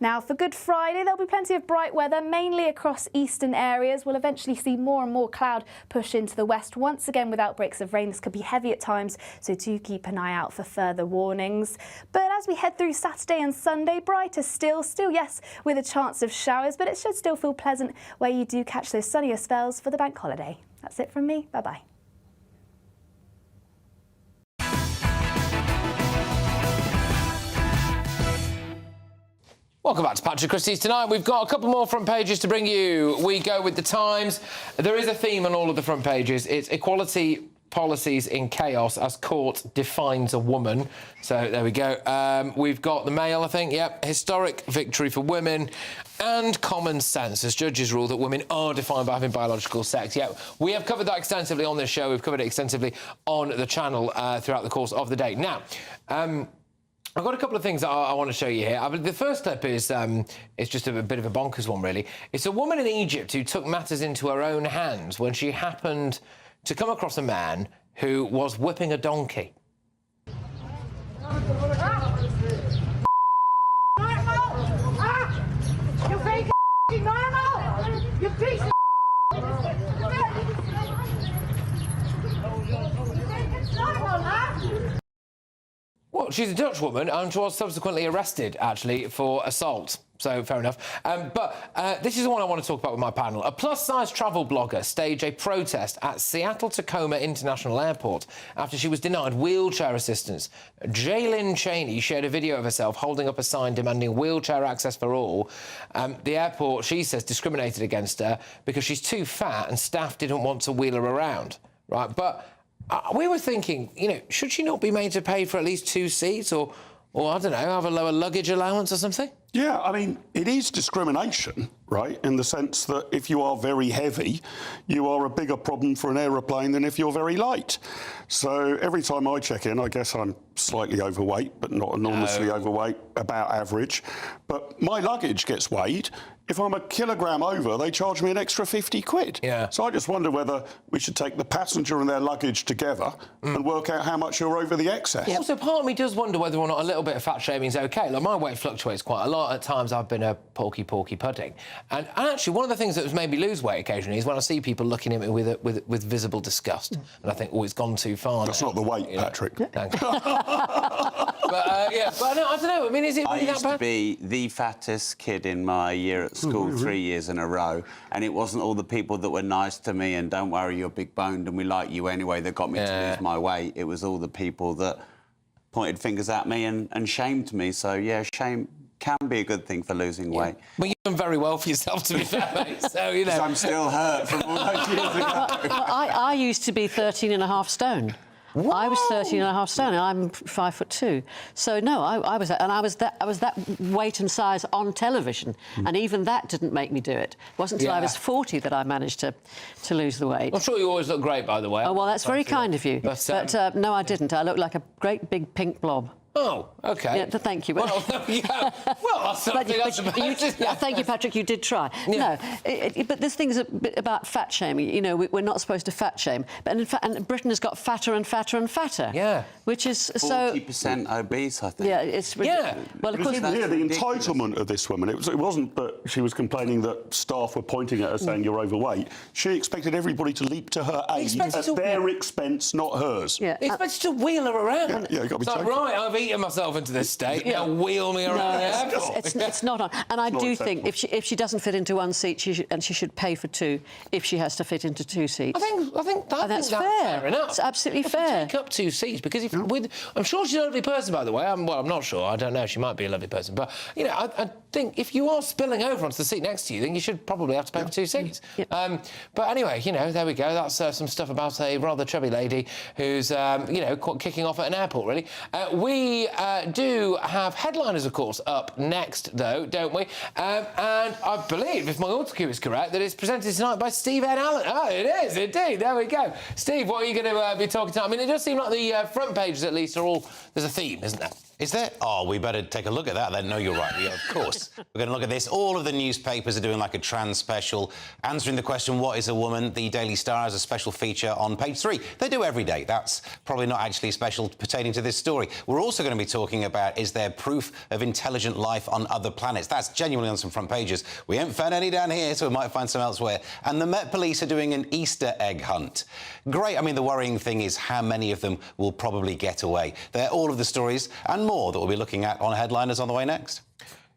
Now, for Good Friday, there'll be plenty of bright weather, mainly across eastern areas. We'll eventually see more and more cloud push into the west, once again with outbreaks of rain. This could be heavy at times, so do keep an eye out for further warnings. But as we head through Saturday and Sunday, brighter still, yes, with a chance of showers, but it should still feel pleasant where you do catch those sunnier spells for the bank holiday. That's it from me. Bye-bye. Welcome back to Patrick Christys Tonight. We've got a couple more front pages to bring you. We go with the Times. There is a theme on all of the front pages. It's equality policies in chaos as court defines a woman. So there we go. We've got the Mail, I think. Yep. Historic victory for women and common sense as judges rule that women are defined by having biological sex. Yeah, we have covered that extensively on this show. We've covered it extensively on the channel throughout the course of the day. Now, I've got a couple of things that I want to show you here. The first clip is it's just a bit of a bonkers one, really. It's a woman in Egypt who took matters into her own hands when she happened to come across a man who was whipping a donkey. Well, she's a Dutch woman and was subsequently arrested, actually, for assault. So, fair enough. But this is the one I want to talk about with my panel. A plus-size travel blogger staged a protest at Seattle-Tacoma International Airport after she was denied wheelchair assistance. Jaylyn Cheney shared a video of herself holding up a sign demanding wheelchair access for all. The airport, she says, discriminated against her because she's too fat and staff didn't want to wheel her around. Right, but we were thinking, you know, should she not be made to pay for at least 2 seats or I don't know, have a lower luggage allowance or something? Yeah, I mean, it is discrimination, right, in the sense that if you are very heavy, you are a bigger problem for an aeroplane than if you're very light. So every time I check in, I guess I'm slightly overweight, but not enormously overweight, about average. But my luggage gets weighed. If I'm a kilogram over, they charge me an extra 50 quid. Yeah. So I just wonder whether we should take the passenger and their luggage together and work out how much you're over the excess. Yeah. Also, part of me does wonder whether or not a little bit of fat shaming is OK. Like, my weight fluctuates quite a lot. At times, I've been a porky pudding. And actually, one of the things that has made me lose weight occasionally is when I see people looking at me with visible disgust. And I think, oh, it's gone too far. That's not the weight, Patrick. Thanks. Yeah, but I don't know. I mean, is it really that bad? I used to be the fattest kid in my year at school 3 years in a row, and it wasn't all the people that were nice to me and don't worry, you're big boned and we like you anyway that got me to lose my weight. It was all the people that pointed fingers at me and shamed me. So yeah, shame can be a good thing for losing weight. Well, you've done very well for yourself, to be fair, mate. So, you know. I'm still hurt from all those years ago. I used to be 13.5 stone. Whoa. I was 13.5 stone, and I'm 5'2". So no, I was that, and I was that weight and size on television, and even that didn't make me do it. It wasn't until I was 40 that I managed to lose the weight. I'm sure you always look great, by the way. Oh well, that's very kind of you. But no, I didn't. I looked like a great big pink blob. Oh, OK. Yeah, thank you. Well, yeah. Well, that's something thank you, Patrick, you did try. Yeah. No, but this thing's a bit about fat shaming. You know, we're not supposed to fat shame. But in fact, and Britain has got fatter and fatter and fatter. Yeah. Which is so... 40% obese, I think. Yeah, it's... Yeah. Well, of course... the entitlement of this woman, it wasn't that she was complaining that staff were pointing at her saying you're overweight. She expected everybody to leap to her aid at their expense, not hers. Yeah. Expected to wheel her around. Yeah, you've got to be joking. Right, I've eaten myself into this state. Now wheel me around the airport. It's not on. And I do think if she doesn't fit into one seat, she should pay for 2 if she has to fit into 2 seats. I think that's fair enough. It's absolutely fair. Take up 2 seats because I'm sure she's a lovely person, by the way. I'm not sure. I don't know. She might be a lovely person, but you know, I think if you are spilling over onto the seat next to you, then you should probably have to pay for 2 seats. But anyway, you know, there we go. That's some stuff about a rather chubby lady who's, you know, kicking off at an airport, really. We do have headliners, of course, up next, though, don't we? And I believe, if my autocue is correct, that it's presented tonight by Steve N. Allen. Oh, it is, indeed. There we go. Steve, what are you going to be talking to? I mean, it does seem like the front pages, at least, are all... There's a theme, isn't there? Is there? Oh, we better take a look at that then. No, you're right. Yeah, of course. We're going to look at this. All of the newspapers are doing like a trans special, answering the question, what is a woman? The Daily Star has a special feature on page 3. They do every day. That's probably not actually special pertaining to this story. We're also going to be talking about, is there proof of intelligent life on other planets? That's genuinely on some front pages. We haven't found any down here, so we might find some elsewhere. And the Met Police are doing an Easter egg hunt. Great. I mean, the worrying thing is how many of them will probably get away. They're all of the stories and more that we'll be looking at on Headliners on the way next.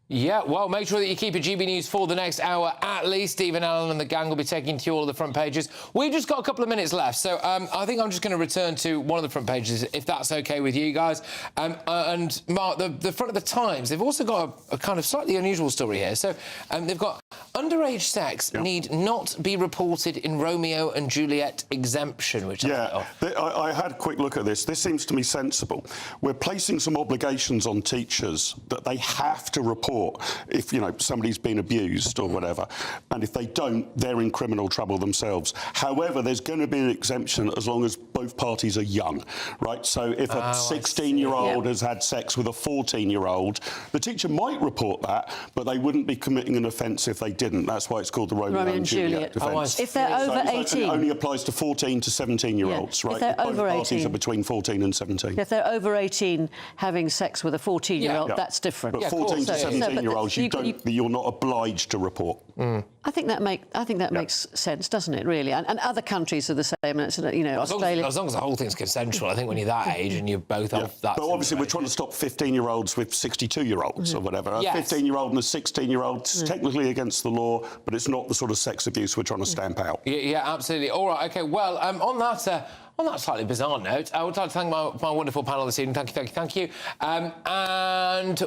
Yeah, well, make sure that you keep it GB News for the next hour at least. Stephen Allen and the gang will be taking to all of the front pages. We've just got a couple of minutes left, so I think I'm just going to return to one of the front pages, if that's OK with you guys. And, Mark, the front of the Times, they've also got a kind of slightly unusual story here. So they've got underage sex need not be reported in Romeo and Juliet exemption, which I had a quick look at this. This seems to me sensible. We're placing some obligations on teachers that they have to report if, you know, somebody's been abused or whatever, and if they don't, they're in criminal trouble themselves. However, there's going to be an exemption as long as both parties are young, right? So if a 16-year-old has had sex with a 14-year-old, the teacher might report that, but they wouldn't be committing an offence if they didn't. That's why it's called the Romeo and Juliet defence. If they're over 18. It only applies to 14 to 17-year-olds, right? If they're over 18. Both parties are between 14 and 17. If they're over 18 having sex with a 14-year-old, that's different. But 14 to 17-year-olds, you're not obliged to report. I think that makes sense, doesn't it? Really, and other countries are the same. And it's, you know, Australia. As long as the whole thing's consensual, I think when you're that age and you're both off that. But obviously, we're trying to stop 15-year-olds with 62-year-olds or whatever. A 15-year-old and a 16-year-old is technically against the law, but it's not the sort of sex abuse we're trying to stamp out. Yeah, absolutely. All right, OK. Well, on that slightly bizarre note, I would like to thank my wonderful panel this evening. Thank you. And I've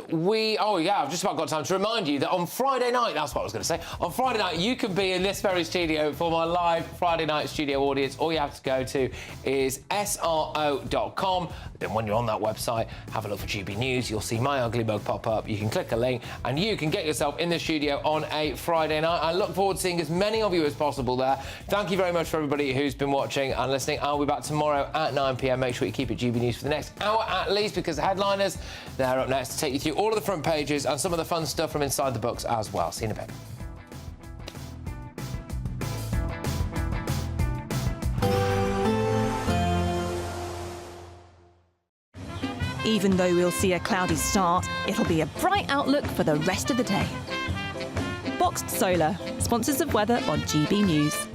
just about got time to remind you that on Friday night, that's what I was going to say, on Friday night, you can be in this very studio for my live Friday night studio audience. All you have to go to is sro.com. Then when you're on that website, have a look for GB News. You'll see my ugly mug pop up. You can click a link and you can get yourself in the studio on a Friday night. I look forward to seeing as many of you as possible there. Thank you very much for everybody who's been watching and listening. I'll be back tomorrow at 9 p.m. Make sure you keep it GB News for the next hour at least, because the headliners, they're up next to take you through all of the front pages and some of the fun stuff from inside the books as well. See you in a bit. Even though we'll see a cloudy start, it'll be a bright outlook for the rest of the day. Boxed Solar, sponsors of weather on GB News.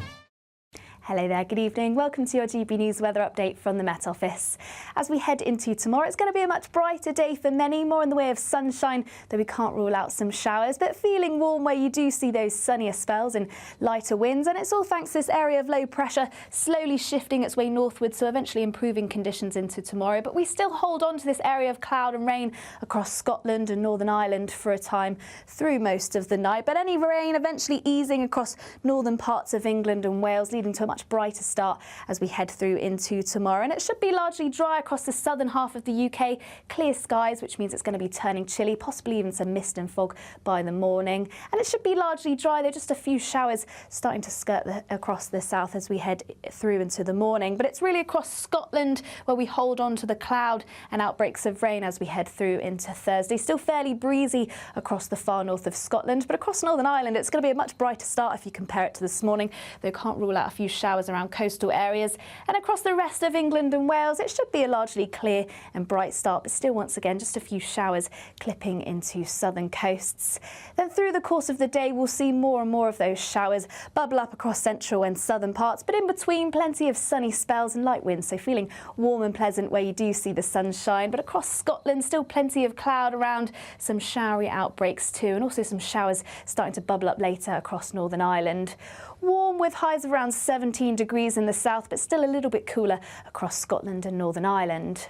Hello there, good evening. Welcome to your GB News weather update from the Met Office. As we head into tomorrow, it's going to be a much brighter day for many, more in the way of sunshine, though we can't rule out some showers, but feeling warm where you do see those sunnier spells and lighter winds. And it's all thanks to this area of low pressure slowly shifting its way northwards, so eventually improving conditions into tomorrow. But we still hold on to this area of cloud and rain across Scotland and Northern Ireland for a time through most of the night. But any rain eventually easing across northern parts of England and Wales, leading to a much brighter start as we head through into tomorrow. And it should be largely dry across the southern half of the UK. Clear skies, which means it's going to be turning chilly, possibly even some mist and fog by the morning. And it should be largely dry, though just a few showers starting to skirt across the south as we head through into the morning. But it's really across Scotland where we hold on to the cloud and outbreaks of rain as we head through into Thursday. Still fairly breezy across the far north of Scotland, but across Northern Ireland it's going to be a much brighter start if you compare it to this morning, though can't rule out a few showers around coastal areas. And across the rest of England and Wales, it should be a largely clear and bright start, but still, once again, just a few showers clipping into southern coasts. Then through the course of the day, we'll see more and more of those showers bubble up across central and southern parts, but in between, plenty of sunny spells and light winds, so feeling warm and pleasant where you do see the sunshine. But across Scotland, still plenty of cloud around, some showery outbreaks too, and also some showers starting to bubble up later across Northern Ireland. Warm with highs of around 17 degrees in the south, but still a little bit cooler across Scotland and Northern Ireland.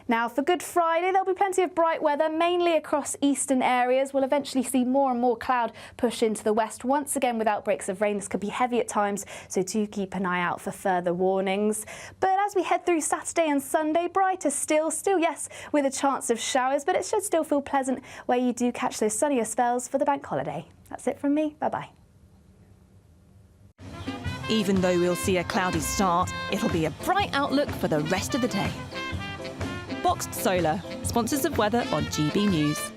Now, for Good Friday, there'll be plenty of bright weather, mainly across eastern areas. We'll eventually see more and more cloud push into the west, once again with outbreaks of rain. This could be heavy at times, so do keep an eye out for further warnings. But as we head through Saturday and Sunday, brighter still, yes, with a chance of showers, but it should still feel pleasant where you do catch those sunnier spells for the bank holiday. That's it from me. Bye-bye. Even though we'll see a cloudy start, it'll be a bright outlook for the rest of the day. Boxed Solar, sponsors of weather on GB News.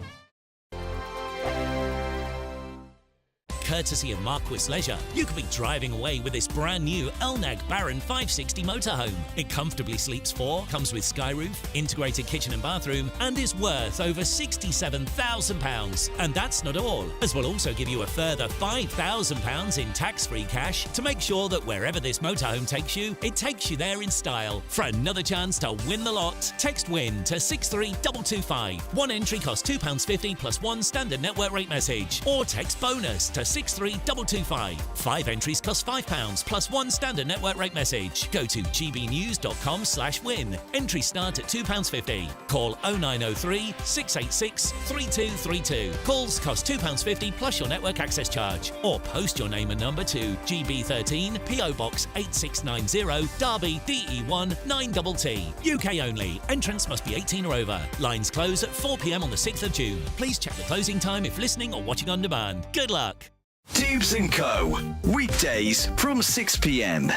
Courtesy of Marquis Leisure, you could be driving away with this brand new Elnag Baron 560 motorhome. It comfortably sleeps 4, comes with sky roof, integrated kitchen and bathroom, and is worth over £67,000. And that's not all, as we'll also give you a further £5,000 in tax-free cash to make sure that wherever this motorhome takes you, it takes you there in style. For another chance to win the lot, text WIN to 63225. One entry costs £2.50 plus one standard network rate message, or text BONUS to 63225. 5 entries cost £5 plus one standard network rate message. Go to gbnews.com/win. Entries start at £2.50. Call 0903 686 3232. Calls cost £2.50 plus your network access charge. Or post your name and number to GB13 PO Box 8690 Derby DE1 9TT. UK only. Entrance must be 18 or over. Lines close at 4 p.m. on the 6th of June. Please check the closing time if listening or watching on demand. Good luck. Dewbs & Co. Weekdays from 6 p.m.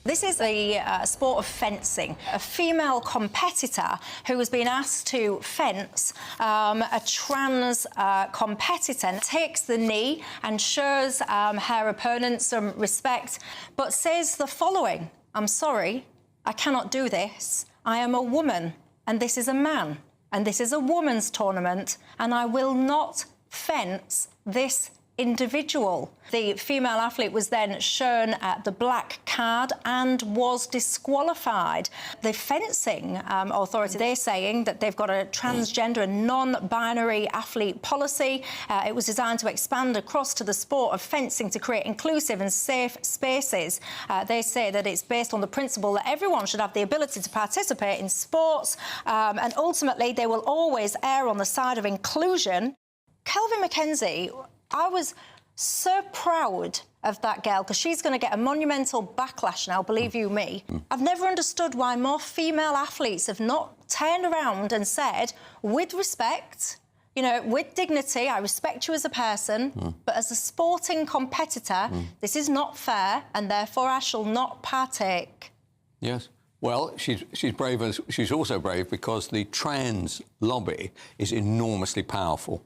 This is the sport of fencing. A female competitor who has been asked to fence a trans competitor takes the knee and shows her opponent some respect, but says the following: "I'm sorry, I cannot do this. I am a woman, and this is a man, and this is a woman's tournament, and I will not fence this individual." The female athlete was then shown the black card and was disqualified. The fencing authority, they're saying that they've got a transgender and non-binary athlete policy. It was designed to expand across to the sport of fencing to create inclusive and safe spaces. They say that it's based on the principle that everyone should have the ability to participate in sports, and ultimately they will always err on the side of inclusion. Kelvin McKenzie, I was so proud of that girl because she's going to get a monumental backlash now, believe you me. I've never understood why more female athletes have not turned around and said, with respect, you know, with dignity, I respect you as a person, but as a sporting competitor, this is not fair, and therefore I shall not partake. Yes. Well, she's brave, and she's also brave because the trans lobby is enormously powerful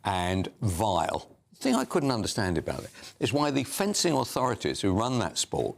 and vile. The thing I couldn't understand about it is why the fencing authorities who run that sport